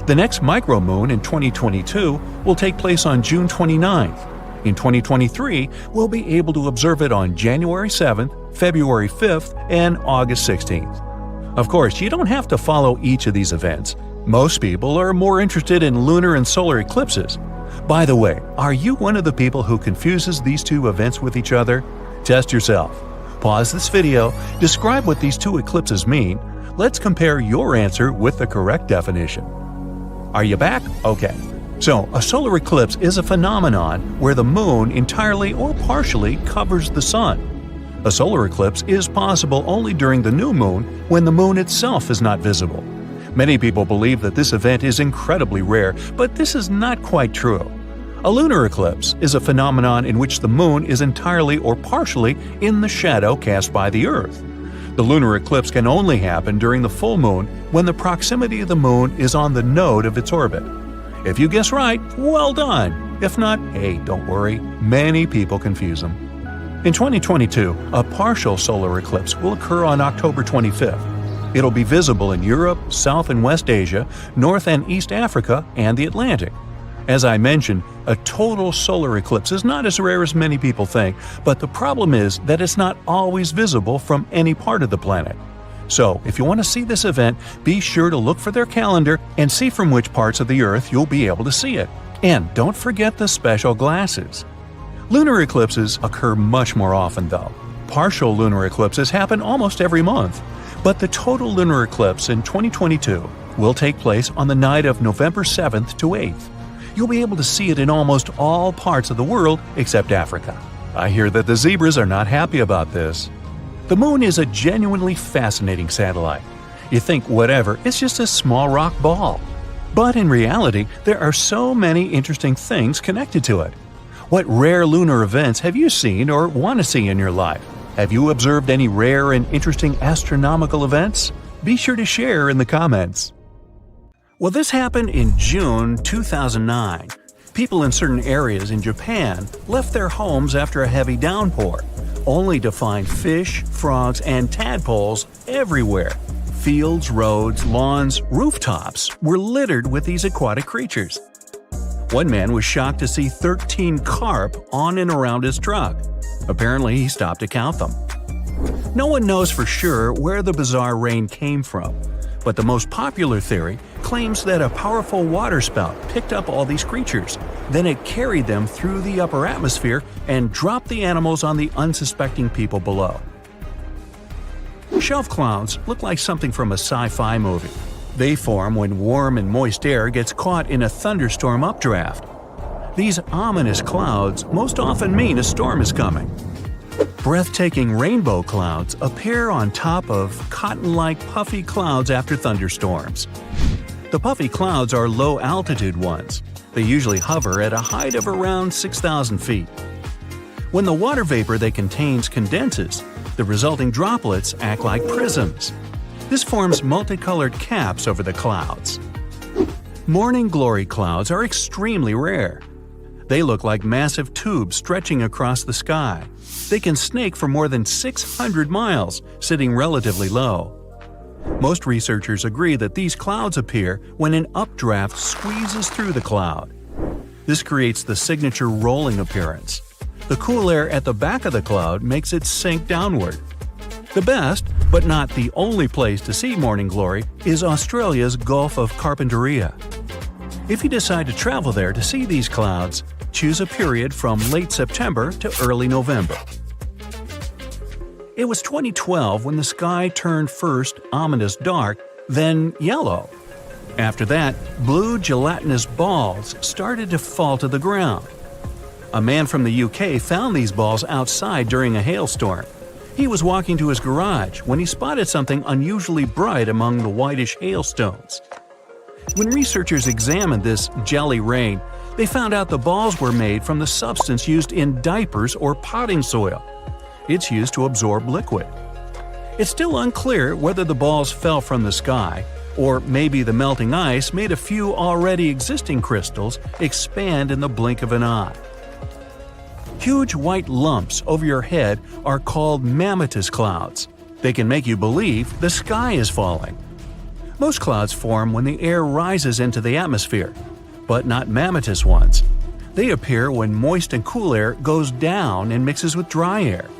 The next micromoon in 2022 will take place on June 29th. In 2023, we'll be able to observe it on January 7th, February 5th, and August 16th. Of course, you don't have to follow each of these events. Most people are more interested in lunar and solar eclipses. By the way, are you one of the people who confuses these two events with each other? Test yourself. Pause this video, describe what these two eclipses mean. Let's compare your answer with the correct definition. Are you back? Okay. So, a solar eclipse is a phenomenon where the moon entirely or partially covers the sun. A solar eclipse is possible only during the new moon when the moon itself is not visible. Many people believe that this event is incredibly rare, but this is not quite true. A lunar eclipse is a phenomenon in which the moon is entirely or partially in the shadow cast by the Earth. The lunar eclipse can only happen during the full moon when the proximity of the moon is on the node of its orbit. If you guess right, well done! If not, hey, don't worry, many people confuse them. In 2022, a partial solar eclipse will occur on October 25th. It'll be visible in Europe, South and West Asia, North and East Africa, and the Atlantic. As I mentioned, a total solar eclipse is not as rare as many people think, but the problem is that it's not always visible from any part of the planet. So, if you want to see this event, be sure to look for their calendar and see from which parts of the Earth you'll be able to see it. And don't forget the special glasses. Lunar eclipses occur much more often though. Partial lunar eclipses happen almost every month, but the total lunar eclipse in 2022 will take place on the night of November 7th to 8th. You'll be able to see it in almost all parts of the world except Africa. I hear that the zebras are not happy about this. The moon is a genuinely fascinating satellite. You think whatever, it's just a small rock ball. But in reality, there are so many interesting things connected to it. What rare lunar events have you seen or want to see in your life? Have you observed any rare and interesting astronomical events? Be sure to share in the comments. Well, this happened in June 2009. People in certain areas in Japan left their homes after a heavy downpour, only to find fish, frogs, and tadpoles everywhere. Fields, roads, lawns, rooftops were littered with these aquatic creatures. One man was shocked to see 13 carp on and around his truck. Apparently, he stopped to count them. No one knows for sure where the bizarre rain came from, but the most popular theory claims that a powerful waterspout picked up all these creatures. Then it carried them through the upper atmosphere and dropped the animals on the unsuspecting people below. Shelf clouds look like something from a sci-fi movie. They form when warm and moist air gets caught in a thunderstorm updraft. These ominous clouds most often mean a storm is coming. Breathtaking rainbow clouds appear on top of cotton-like puffy clouds after thunderstorms. The puffy clouds are low-altitude ones. They usually hover at a height of around 6,000 feet. When the water vapor they contains condenses, the resulting droplets act like prisms. This forms multicolored caps over the clouds. Morning glory clouds are extremely rare. They look like massive tubes stretching across the sky. They can snake for more than 600 miles, sitting relatively low. Most researchers agree that these clouds appear when an updraft squeezes through the cloud. This creates the signature rolling appearance. The cool air at the back of the cloud makes it sink downward. The best, but not the only place to see morning glory, is Australia's Gulf of Carpentaria. If you decide to travel there to see these clouds, choose a period from late September to early November. It was 2012 when the sky turned first ominous dark, then yellow. After that, blue gelatinous balls started to fall to the ground. A man from the UK found these balls outside during a hailstorm. He was walking to his garage when he spotted something unusually bright among the whitish hailstones. When researchers examined this jelly rain, they found out the balls were made from the substance used in diapers or potting soil. It's used to absorb liquid. It's still unclear whether the balls fell from the sky, or maybe the melting ice made a few already existing crystals expand in the blink of an eye. Huge white lumps over your head are called mammatus clouds. They can make you believe the sky is falling. Most clouds form when the air rises into the atmosphere, but not mammotus ones. They appear when moist and cool air goes down and mixes with dry air.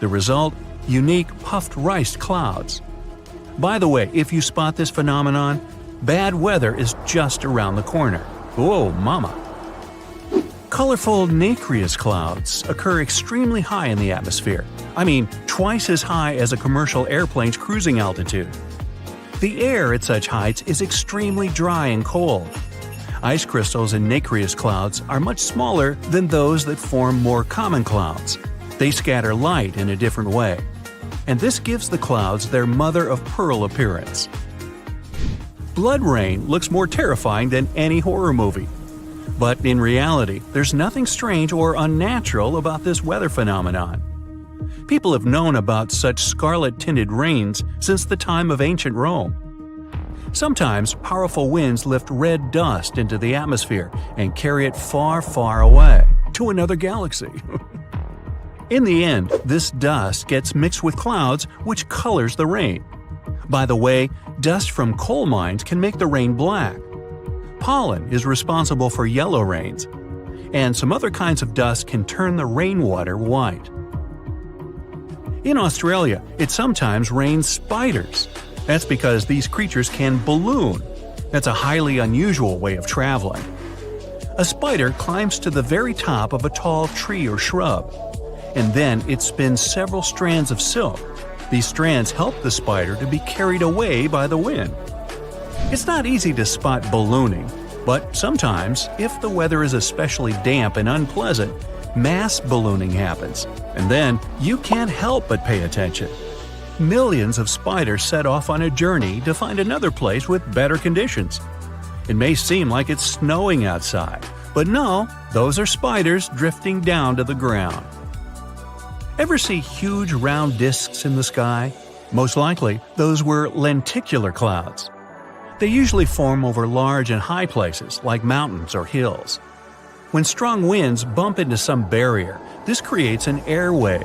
The result? Unique puffed rice clouds. By the way, if you spot this phenomenon, bad weather is just around the corner. Whoa, mama! Colorful nacreous clouds occur extremely high in the atmosphere. I mean, twice as high as a commercial airplane's cruising altitude. The air at such heights is extremely dry and cold. Ice crystals in nacreous clouds are much smaller than those that form more common clouds. They scatter light in a different way, and this gives the clouds their mother-of-pearl appearance. Blood rain looks more terrifying than any horror movie. But in reality, there's nothing strange or unnatural about this weather phenomenon. People have known about such scarlet-tinted rains since the time of ancient Rome. Sometimes powerful winds lift red dust into the atmosphere and carry it far, far away to another galaxy. In the end, this dust gets mixed with clouds, which colors the rain. By the way, dust from coal mines can make the rain black. Pollen is responsible for yellow rains, and some other kinds of dust can turn the rainwater white. In Australia, it sometimes rains spiders. That's because these creatures can balloon. That's a highly unusual way of traveling. A spider climbs to the very top of a tall tree or shrub, and then it spins several strands of silk. These strands help the spider to be carried away by the wind. It's not easy to spot ballooning, but sometimes, if the weather is especially damp and unpleasant, mass ballooning happens, and then you can't help but pay attention. Millions of spiders set off on a journey to find another place with better conditions. It may seem like it's snowing outside, but no, those are spiders drifting down to the ground. Ever see huge round disks in the sky? Most likely, those were lenticular clouds. They usually form over large and high places like mountains or hills. When strong winds bump into some barrier, this creates an air wave.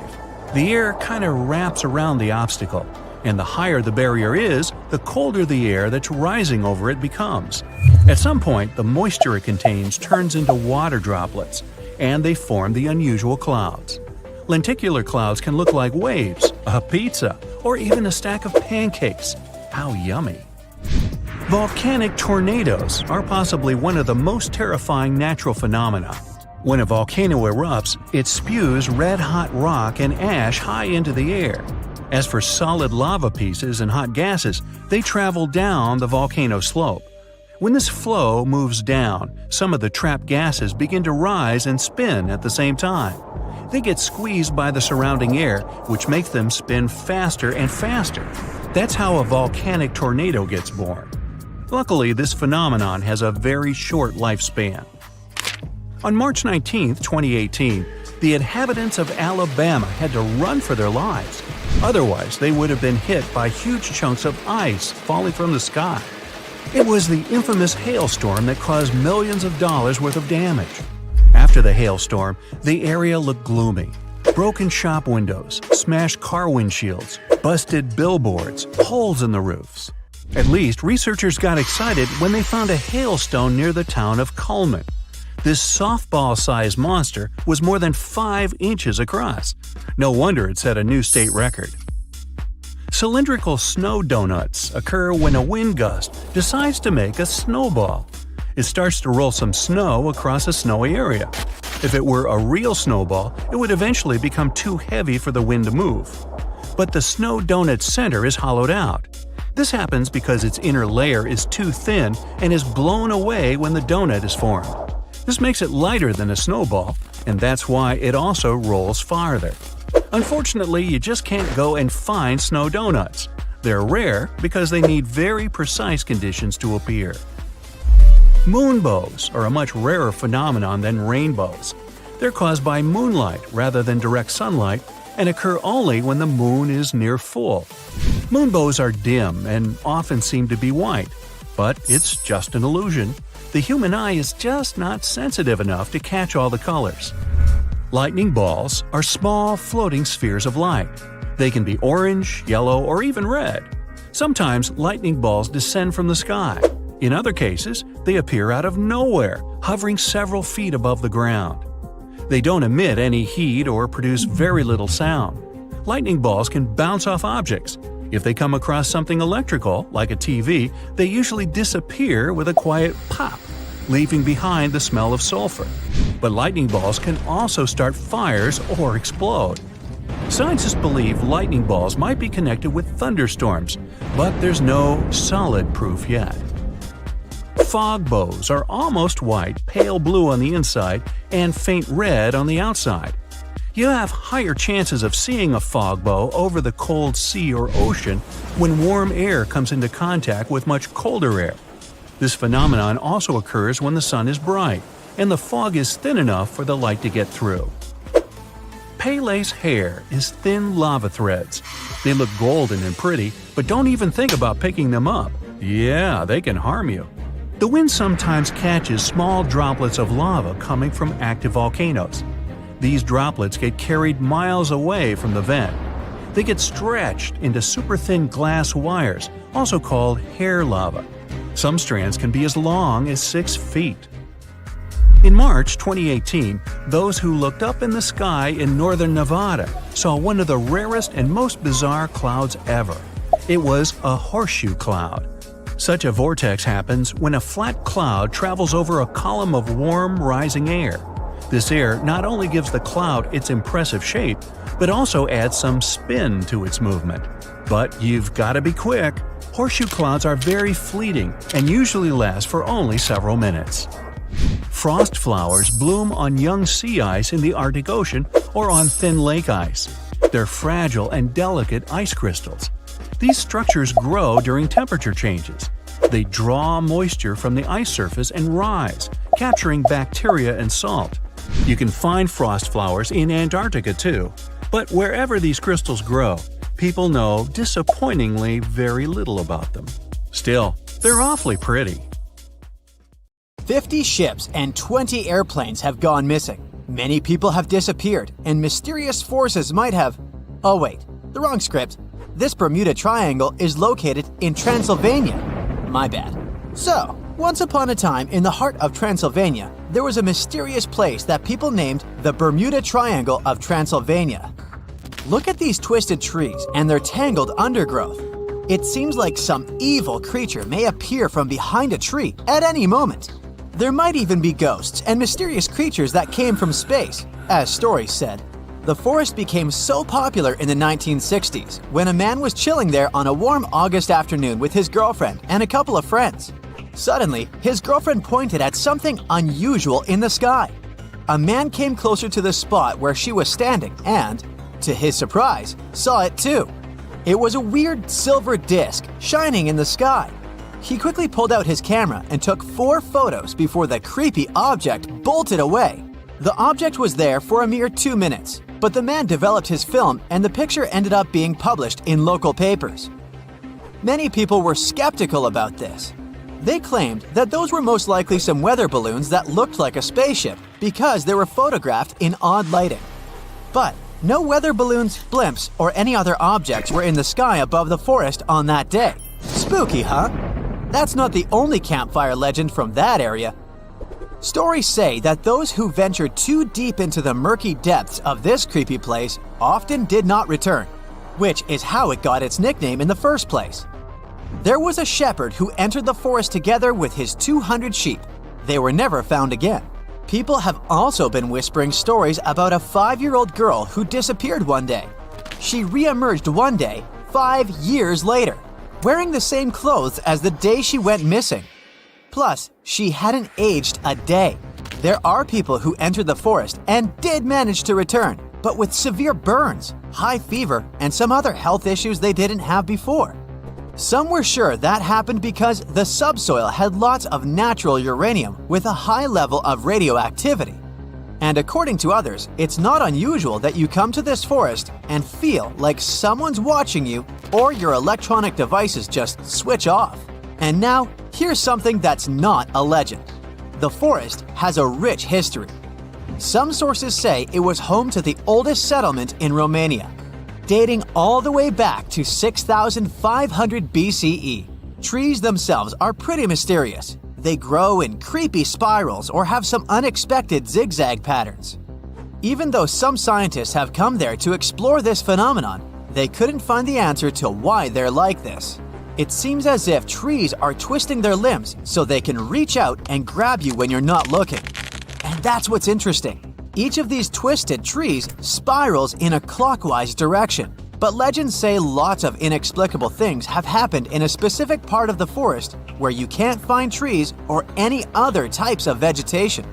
The air kind of wraps around the obstacle, and the higher the barrier is, the colder the air that's rising over it becomes. At some point, the moisture it contains turns into water droplets, and they form the unusual clouds. Lenticular clouds can look like waves, a pizza, or even a stack of pancakes. How yummy! Volcanic tornadoes are possibly one of the most terrifying natural phenomena. When a volcano erupts, it spews red-hot rock and ash high into the air. As for solid lava pieces and hot gases, they travel down the volcano slope. When this flow moves down, some of the trapped gases begin to rise and spin at the same time. They get squeezed by the surrounding air, which makes them spin faster and faster. That's how a volcanic tornado gets born. Luckily, this phenomenon has a very short lifespan. On March 19, 2018, the inhabitants of Alabama had to run for their lives. Otherwise, they would have been hit by huge chunks of ice falling from the sky. It was the infamous hailstorm that caused millions of dollars worth of damage. After the hailstorm, the area looked gloomy. Broken shop windows, smashed car windshields, busted billboards, holes in the roofs. At least, researchers got excited when they found a hailstone near the town of Cullman. This softball-sized monster was more than 5 inches across. No wonder it set a new state record. Cylindrical snow donuts occur when a wind gust decides to make a snowball. It starts to roll some snow across a snowy area. If it were a real snowball, it would eventually become too heavy for the wind to move. But the snow donut's center is hollowed out. This happens because its inner layer is too thin and is blown away when the donut is formed. This makes it lighter than a snowball, and that's why it also rolls farther. Unfortunately, you just can't go and find snow donuts. They're rare because they need very precise conditions to appear. Moonbows are a much rarer phenomenon than rainbows. They're caused by moonlight rather than direct sunlight and occur only when the moon is near full. Moonbows are dim and often seem to be white, but it's just an illusion. The human eye is just not sensitive enough to catch all the colors. Lightning balls are small floating spheres of light. They can be orange, yellow, or even red. Sometimes lightning balls descend from the sky. In other cases, they appear out of nowhere, hovering several feet above the ground. They don't emit any heat or produce very little sound. Lightning balls can bounce off objects. If they come across something electrical, like a TV, they usually disappear with a quiet pop, leaving behind the smell of sulfur. But lightning balls can also start fires or explode. Scientists believe lightning balls might be connected with thunderstorms, but there's no solid proof yet. Fog bows are almost white, pale blue on the inside, and faint red on the outside. You have higher chances of seeing a fog bow over the cold sea or ocean when warm air comes into contact with much colder air. This phenomenon also occurs when the sun is bright and the fog is thin enough for the light to get through. Pele's hair is thin lava threads. They look golden and pretty, but don't even think about picking them up. Yeah, they can harm you. The wind sometimes catches small droplets of lava coming from active volcanoes. These droplets get carried miles away from the vent. They get stretched into super thin glass wires, also called hair lava. Some strands can be as long as 6 feet. In March 2018, those who looked up in the sky in northern Nevada saw one of the rarest and most bizarre clouds ever. It was a horseshoe cloud. Such a vortex happens when a flat cloud travels over a column of warm, rising air. This air not only gives the cloud its impressive shape, but also adds some spin to its movement. But you've got to be quick. Horseshoe clouds are very fleeting and usually last for only several minutes. Frost flowers bloom on young sea ice in the Arctic Ocean or on thin lake ice. They're fragile and delicate ice crystals. These structures grow during temperature changes. They draw moisture from the ice surface and rise, capturing bacteria and salt. You can find frost flowers in Antarctica too, but wherever these crystals grow, people know disappointingly very little about them. Still, they're awfully pretty. 50 ships and 20 airplanes have gone missing. Many people have disappeared, and mysterious forces might have… Oh wait, the wrong script. This Bermuda Triangle is located in Transylvania. My bad. So, once upon a time in the heart of Transylvania, there was a mysterious place that people named the Bermuda Triangle of Transylvania. Look at these twisted trees and their tangled undergrowth. It seems like some evil creature may appear from behind a tree at any moment. There might even be ghosts and mysterious creatures that came from space, as stories said. The forest became so popular in the 1960s when a man was chilling there on a warm August afternoon with his girlfriend and a couple of friends. Suddenly, his girlfriend pointed at something unusual in the sky. A man came closer to the spot where she was standing and, to his surprise, saw it too. It was a weird silver disc shining in the sky. He quickly pulled out his camera and took 4 photos before the creepy object bolted away. The object was there for a mere 2 minutes, but the man developed his film and the picture ended up being published in local papers. Many people were skeptical about this. They claimed that those were most likely some weather balloons that looked like a spaceship because they were photographed in odd lighting. But no weather balloons, blimps, or any other objects were in the sky above the forest on that day. Spooky, huh? That's not the only campfire legend from that area. Stories say that those who ventured too deep into the murky depths of this creepy place often did not return, which is how it got its nickname in the first place. There was a shepherd who entered the forest together with his 200 sheep. They were never found again. People have also been whispering stories about a 5-year-old girl who disappeared one day. She re-emerged one day, 5 years later, wearing the same clothes as the day she went missing. Plus, she hadn't aged a day. There are people who entered the forest and did manage to return, but with severe burns, high fever, and some other health issues they didn't have before. Some were sure that happened because the subsoil had lots of natural uranium with a high level of radioactivity. And according to others, it's not unusual that you come to this forest and feel like someone's watching you or your electronic devices just switch off. And now, here's something that's not a legend. The forest has a rich history. Some sources say it was home to the oldest settlement in Romania. dating all the way back to 6,500 BCE. Trees themselves are pretty mysterious. They grow in creepy spirals or have some unexpected zigzag patterns. Even though some scientists have come there to explore this phenomenon, they couldn't find the answer to why they're like this. It seems as if trees are twisting their limbs so they can reach out and grab you when you're not looking. And that's what's interesting. Each of these twisted trees spirals in a clockwise direction. But legends say lots of inexplicable things have happened in a specific part of the forest where you can't find trees or any other types of vegetation.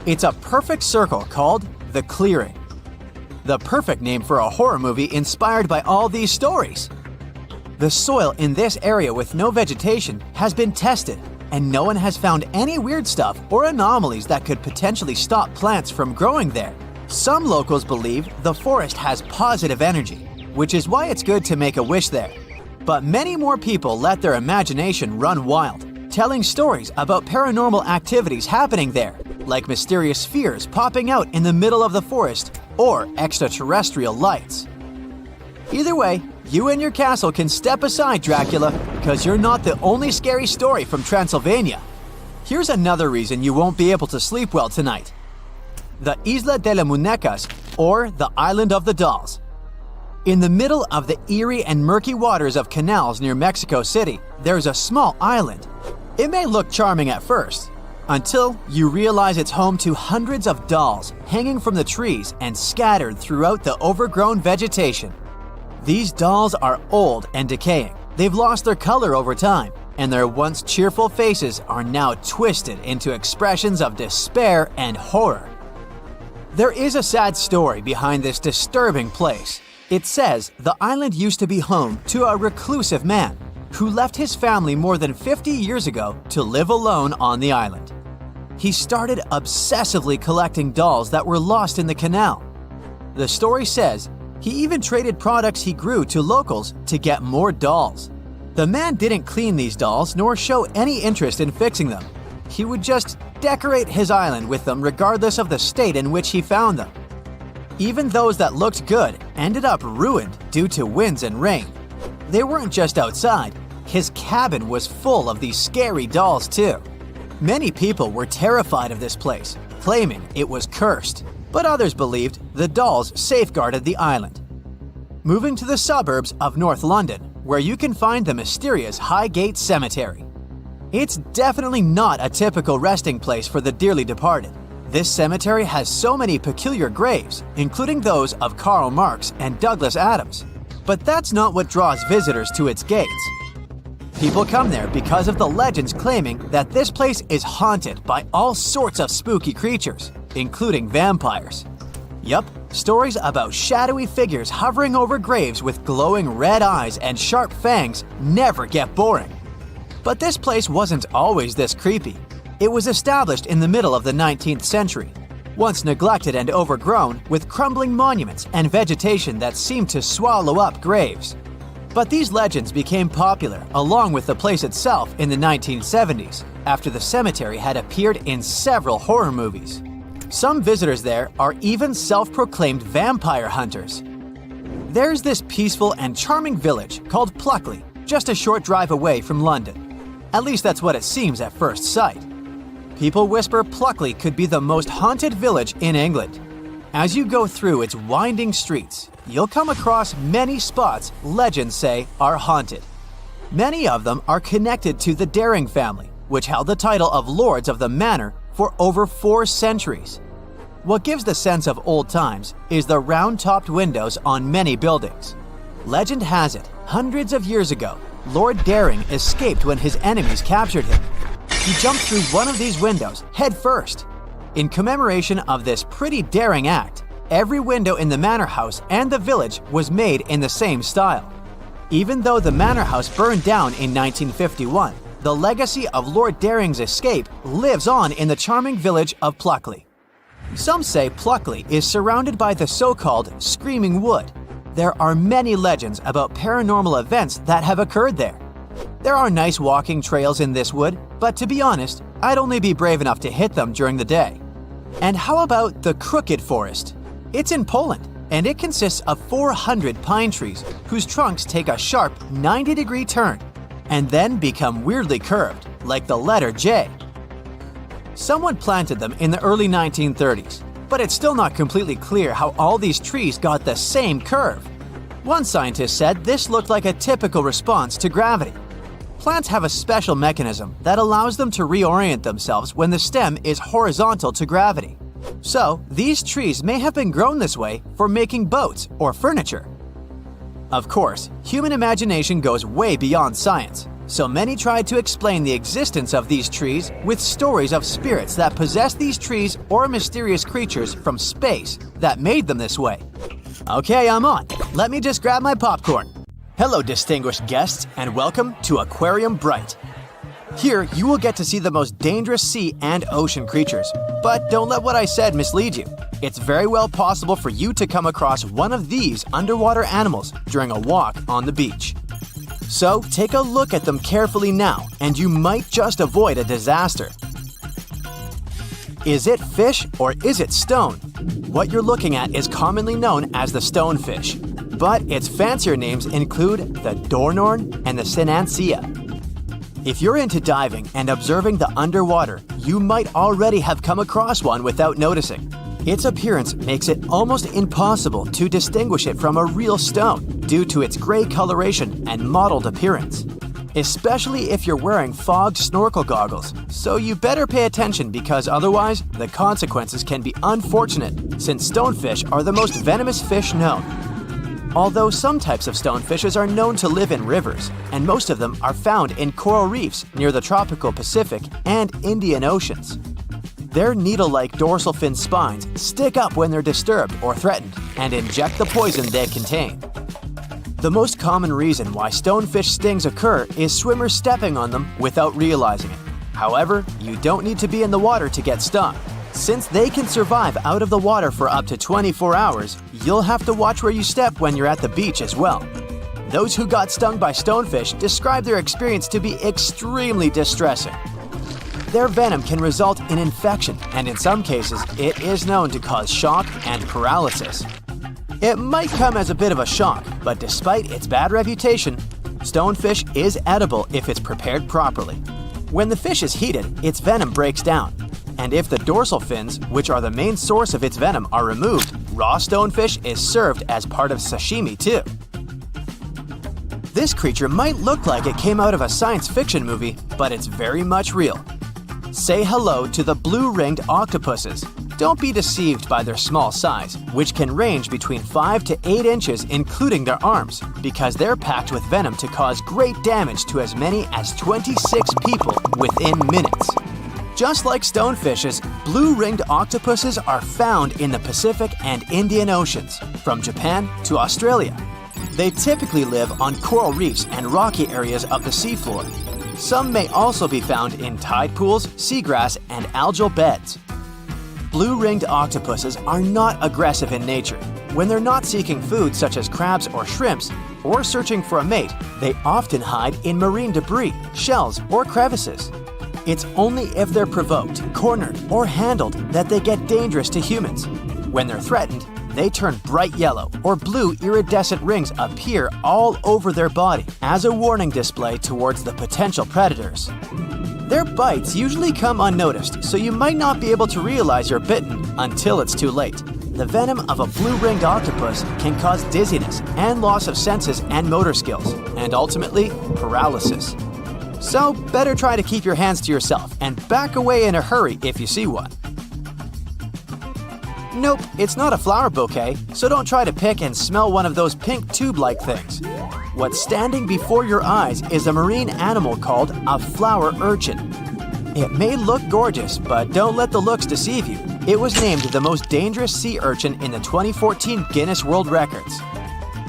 It's a perfect circle called the clearing. The perfect name for a horror movie inspired by all these stories. The soil in this area with no vegetation has been tested, and no one has found any weird stuff or anomalies that could potentially stop plants from growing there. Some locals believe the forest has positive energy, which is why it's good to make a wish there. But many more people let their imagination run wild, telling stories about paranormal activities happening there, like mysterious spheres popping out in the middle of the forest or extraterrestrial lights. Either way, you and your castle can step aside, Dracula, because you're not the only scary story from Transylvania. Here's another reason you won't be able to sleep well tonight. The Isla de las Muñecas, or the Island of the Dolls. In the middle of the eerie and murky waters of canals near Mexico City, there's a small island. It may look charming at first, until you realize it's home to hundreds of dolls hanging from the trees and scattered throughout the overgrown vegetation. These dolls are old and decaying. They've lost their color over time, and their once cheerful faces are now twisted into expressions of despair and horror. There is a sad story behind this disturbing place. It says the island used to be home to a reclusive man who left his family more than 50 years ago to live alone on the island. He started obsessively collecting dolls that were lost in the canal. The story says he even traded products he grew to locals to get more dolls. The man didn't clean these dolls nor show any interest in fixing them. He would just decorate his island with them regardless of the state in which he found them. Even those that looked good ended up ruined due to winds and rain. They weren't just outside, his cabin was full of these scary dolls too. Many people were terrified of this place, claiming it was cursed, but others believed the dolls safeguarded the island. Moving to the suburbs of North London, where you can find the mysterious Highgate Cemetery. It's definitely not a typical resting place for the dearly departed. This cemetery has so many peculiar graves, including those of Karl Marx and Douglas Adams. But that's not what draws visitors to its gates. People come there because of the legends claiming that this place is haunted by all sorts of spooky creatures, including vampires. Yup, stories about shadowy figures hovering over graves with glowing red eyes and sharp fangs never get boring. But this place wasn't always this creepy. It was established in the middle of the 19th century, once neglected and overgrown with crumbling monuments and vegetation that seemed to swallow up graves. But these legends became popular along with the place itself in the 1970s, after the cemetery had appeared in several horror movies. Some visitors there are even self-proclaimed vampire hunters. There's this peaceful and charming village called Pluckley, just a short drive away from London. At least that's what it seems at first sight. People whisper Pluckley could be the most haunted village in England. As you go through its winding streets, you'll come across many spots legends say are haunted. Many of them are connected to the Daring family, which held the title of Lords of the Manor for over 4 centuries. What gives the sense of old times is the round-topped windows on many buildings. Legend has it, hundreds of years ago, Lord Daring escaped when his enemies captured him. He jumped through one of these windows head first. In commemoration of this pretty daring act, every window in the manor house and the village was made in the same style. Even though the manor house burned down in 1951, the legacy of Lord Daring's escape lives on in the charming village of Pluckley. Some say Pluckley is surrounded by the so-called Screaming Wood. There are many legends about paranormal events that have occurred there. There are nice walking trails in this wood, but to be honest, I'd only be brave enough to hit them during the day. And how about the Crooked Forest? It's in Poland, and it consists of 400 pine trees whose trunks take a sharp 90-degree turn and then become weirdly curved, like the letter J. Someone planted them in the early 1930s, but it's still not completely clear how all these trees got the same curve. One scientist said this looked like a typical response to gravity. Plants have a special mechanism that allows them to reorient themselves when the stem is horizontal to gravity. So, these trees may have been grown this way for making boats or furniture. Of course, human imagination goes way beyond science, so many tried to explain the existence of these trees with stories of spirits that possess these trees or mysterious creatures from space that made them this way. Okay, I'm on. Let me just grab my popcorn. Hello, distinguished guests, and welcome to Aquarium Bright. Here, you will get to see the most dangerous sea and ocean creatures. But don't let what I said mislead you. It's very well possible for you to come across one of these underwater animals during a walk on the beach. So, take a look at them carefully now, and you might just avoid a disaster. Is it fish or is it stone? What you're looking at is commonly known as the stonefish, but its fancier names include the dornorn and the sinancia. If you're into diving and observing the underwater, you might already have come across one without noticing. Its appearance makes it almost impossible to distinguish it from a real stone due to its gray coloration and mottled appearance, especially if you're wearing fogged snorkel goggles, so you better pay attention because otherwise the consequences can be unfortunate since stonefish are the most venomous fish known. Although some types of stonefishes are known to live in rivers, and most of them are found in coral reefs near the tropical Pacific and Indian Oceans. Their needle-like dorsal fin spines stick up when they're disturbed or threatened and inject the poison they contain. The most common reason why stonefish stings occur is swimmers stepping on them without realizing it. However, you don't need to be in the water to get stung. Since they can survive out of the water for up to 24 hours, you'll have to watch where you step when you're at the beach as well. Those who got stung by stonefish describe their experience to be extremely distressing. Their venom can result in infection, and in some cases, it is known to cause shock and paralysis. It might come as a bit of a shock, but despite its bad reputation, stonefish is edible if it's prepared properly. When the fish is heated, its venom breaks down. And if the dorsal fins, which are the main source of its venom, are removed, raw stonefish is served as part of sashimi too. This creature might look like it came out of a science fiction movie, but it's very much real. Say hello to the blue-ringed octopuses. Don't be deceived by their small size, which can range between 5 to 8 inches including their arms, because they're packed with venom to cause great damage to as many as 26 people within minutes. Just like stonefishes, blue-ringed octopuses are found in the Pacific and Indian Oceans, from Japan to Australia. They typically live on coral reefs and rocky areas of the seafloor. Some may also be found in tide pools, seagrass, and algal beds. Blue-ringed octopuses are not aggressive in nature. When they're not seeking food such as crabs or shrimps, or searching for a mate, they often hide in marine debris, shells, or crevices. It's only if they're provoked, cornered, or handled that they get dangerous to humans. When they're threatened, they turn bright yellow or blue iridescent rings appear all over their body as a warning display towards the potential predators. Their bites usually come unnoticed, so you might not be able to realize you're bitten until it's too late. The venom of a blue-ringed octopus can cause dizziness and loss of senses and motor skills, and ultimately, paralysis. So, better try to keep your hands to yourself and back away in a hurry if you see one. Nope, it's not a flower bouquet, so don't try to pick and smell one of those pink tube-like things. What's standing before your eyes is a marine animal called a flower urchin. It may look gorgeous, but don't let the looks deceive you. It was named the most dangerous sea urchin in the 2014 Guinness World Records.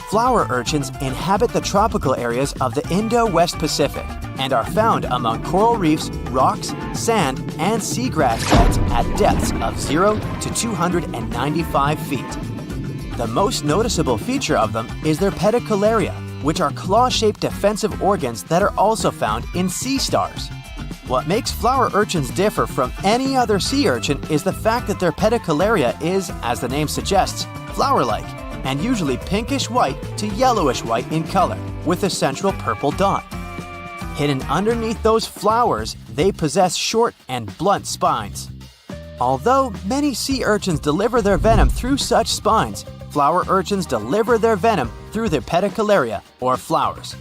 Flower urchins inhabit the tropical areas of the Indo-West Pacific and are found among coral reefs, rocks, sand, and seagrass beds at depths of 0 to 295 feet. The most noticeable feature of them is their pedicularia, which are claw-shaped defensive organs that are also found in sea stars. What makes flower urchins differ from any other sea urchin is the fact that their pedicularia is, as the name suggests, flower-like. and usually pinkish white to yellowish white in color, with a central purple dot. Hidden underneath those flowers, they possess short and blunt spines. Although many sea urchins deliver their venom through such spines, flower urchins deliver their venom through their pedicularia, or flowers.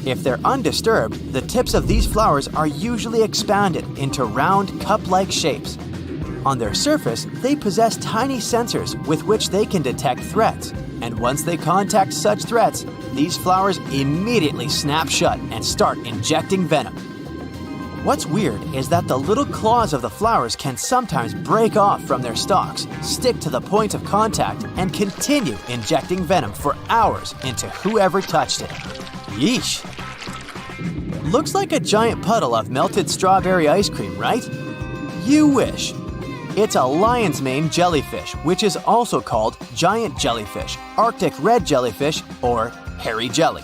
If they're undisturbed, the tips of these flowers are usually expanded into round, cup-like shapes. On their surface, they possess tiny sensors with which they can detect threats, and once they contact such threats, these flowers immediately snap shut and start injecting venom. What's weird is that the little claws of the flowers can sometimes break off from their stalks, stick to the point of contact, and continue injecting venom for hours into whoever touched it. Yeesh! Looks like a giant puddle of melted strawberry ice cream, right? You wish. It's a lion's mane jellyfish, which is also called giant jellyfish, Arctic red jellyfish, or hairy jelly.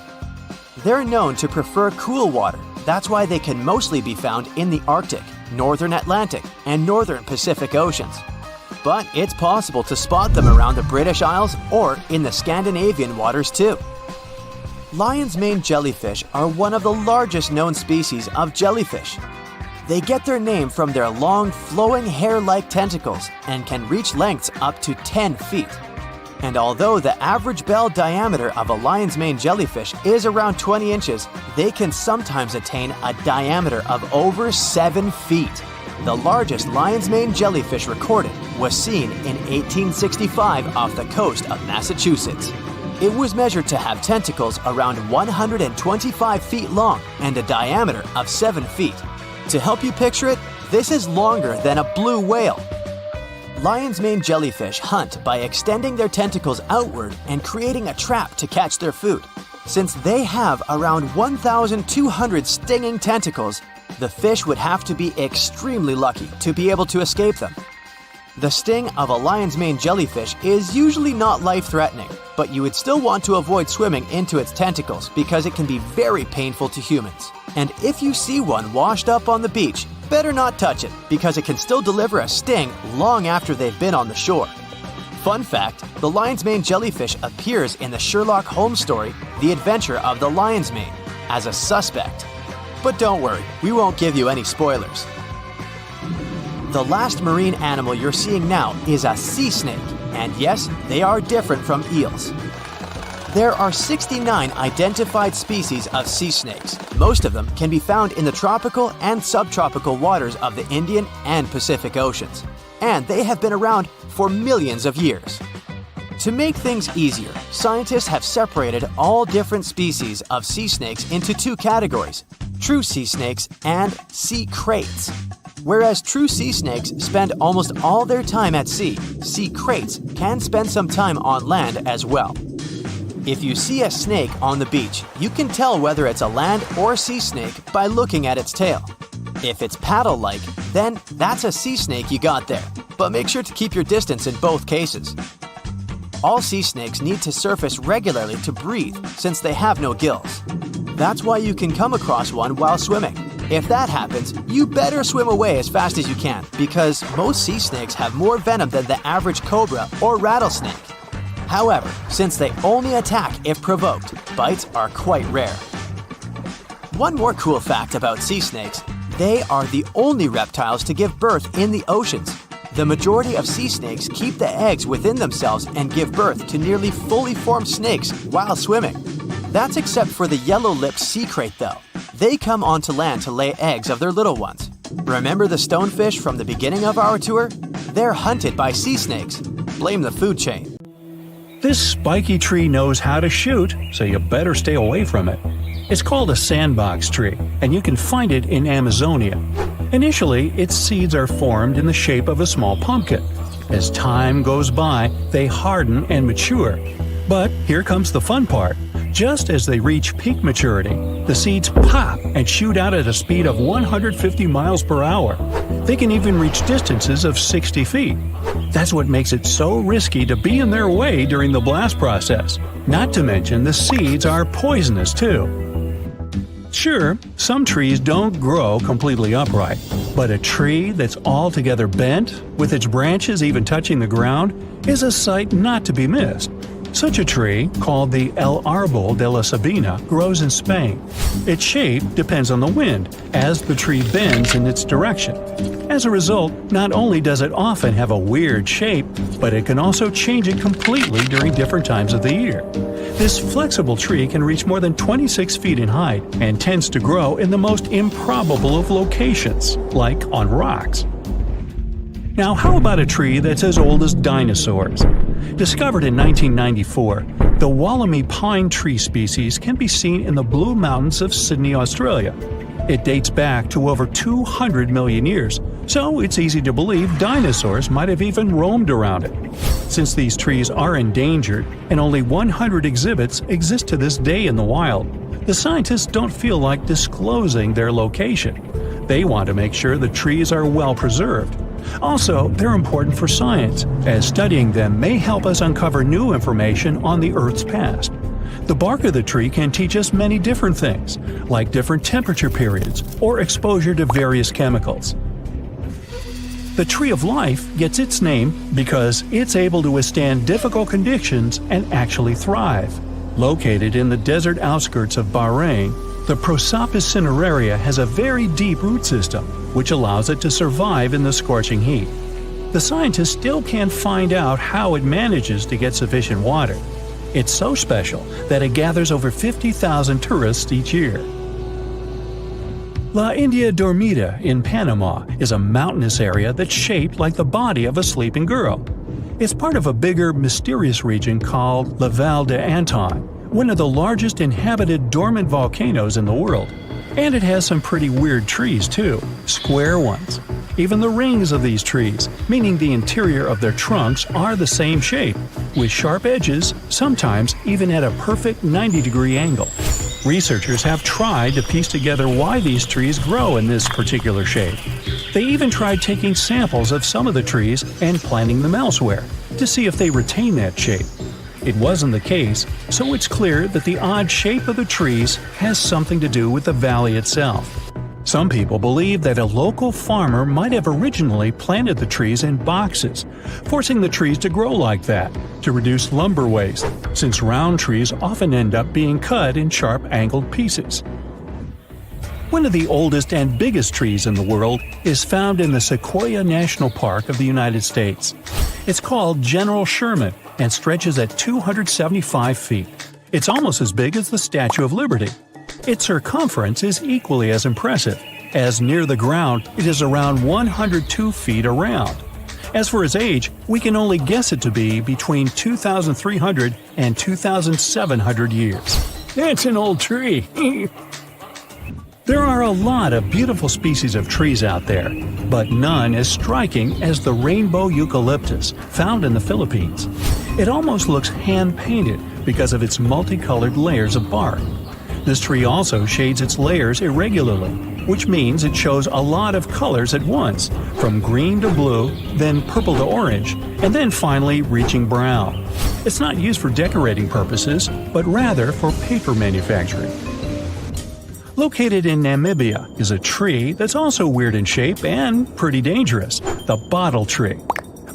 They're known to prefer cool water. That's why they can mostly be found in the Arctic, northern Atlantic, and northern Pacific Oceans. But it's possible to spot them around the British Isles or in the Scandinavian waters too. Lion's mane jellyfish are one of the largest known species of jellyfish. They get their name from their long, flowing hair-like tentacles and can reach lengths up to 10 feet. And although the average bell diameter of a lion's mane jellyfish is around 20 inches, they can sometimes attain a diameter of over 7 feet. The largest lion's mane jellyfish recorded was seen in 1865 off the coast of Massachusetts. It was measured to have tentacles around 125 feet long and a diameter of 7 feet. To help you picture it, this is longer than a blue whale. Lion's mane jellyfish hunt by extending their tentacles outward and creating a trap to catch their food. Since they have around 1,200 stinging tentacles, the fish would have to be extremely lucky to be able to escape them. The sting of a lion's mane jellyfish is usually not life-threatening, but you would still want to avoid swimming into its tentacles because it can be very painful to humans. And if you see one washed up on the beach, better not touch it because it can still deliver a sting long after they've been on the shore. Fun fact, the lion's mane jellyfish appears in the Sherlock Holmes story, The Adventure of the Lion's Mane, as a suspect. But don't worry, we won't give you any spoilers. The last marine animal you're seeing now is a sea snake, and yes, they are different from eels. There are 69 identified species of sea snakes. Most of them can be found in the tropical and subtropical waters of the Indian and Pacific Oceans, and they have been around for millions of years. To make things easier, scientists have separated all different species of sea snakes into two categories: true sea snakes and sea kraits. Whereas true sea snakes spend almost all their time at sea, sea kraits can spend some time on land as well. If you see a snake on the beach, you can tell whether it's a land or sea snake by looking at its tail. If it's paddle-like, then that's a sea snake you got there, but make sure to keep your distance in both cases. All sea snakes need to surface regularly to breathe since they have no gills. That's why you can come across one while swimming. If that happens, you better swim away as fast as you can because most sea snakes have more venom than the average cobra or rattlesnake. However, since they only attack if provoked, bites are quite rare. One more cool fact about sea snakes: they are the only reptiles to give birth in the oceans. The majority of sea snakes keep the eggs within themselves and give birth to nearly fully formed snakes while swimming. That's except for the yellow-lipped sea krait though. They come onto land to lay eggs of their little ones. Remember the stonefish from the beginning of our tour? They're hunted by sea snakes. Blame the food chain. This spiky tree knows how to shoot, so you better stay away from it. It's called a sandbox tree, and you can find it in Amazonia. Initially, its seeds are formed in the shape of a small pumpkin. As time goes by, they harden and mature. But here comes the fun part. Just as they reach peak maturity, the seeds pop and shoot out at a speed of 150 miles per hour. They can even reach distances of 60 feet. That's what makes it so risky to be in their way during the blast process. Not to mention the seeds are poisonous too. Sure, some trees don't grow completely upright, but a tree that's altogether bent, with its branches even touching the ground, is a sight not to be missed. Such a tree, called the El Árbol de la Sabina, grows in Spain. Its shape depends on the wind, as the tree bends in its direction. As a result, not only does it often have a weird shape, but it can also change it completely during different times of the year. This flexible tree can reach more than 26 feet in height and tends to grow in the most improbable of locations, like on rocks. Now, how about a tree that's as old as dinosaurs? Discovered in 1994, the Wollemi pine tree species can be seen in the Blue Mountains of Sydney, Australia. It dates back to over 200 million years, so it's easy to believe dinosaurs might have even roamed around it. Since these trees are endangered and only 100 exhibits exist to this day in the wild, the scientists don't feel like disclosing their location. They want to make sure the trees are well preserved. Also, they're important for science, as studying them may help us uncover new information on the Earth's past. The bark of the tree can teach us many different things, like different temperature periods or exposure to various chemicals. The tree of life gets its name because it's able to withstand difficult conditions and actually thrive. Located in the desert outskirts of Bahrain, the Prosopis cineraria has a very deep root system, which allows it to survive in the scorching heat. The scientists still can't find out how it manages to get sufficient water. It's so special that it gathers over 50,000 tourists each year. La India Dormida in Panama is a mountainous area that's shaped like the body of a sleeping girl. It's part of a bigger, mysterious region called La Val de Anton, one of the largest inhabited dormant volcanoes in the world. And it has some pretty weird trees too, square ones. Even the rings of these trees, meaning the interior of their trunks, are the same shape, with sharp edges, sometimes even at a perfect 90-degree angle. Researchers have tried to piece together why these trees grow in this particular shape. They even tried taking samples of some of the trees and planting them elsewhere, to see if they retain that shape. It wasn't the case, so it's clear that the odd shape of the trees has something to do with the valley itself. Some people believe that a local farmer might have originally planted the trees in boxes, forcing the trees to grow like that, to reduce lumber waste, since round trees often end up being cut in sharp-angled pieces. One of the oldest and biggest trees in the world is found in the Sequoia National Park of the United States. It's called General Sherman and stretches at 275 feet. It's almost as big as the Statue of Liberty. Its circumference is equally as impressive, as near the ground it is around 102 feet around. As for its age, we can only guess it to be between 2,300 and 2,700 years. It's an old tree! There are a lot of beautiful species of trees out there, but none as striking as the rainbow eucalyptus found in the Philippines. It almost looks hand-painted because of its multicolored layers of bark. This tree also shades its layers irregularly, which means it shows a lot of colors at once, from green to blue, then purple to orange, and then finally reaching brown. It's not used for decorating purposes, but rather for paper manufacturing. Located in Namibia is a tree that's also weird in shape and pretty dangerous, the bottle tree.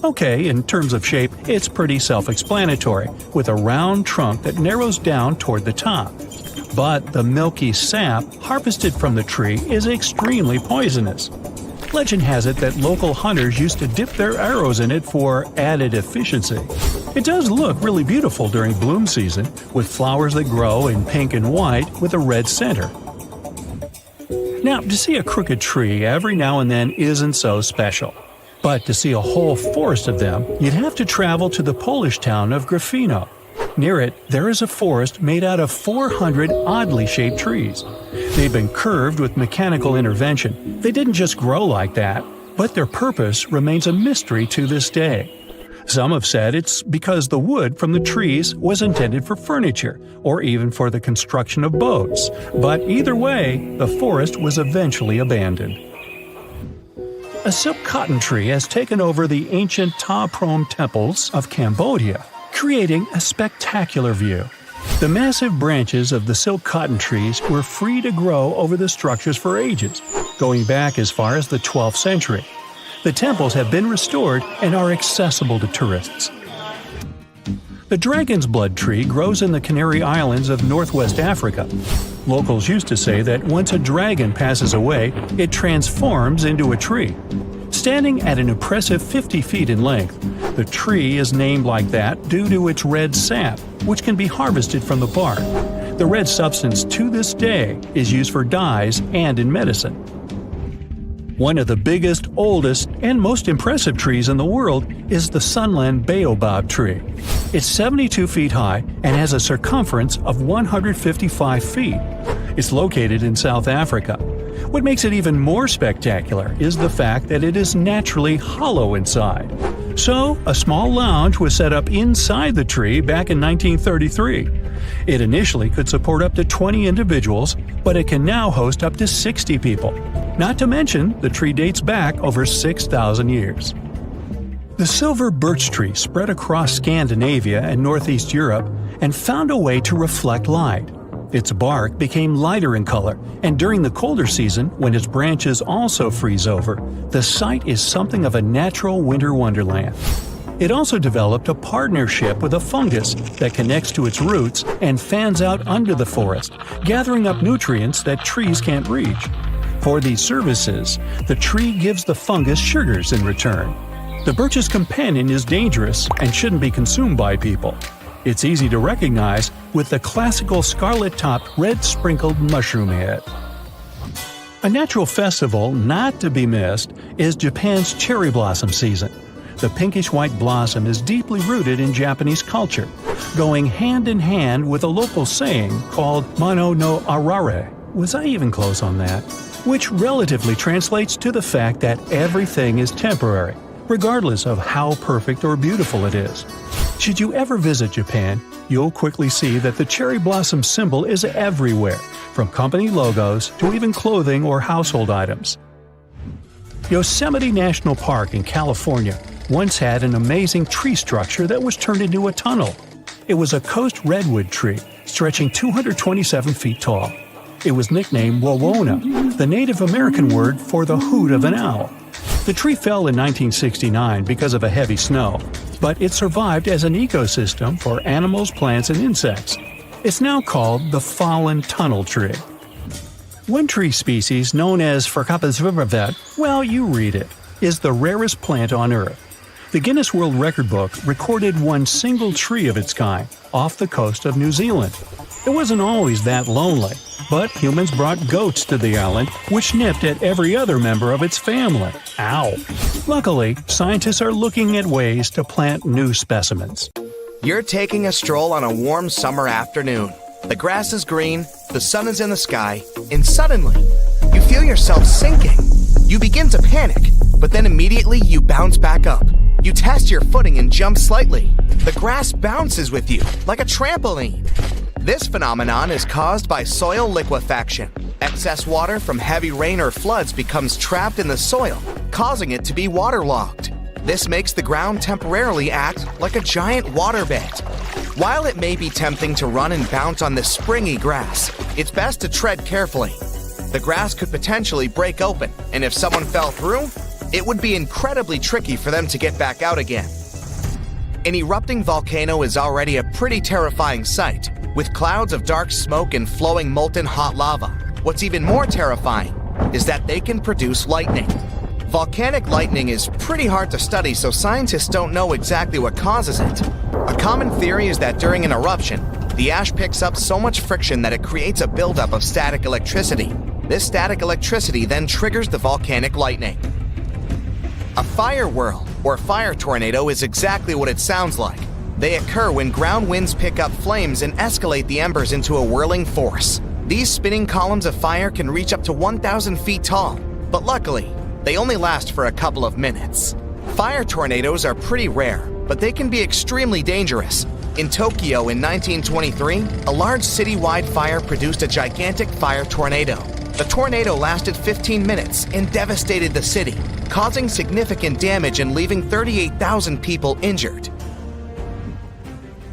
Okay, in terms of shape, it's pretty self-explanatory, with a round trunk that narrows down toward the top. But the milky sap harvested from the tree is extremely poisonous. Legend has it that local hunters used to dip their arrows in it for added efficiency. It does look really beautiful during bloom season, with flowers that grow in pink and white with a red center. Now, to see a crooked tree every now and then isn't so special. But to see a whole forest of them, you'd have to travel to the Polish town of Gryfino. Near it, there is a forest made out of 400 oddly shaped trees. They've been curved with mechanical intervention. They didn't just grow like that, but their purpose remains a mystery to this day. Some have said it's because the wood from the trees was intended for furniture, or even for the construction of boats. But either way, the forest was eventually abandoned. A silk cotton tree has taken over the ancient Ta Prohm temples of Cambodia, creating a spectacular view. The massive branches of the silk cotton trees were free to grow over the structures for ages, going back as far as the 12th century. The temples have been restored and are accessible to tourists. The dragon's blood tree grows in the Canary Islands of northwest Africa. Locals used to say that once a dragon passes away, it transforms into a tree. Standing at an impressive 50 feet in length, the tree is named like that due to its red sap, which can be harvested from the bark. The red substance to this day is used for dyes and in medicine. One of the biggest, oldest, and most impressive trees in the world is the Sunland baobab tree. It's 72 feet high and has a circumference of 155 feet. It's located in South Africa. What makes it even more spectacular is the fact that it is naturally hollow inside. So, a small lounge was set up inside the tree back in 1933. It initially could support up to 20 individuals, but it can now host up to 60 people. Not to mention, the tree dates back over 6,000 years. The silver birch tree spread across Scandinavia and northeast Europe and found a way to reflect light. Its bark became lighter in color, and during the colder season, when its branches also freeze over, the site is something of a natural winter wonderland. It also developed a partnership with a fungus that connects to its roots and fans out under the forest, gathering up nutrients that trees can't reach. For these services, the tree gives the fungus sugars in return. The birch's companion is dangerous and shouldn't be consumed by people. It's easy to recognize with the classical scarlet-topped red-sprinkled mushroom head. A natural festival not to be missed is Japan's cherry blossom season. The pinkish-white blossom is deeply rooted in Japanese culture, going hand in hand with a local saying called Mono no Arare. Was I even close on that? Which relatively translates to the fact that everything is temporary, regardless of how perfect or beautiful it is. Should you ever visit Japan, you'll quickly see that the cherry blossom symbol is everywhere, from company logos to even clothing or household items. Yosemite National Park in California once had an amazing tree structure that was turned into a tunnel. It was a coast redwood tree, stretching 227 feet tall. It was nicknamed Wawona, the Native American word for the hoot of an owl. The tree fell in 1969 because of a heavy snow, but it survived as an ecosystem for animals, plants, and insects. It's now called the fallen tunnel tree. One tree species known as Verkapasvivervet, well, you read it, is the rarest plant on Earth. The Guinness World Record book recorded one single tree of its kind off the coast of New Zealand. It wasn't always that lonely, but humans brought goats to the island, which nipped at every other member of its family. Ow! Luckily, scientists are looking at ways to plant new specimens. You're taking a stroll on a warm summer afternoon. The grass is green, the sun is in the sky, and suddenly, you feel yourself sinking. You begin to panic, but then immediately you bounce back up. You test your footing and jump slightly. The grass bounces with you, like a trampoline. This phenomenon is caused by soil liquefaction. Excess water from heavy rain or floods becomes trapped in the soil, causing it to be waterlogged. This makes the ground temporarily act like a giant waterbed. While it may be tempting to run and bounce on this springy grass, it's best to tread carefully. The grass could potentially break open, and if someone fell through, it would be incredibly tricky for them to get back out again. An erupting volcano is already a pretty terrifying sight, with clouds of dark smoke and flowing molten hot lava. What's even more terrifying is that they can produce lightning. Volcanic lightning is pretty hard to study, so scientists don't know exactly what causes it. A common theory is that during an eruption, the ash picks up so much friction that it creates a buildup of static electricity. This static electricity then triggers the volcanic lightning. A fire whirl, or fire tornado, is exactly what it sounds like. They occur when ground winds pick up flames and escalate the embers into a whirling force. These spinning columns of fire can reach up to 1,000 feet tall, but luckily, they only last for a couple of minutes. Fire tornadoes are pretty rare, but they can be extremely dangerous. In Tokyo in 1923, a large citywide fire produced a gigantic fire tornado. The tornado lasted 15 minutes and devastated the city, causing significant damage and leaving 38,000 people injured.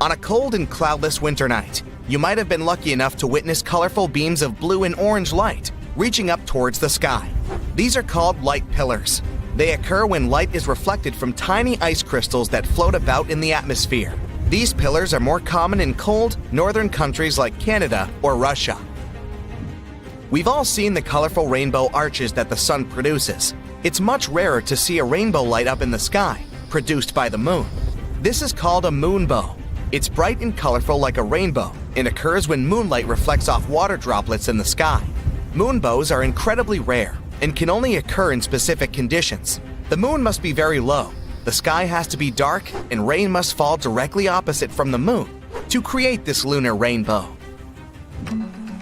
On a cold and cloudless winter night, you might have been lucky enough to witness colorful beams of blue and orange light reaching up towards the sky. These are called light pillars. They occur when light is reflected from tiny ice crystals that float about in the atmosphere. These pillars are more common in cold, northern countries like Canada or Russia. We've all seen the colorful rainbow arches that the sun produces. It's much rarer to see a rainbow light up in the sky, produced by the moon. This is called a moonbow. It's bright and colorful like a rainbow and occurs when moonlight reflects off water droplets in the sky. Moonbows are incredibly rare and can only occur in specific conditions. The moon must be very low, the sky has to be dark, and rain must fall directly opposite from the moon to create this lunar rainbow.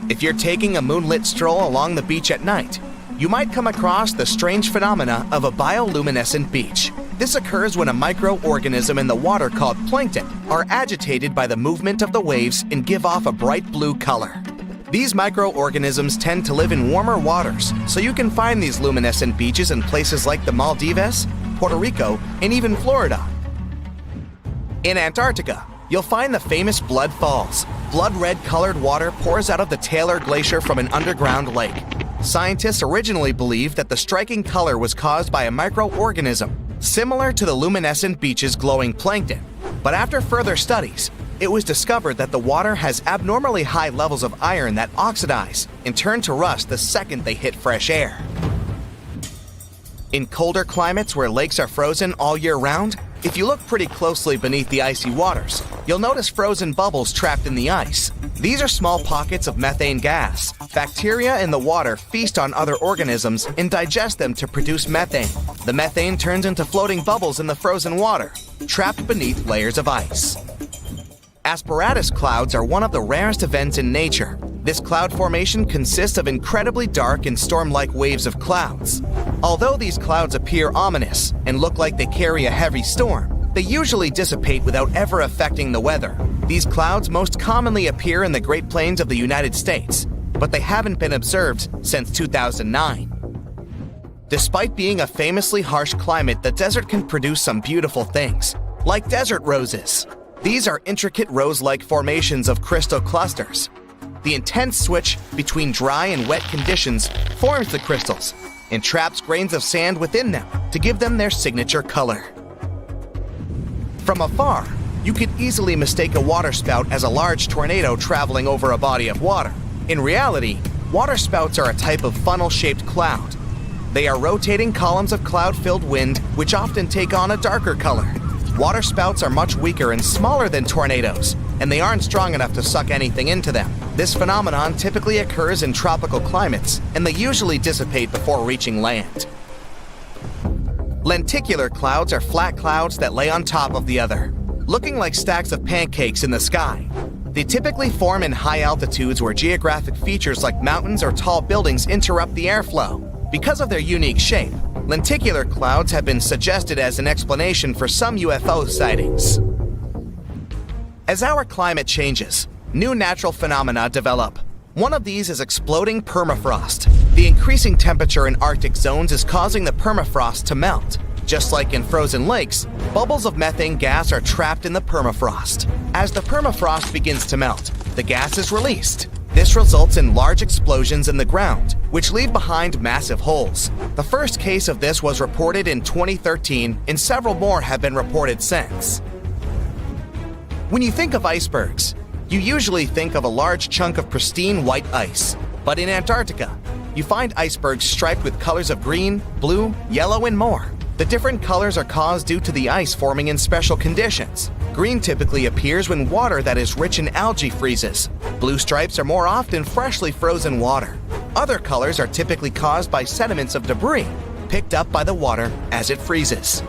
If you're taking a moonlit stroll along the beach at night, you might come across the strange phenomena of a bioluminescent beach. This occurs when a microorganism in the water called plankton are agitated by the movement of the waves and give off a bright blue color. These microorganisms tend to live in warmer waters, so you can find these luminescent beaches in places like the Maldives, Puerto Rico, and even Florida. In Antarctica, you'll find the famous Blood Falls. Blood red colored water pours out of the Taylor Glacier from an underground lake. Scientists originally believed that the striking color was caused by a microorganism similar to the luminescent beach's glowing plankton. But after further studies, it was discovered that the water has abnormally high levels of iron that oxidize and turn to rust the second they hit fresh air. In colder climates where lakes are frozen all year round, if you look pretty closely beneath the icy waters, you'll notice frozen bubbles trapped in the ice. These are small pockets of methane gas. Bacteria in the water feast on other organisms and digest them to produce methane. The methane turns into floating bubbles in the frozen water, trapped beneath layers of ice. Asperatus clouds are one of the rarest events in nature. This cloud formation consists of incredibly dark and storm-like waves of clouds. Although these clouds appear ominous and look like they carry a heavy storm, they usually dissipate without ever affecting the weather. These clouds most commonly appear in the Great Plains of the United States, but they haven't been observed since 2009. Despite being a famously harsh climate, the desert can produce some beautiful things, like desert roses. These are intricate rose-like formations of crystal clusters. The intense switch between dry and wet conditions forms the crystals and traps grains of sand within them to give them their signature color. From afar, you could easily mistake a waterspout as a large tornado traveling over a body of water. In reality, waterspouts are a type of funnel-shaped cloud. They are rotating columns of cloud-filled wind which often take on a darker color. Waterspouts are much weaker and smaller than tornadoes, and they aren't strong enough to suck anything into them. This phenomenon typically occurs in tropical climates, and they usually dissipate before reaching land. Lenticular clouds are flat clouds that lay on top of the other, looking like stacks of pancakes in the sky. They typically form in high altitudes where geographic features like mountains or tall buildings interrupt the airflow. Because of their unique shape, lenticular clouds have been suggested as an explanation for some UFO sightings. As our climate changes, new natural phenomena develop. One of these is exploding permafrost. The increasing temperature in Arctic zones is causing the permafrost to melt. Just like in frozen lakes, bubbles of methane gas are trapped in the permafrost. As the permafrost begins to melt, the gas is released. This results in large explosions in the ground, which leave behind massive holes. The first case of this was reported in 2013, and several more have been reported since. When you think of icebergs, you usually think of a large chunk of pristine white ice. But in Antarctica, you find icebergs striped with colors of green, blue, yellow, and more. The different colors are caused due to the ice forming in special conditions. Green typically appears when water that is rich in algae freezes. Blue stripes are more often freshly frozen water. Other colors are typically caused by sediments of debris picked up by the water as it freezes.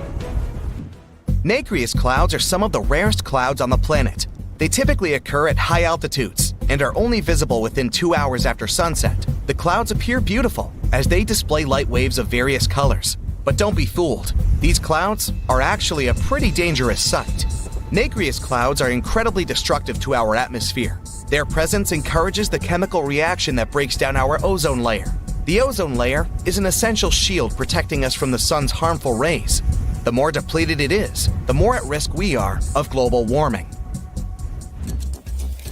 Nacreous clouds are some of the rarest clouds on the planet. They typically occur at high altitudes and are only visible within 2 hours after sunset. The clouds appear beautiful as they display light waves of various colors. But don't be fooled. These clouds are actually a pretty dangerous sight. Nacreous clouds are incredibly destructive to our atmosphere. Their presence encourages the chemical reaction that breaks down our ozone layer. The ozone layer is an essential shield protecting us from the sun's harmful rays. The more depleted it is, the more at risk we are of global warming.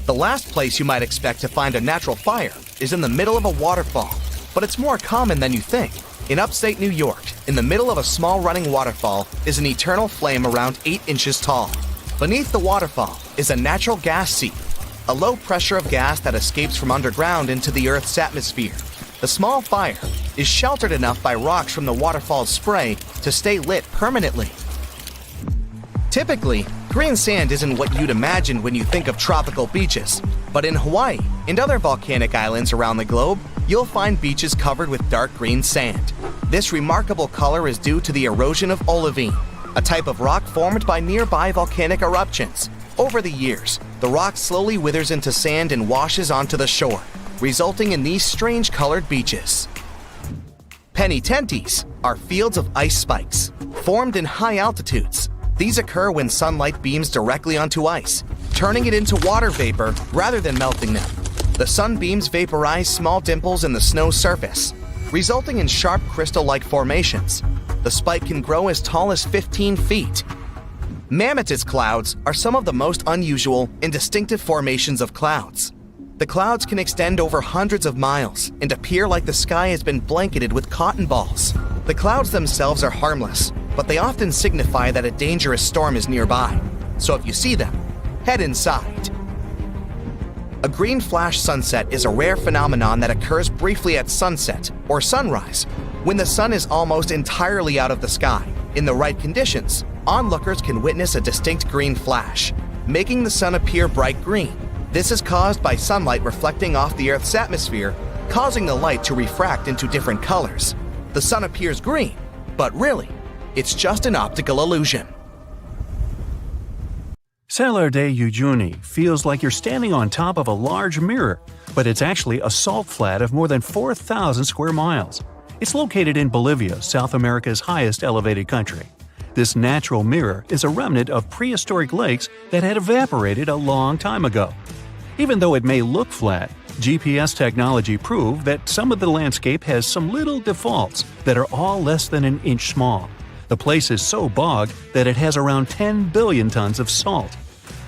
The last place you might expect to find a natural fire is in the middle of a waterfall, but it's more common than you think. In upstate New York, in the middle of a small running waterfall, is an eternal flame around 8 inches tall. Beneath the waterfall is a natural gas seep, a low pressure of gas that escapes from underground into the Earth's atmosphere. The small fire is sheltered enough by rocks from the waterfall's spray to stay lit permanently. Typically, green sand isn't what you'd imagine when you think of tropical beaches, but in Hawaii and other volcanic islands around the globe, you'll find beaches covered with dark green sand. This remarkable color is due to the erosion of olivine, a type of rock formed by nearby volcanic eruptions. Over the years, the rock slowly withers into sand and washes onto the shore, resulting in these strange colored beaches. Penitentes are fields of ice spikes, formed in high altitudes. These occur when sunlight beams directly onto ice, turning it into water vapor rather than melting them. The sunbeams vaporize small dimples in the snow surface, resulting in sharp crystal-like formations. The spike can grow as tall as 15 feet. Mammatus clouds are some of the most unusual and distinctive formations of clouds. The clouds can extend over hundreds of miles and appear like the sky has been blanketed with cotton balls. The clouds themselves are harmless, but they often signify that a dangerous storm is nearby. So if you see them, head inside. A green flash sunset is a rare phenomenon that occurs briefly at sunset or sunrise, when the sun is almost entirely out of the sky. In the right conditions, onlookers can witness a distinct green flash, making the sun appear bright green. This is caused by sunlight reflecting off the Earth's atmosphere, causing the light to refract into different colors. The sun appears green, but really, it's just an optical illusion. Salar de Uyuni feels like you're standing on top of a large mirror, but it's actually a salt flat of more than 4,000 square miles. It's located in Bolivia, South America's highest elevated country. This natural mirror is a remnant of prehistoric lakes that had evaporated a long time ago. Even though it may look flat, GPS technology proved that some of the landscape has some little defaults that are all less than an inch small. The place is so bogged that it has around 10 billion tons of salt.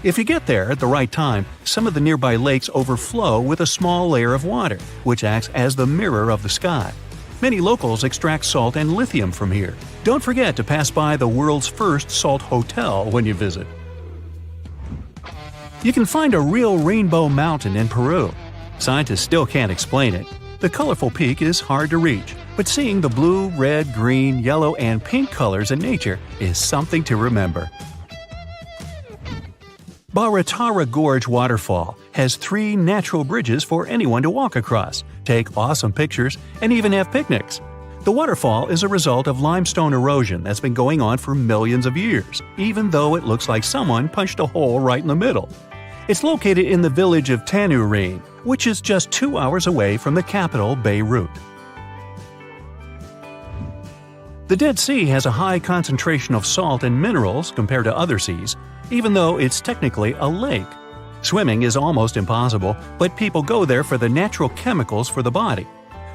If you get there at the right time, some of the nearby lakes overflow with a small layer of water, which acts as the mirror of the sky. Many locals extract salt and lithium from here. Don't forget to pass by the world's first salt hotel when you visit. You can find a real rainbow mountain in Peru. Scientists still can't explain it. The colorful peak is hard to reach, but seeing the blue, red, green, yellow, and pink colors in nature is something to remember. Baratara Gorge Waterfall has 3 natural bridges for anyone to walk across, take awesome pictures, and even have picnics. The waterfall is a result of limestone erosion that's been going on for millions of years, even though it looks like someone punched a hole right in the middle. It's located in the village of Tanurine, which is just 2 hours away from the capital, Beirut. The Dead Sea has a high concentration of salt and minerals compared to other seas, even though it's technically a lake. Swimming is almost impossible, but people go there for the natural chemicals for the body.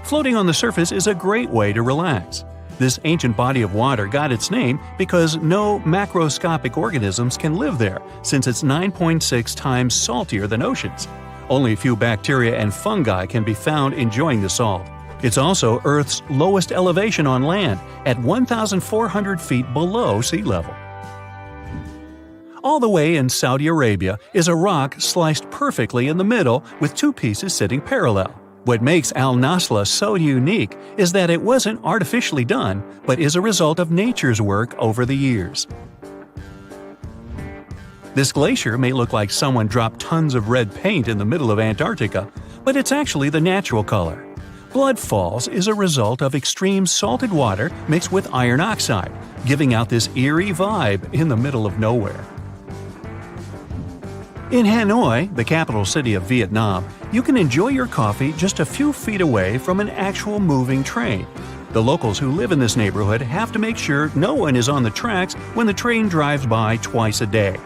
Floating on the surface is a great way to relax. This ancient body of water got its name because no macroscopic organisms can live there, since it's 9.6 times saltier than oceans. Only a few bacteria and fungi can be found enjoying the salt. It's also Earth's lowest elevation on land, at 1,400 feet below sea level. All the way in Saudi Arabia is a rock sliced perfectly in the middle with 2 pieces sitting parallel. What makes Al Nasla so unique is that it wasn't artificially done, but is a result of nature's work over the years. This glacier may look like someone dropped tons of red paint in the middle of Antarctica, but it's actually the natural color. Blood Falls is a result of extreme salted water mixed with iron oxide, giving out this eerie vibe in the middle of nowhere. In Hanoi, the capital city of Vietnam, you can enjoy your coffee just a few feet away from an actual moving train. The locals who live in this neighborhood have to make sure no one is on the tracks when the train drives by twice a day.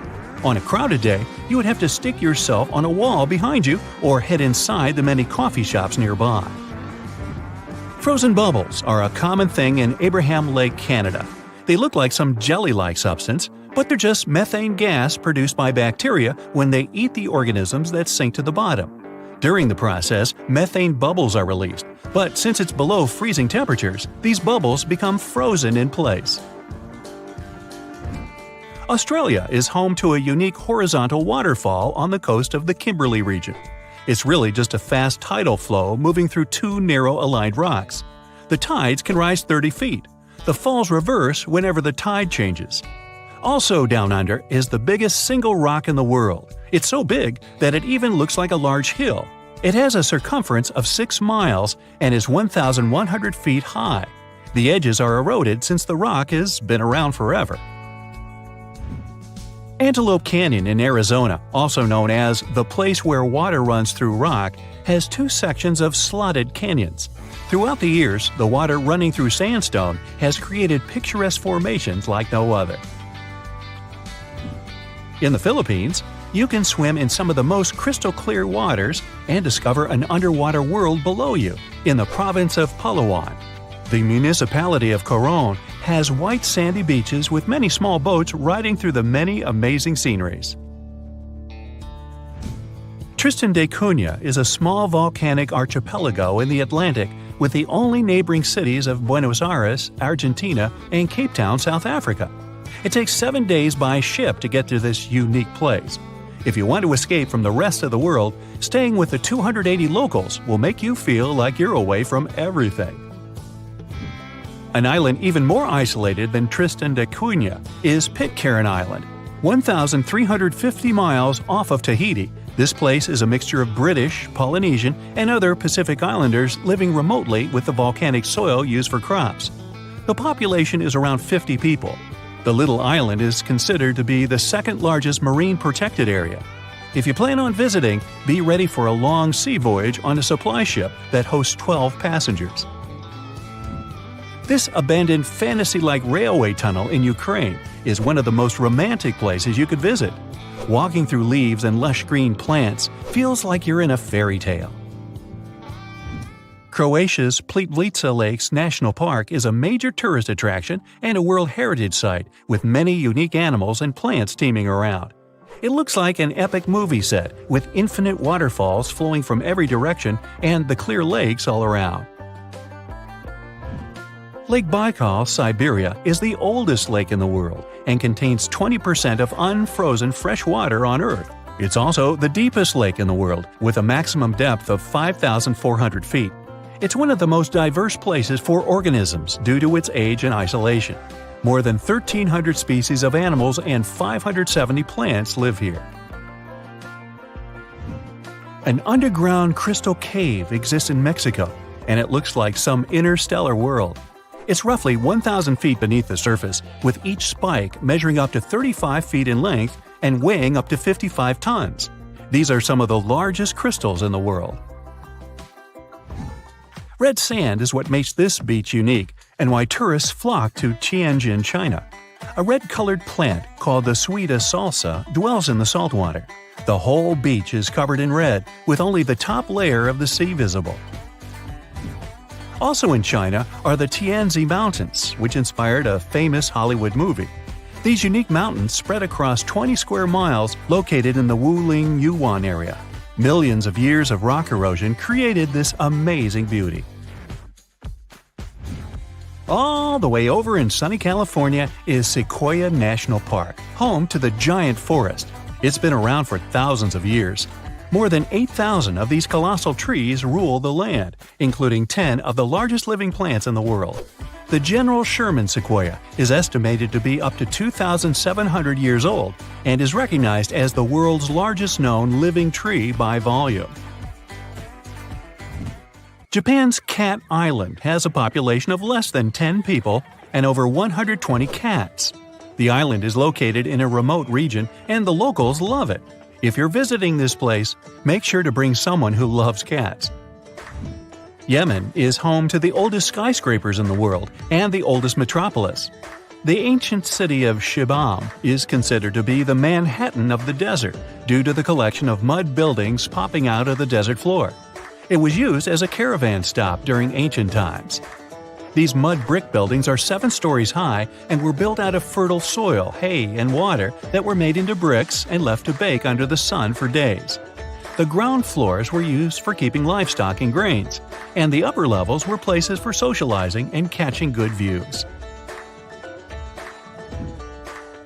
On a crowded day, you would have to stick yourself on a wall behind you or head inside the many coffee shops nearby. Frozen bubbles are a common thing in Abraham Lake, Canada. They look like some jelly-like substance, but they're just methane gas produced by bacteria when they eat the organisms that sink to the bottom. During the process, methane bubbles are released, but since it's below freezing temperatures, these bubbles become frozen in place. Australia is home to a unique horizontal waterfall on the coast of the Kimberley region. It's really just a fast tidal flow moving through two narrow aligned rocks. The tides can rise 30 feet. The falls reverse whenever the tide changes. Also down under is the biggest single rock in the world. It's so big that it even looks like a large hill. It has a circumference of 6 miles and is 1,100 feet high. The edges are eroded since the rock has been around forever. Antelope Canyon in Arizona, also known as the place where water runs through rock, has 2 sections of slotted canyons. Throughout the years, the water running through sandstone has created picturesque formations like no other. In the Philippines, you can swim in some of the most crystal clear waters and discover an underwater world below you in the province of Palawan. The municipality of Coron has white sandy beaches with many small boats riding through the many amazing sceneries. Tristan da Cunha is a small volcanic archipelago in the Atlantic with the only neighboring cities of Buenos Aires, Argentina, and Cape Town, South Africa. It takes 7 days by ship to get to this unique place. If you want to escape from the rest of the world, staying with the 280 locals will make you feel like you're away from everything. An island even more isolated than Tristan da Cunha is Pitcairn Island. 1,350 miles off of Tahiti, this place is a mixture of British, Polynesian, and other Pacific Islanders living remotely with the volcanic soil used for crops. The population is around 50 people. The little island is considered to be the second largest marine protected area. If you plan on visiting, be ready for a long sea voyage on a supply ship that hosts 12 passengers. This abandoned fantasy-like railway tunnel in Ukraine is one of the most romantic places you could visit. Walking through leaves and lush green plants feels like you're in a fairy tale. Croatia's Plitvice Lakes National Park is a major tourist attraction and a World Heritage Site with many unique animals and plants teeming around. It looks like an epic movie set with infinite waterfalls flowing from every direction and the clear lakes all around. Lake Baikal, Siberia, is the oldest lake in the world and contains 20% of unfrozen fresh water on Earth. It's also the deepest lake in the world, with a maximum depth of 5,400 feet. It's one of the most diverse places for organisms due to its age and isolation. More than 1,300 species of animals and 570 plants live here. An underground crystal cave exists in Mexico, and it looks like some interstellar world. It's roughly 1,000 feet beneath the surface, with each spike measuring up to 35 feet in length and weighing up to 55 tons. These are some of the largest crystals in the world. Red sand is what makes this beach unique and why tourists flock to Tianjin, China. A red-colored plant called the Suida salsa dwells in the saltwater. The whole beach is covered in red, with only the top layer of the sea visible. Also in China are the Tianzi Mountains, which inspired a famous Hollywood movie. These unique mountains spread across 20 square miles located in the Wuling Yuan area. Millions of years of rock erosion created this amazing beauty. All the way over in sunny California is Sequoia National Park, home to the giant forest. It's been around for thousands of years. More than 8,000 of these colossal trees rule the land, including 10 of the largest living plants in the world. The General Sherman sequoia is estimated to be up to 2,700 years old and is recognized as the world's largest known living tree by volume. Japan's Cat Island has a population of less than 10 people and over 120 cats. The island is located in a remote region and the locals love it. If you're visiting this place, make sure to bring someone who loves cats. Yemen is home to the oldest skyscrapers in the world and the oldest metropolis. The ancient city of Shibam is considered to be the Manhattan of the desert due to the collection of mud buildings popping out of the desert floor. It was used as a caravan stop during ancient times. These mud brick buildings are 7 stories high and were built out of fertile soil, hay, and water that were made into bricks and left to bake under the sun for days. The ground floors were used for keeping livestock and grains, and the upper levels were places for socializing and catching good views.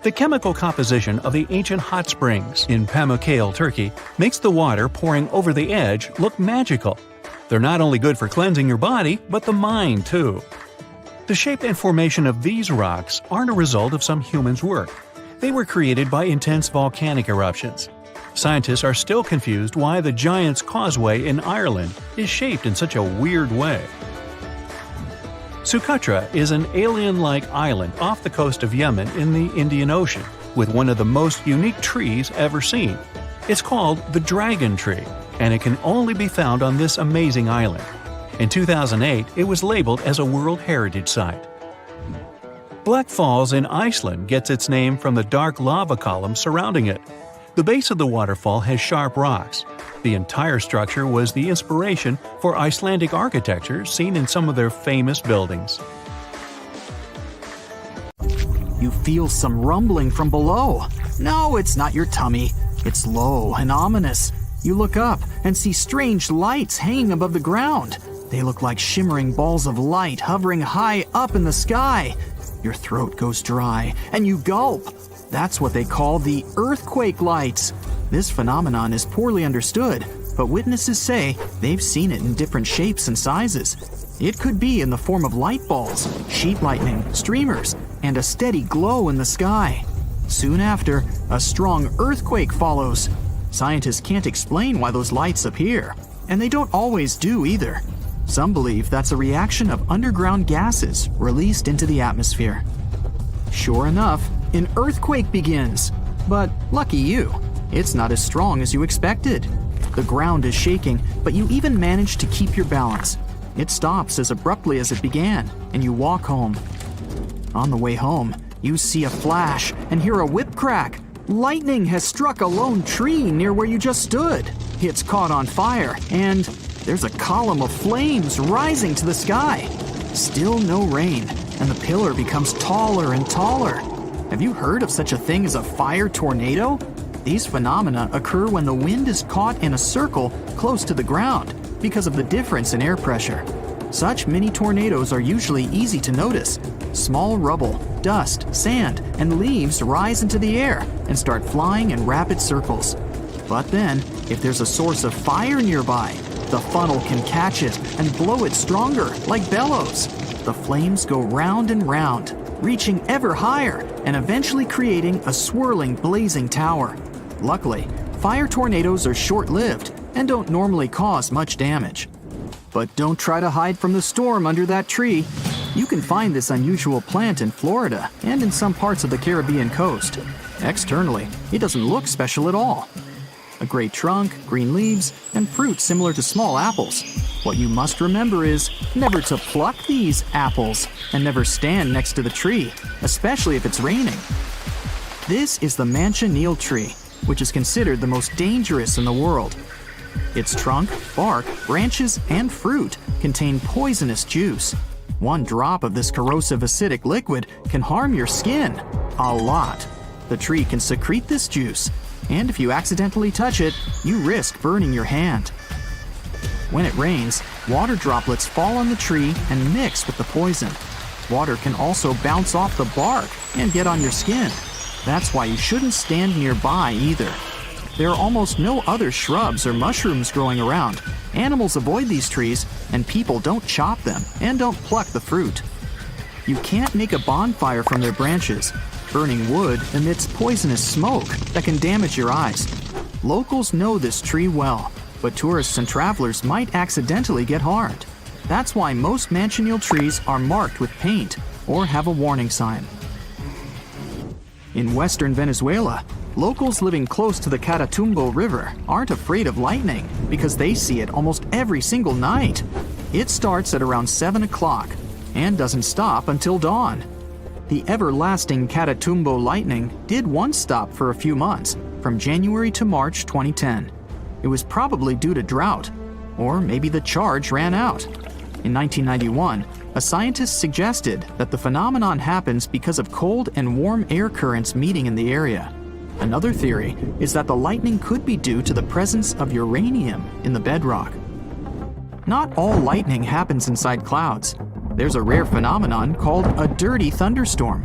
The chemical composition of the ancient hot springs in Pamukkale, Turkey, makes the water pouring over the edge look magical. They're not only good for cleansing your body, but the mind too. The shape and formation of these rocks aren't a result of some human's work. They were created by intense volcanic eruptions. Scientists are still confused why the Giant's Causeway in Ireland is shaped in such a weird way. Socotra is an alien-like island off the coast of Yemen in the Indian Ocean, with one of the most unique trees ever seen. It's called the dragon tree, and it can only be found on this amazing island. In 2008, it was labeled as a World Heritage Site. Black Falls in Iceland gets its name from the dark lava column surrounding it. The base of the waterfall has sharp rocks. The entire structure was the inspiration for Icelandic architecture seen in some of their famous buildings. You feel some rumbling from below. No, it's not your tummy. It's low and ominous. You look up and see strange lights hanging above the ground. They look like shimmering balls of light hovering high up in the sky. Your throat goes dry and you gulp. That's what they call the earthquake lights. This phenomenon is poorly understood, but witnesses say they've seen it in different shapes and sizes. It could be in the form of light balls, sheet lightning, streamers, and a steady glow in the sky. Soon after, a strong earthquake follows. Scientists can't explain why those lights appear, and they don't always do either. Some believe that's a reaction of underground gases released into the atmosphere. Sure enough, an earthquake begins. But lucky you, it's not as strong as you expected. The ground is shaking, but you even manage to keep your balance. It stops as abruptly as it began, and you walk home. On the way home, you see a flash and hear a whip crack. Lightning has struck a lone tree near where you just stood. It's caught on fire, and there's a column of flames rising to the sky. Still no rain, and the pillar becomes taller and taller. Have you heard of such a thing as a fire tornado? These phenomena occur when the wind is caught in a circle close to the ground because of the difference in air pressure. Such mini tornadoes are usually easy to notice. Small rubble, dust, sand, and leaves rise into the air and start flying in rapid circles. But then, if there's a source of fire nearby, the funnel can catch it and blow it stronger, like bellows. The flames go round and round, reaching ever higher and eventually creating a swirling, blazing tower. Luckily, fire tornadoes are short-lived and don't normally cause much damage. But don't try to hide from the storm under that tree. You can find this unusual plant in Florida and in some parts of the Caribbean coast. Externally, it doesn't look special at all. A gray trunk, green leaves, and fruit similar to small apples. What you must remember is never to pluck these apples and never stand next to the tree, especially if it's raining. This is the manchineel tree, which is considered the most dangerous in the world. Its trunk, bark, branches, and fruit contain poisonous juice. One drop of this corrosive acidic liquid can harm your skin a lot. The tree can secrete this juice, and if you accidentally touch it, you risk burning your hand. When it rains, water droplets fall on the tree and mix with the poison. Water can also bounce off the bark and get on your skin. That's why you shouldn't stand nearby either. There are almost no other shrubs or mushrooms growing around. Animals avoid these trees, and people don't chop them and don't pluck the fruit. You can't make a bonfire from their branches. Burning wood emits poisonous smoke that can damage your eyes. Locals know this tree well, but tourists and travelers might accidentally get harmed. That's why most manchineel trees are marked with paint or have a warning sign. In western Venezuela, locals living close to the Catatumbo River aren't afraid of lightning because they see it almost every single night. It starts at around 7 o'clock and doesn't stop until dawn. The everlasting Catatumbo lightning did once stop for a few months, from January to March 2010. It was probably due to drought, or maybe the charge ran out. In 1991, a scientist suggested that the phenomenon happens because of cold and warm air currents meeting in the area. Another theory is that the lightning could be due to the presence of uranium in the bedrock. Not all lightning happens inside clouds. There's a rare phenomenon called a dirty thunderstorm.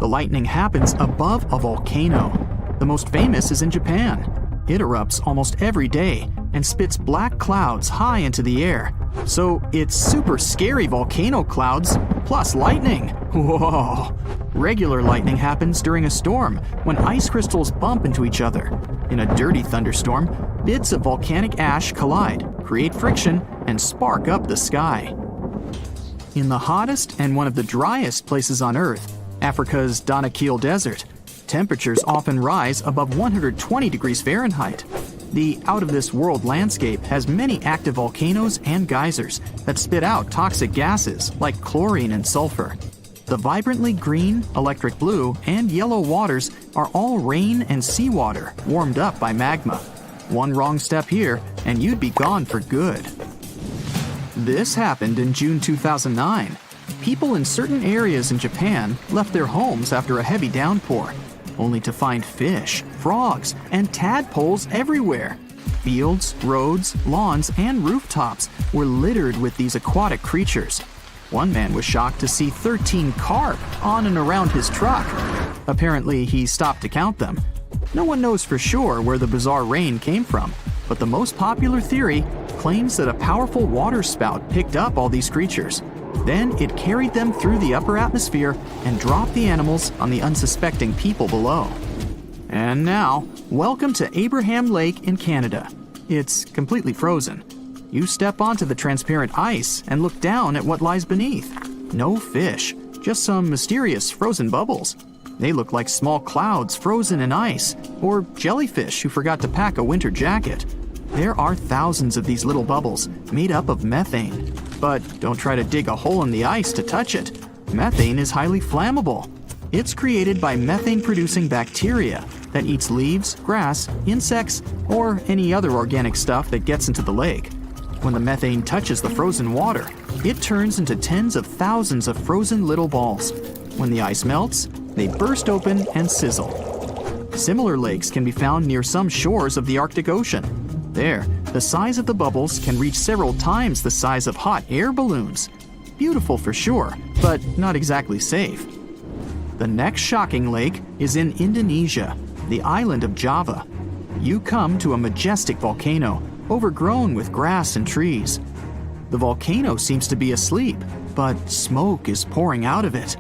The lightning happens above a volcano. The most famous is in Japan. It erupts almost every day and spits black clouds high into the air. So it's super scary volcano clouds plus lightning. Whoa! Regular lightning happens during a storm when ice crystals bump into each other. In a dirty thunderstorm, bits of volcanic ash collide, create friction, and spark up the sky. In the hottest and one of the driest places on Earth, Africa's Danakil Desert, temperatures often rise above 120 degrees Fahrenheit. The out-of-this-world landscape has many active volcanoes and geysers that spit out toxic gases like chlorine and sulfur. The vibrantly green, electric blue, and yellow waters are all rain and seawater warmed up by magma. One wrong step here, and you'd be gone for good. This happened in June 2009. People in certain areas in Japan left their homes after a heavy downpour, only to find fish, frogs, and tadpoles everywhere. Fields, roads, lawns, and rooftops were littered with these aquatic creatures. One man was shocked to see 13 carp on and around his truck. Apparently, he stopped to count them. No one knows for sure where the bizarre rain came from, but the most popular theory claims that a powerful water spout picked up all these creatures. Then it carried them through the upper atmosphere and dropped the animals on the unsuspecting people below. And now, welcome to Abraham Lake in Canada. It's completely frozen. You step onto the transparent ice and look down at what lies beneath. No fish, just some mysterious frozen bubbles. They look like small clouds frozen in ice, or jellyfish who forgot to pack a winter jacket. There are thousands of these little bubbles made up of methane. But don't try to dig a hole in the ice to touch it. Methane is highly flammable. It's created by methane-producing bacteria that eats leaves, grass, insects, or any other organic stuff that gets into the lake. When the methane touches the frozen water, it turns into tens of thousands of frozen little balls. When the ice melts, they burst open and sizzle. Similar lakes can be found near some shores of the Arctic Ocean. There, the size of the bubbles can reach several times the size of hot air balloons. Beautiful for sure, but not exactly safe. The next shocking lake is in Indonesia, the island of Java. You come to a majestic volcano, overgrown with grass and trees. The volcano seems to be asleep, but smoke is pouring out of it.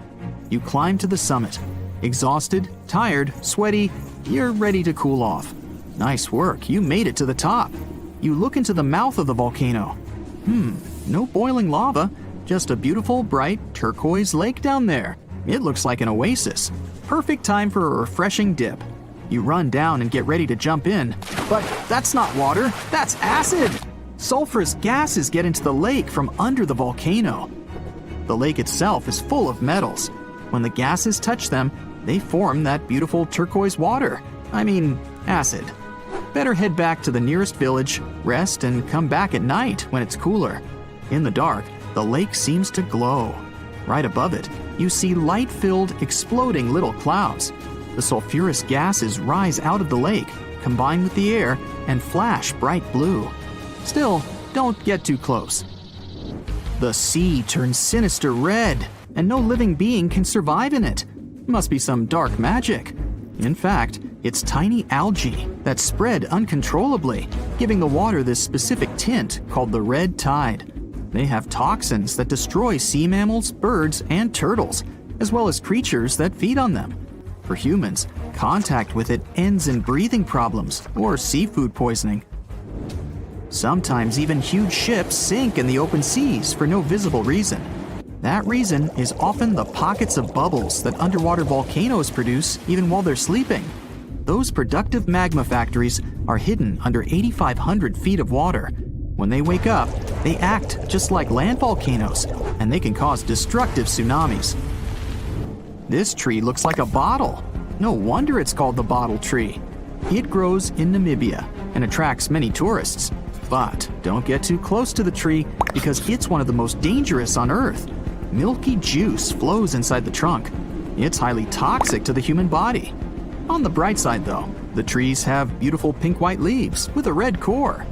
You climb to the summit. Exhausted, tired, sweaty, you're ready to cool off. Nice work, you made it to the top. You look into the mouth of the volcano. No boiling lava, just a beautiful, bright, turquoise lake down there. It looks like an oasis. Perfect time for a refreshing dip. You run down and get ready to jump in. But that's not water, that's acid! Sulfurous gases get into the lake from under the volcano. The lake itself is full of metals. When the gases touch them, they form that beautiful turquoise water. Acid. Better head back to the nearest village, rest, and come back at night when it's cooler. In the dark, the lake seems to glow. Right above it, you see light-filled, exploding little clouds. The sulfurous gases rise out of the lake, combine with the air, and flash bright blue. Still, don't get too close. The sea turns sinister red, and no living being can survive in it. Must be some dark magic. In fact, it's tiny algae that spread uncontrollably, giving the water this specific tint called the red tide. They have toxins that destroy sea mammals, birds, and turtles, as well as creatures that feed on them. For humans, contact with it ends in breathing problems or seafood poisoning. Sometimes even huge ships sink in the open seas for no visible reason. That reason is often the pockets of bubbles that underwater volcanoes produce even while they're sleeping. Those productive magma factories are hidden under 8,500 feet of water. When they wake up, they act just like land volcanoes, and they can cause destructive tsunamis. This tree looks like a bottle. No wonder it's called the bottle tree. It grows in Namibia and attracts many tourists. But don't get too close to the tree because it's one of the most dangerous on Earth. Milky juice flows inside the trunk. It's highly toxic to the human body. On the bright side though, the trees have beautiful pink-white leaves with a red core.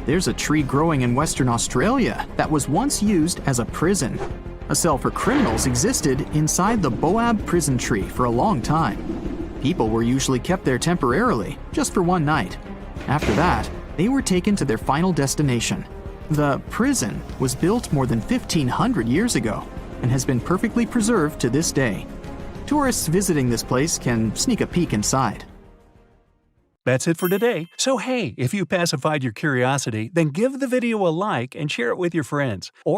There's a tree growing in Western Australia that was once used as a prison. A cell for criminals existed inside the Boab prison tree for a long time. People were usually kept there temporarily, just for one night. After that, they were taken to their final destination. The prison was built more than 1,500 years ago and has been perfectly preserved to this day. Tourists visiting this place can sneak a peek inside. That's it for today. So hey, if you pacified your curiosity, then give the video a like and share it with your friends. Or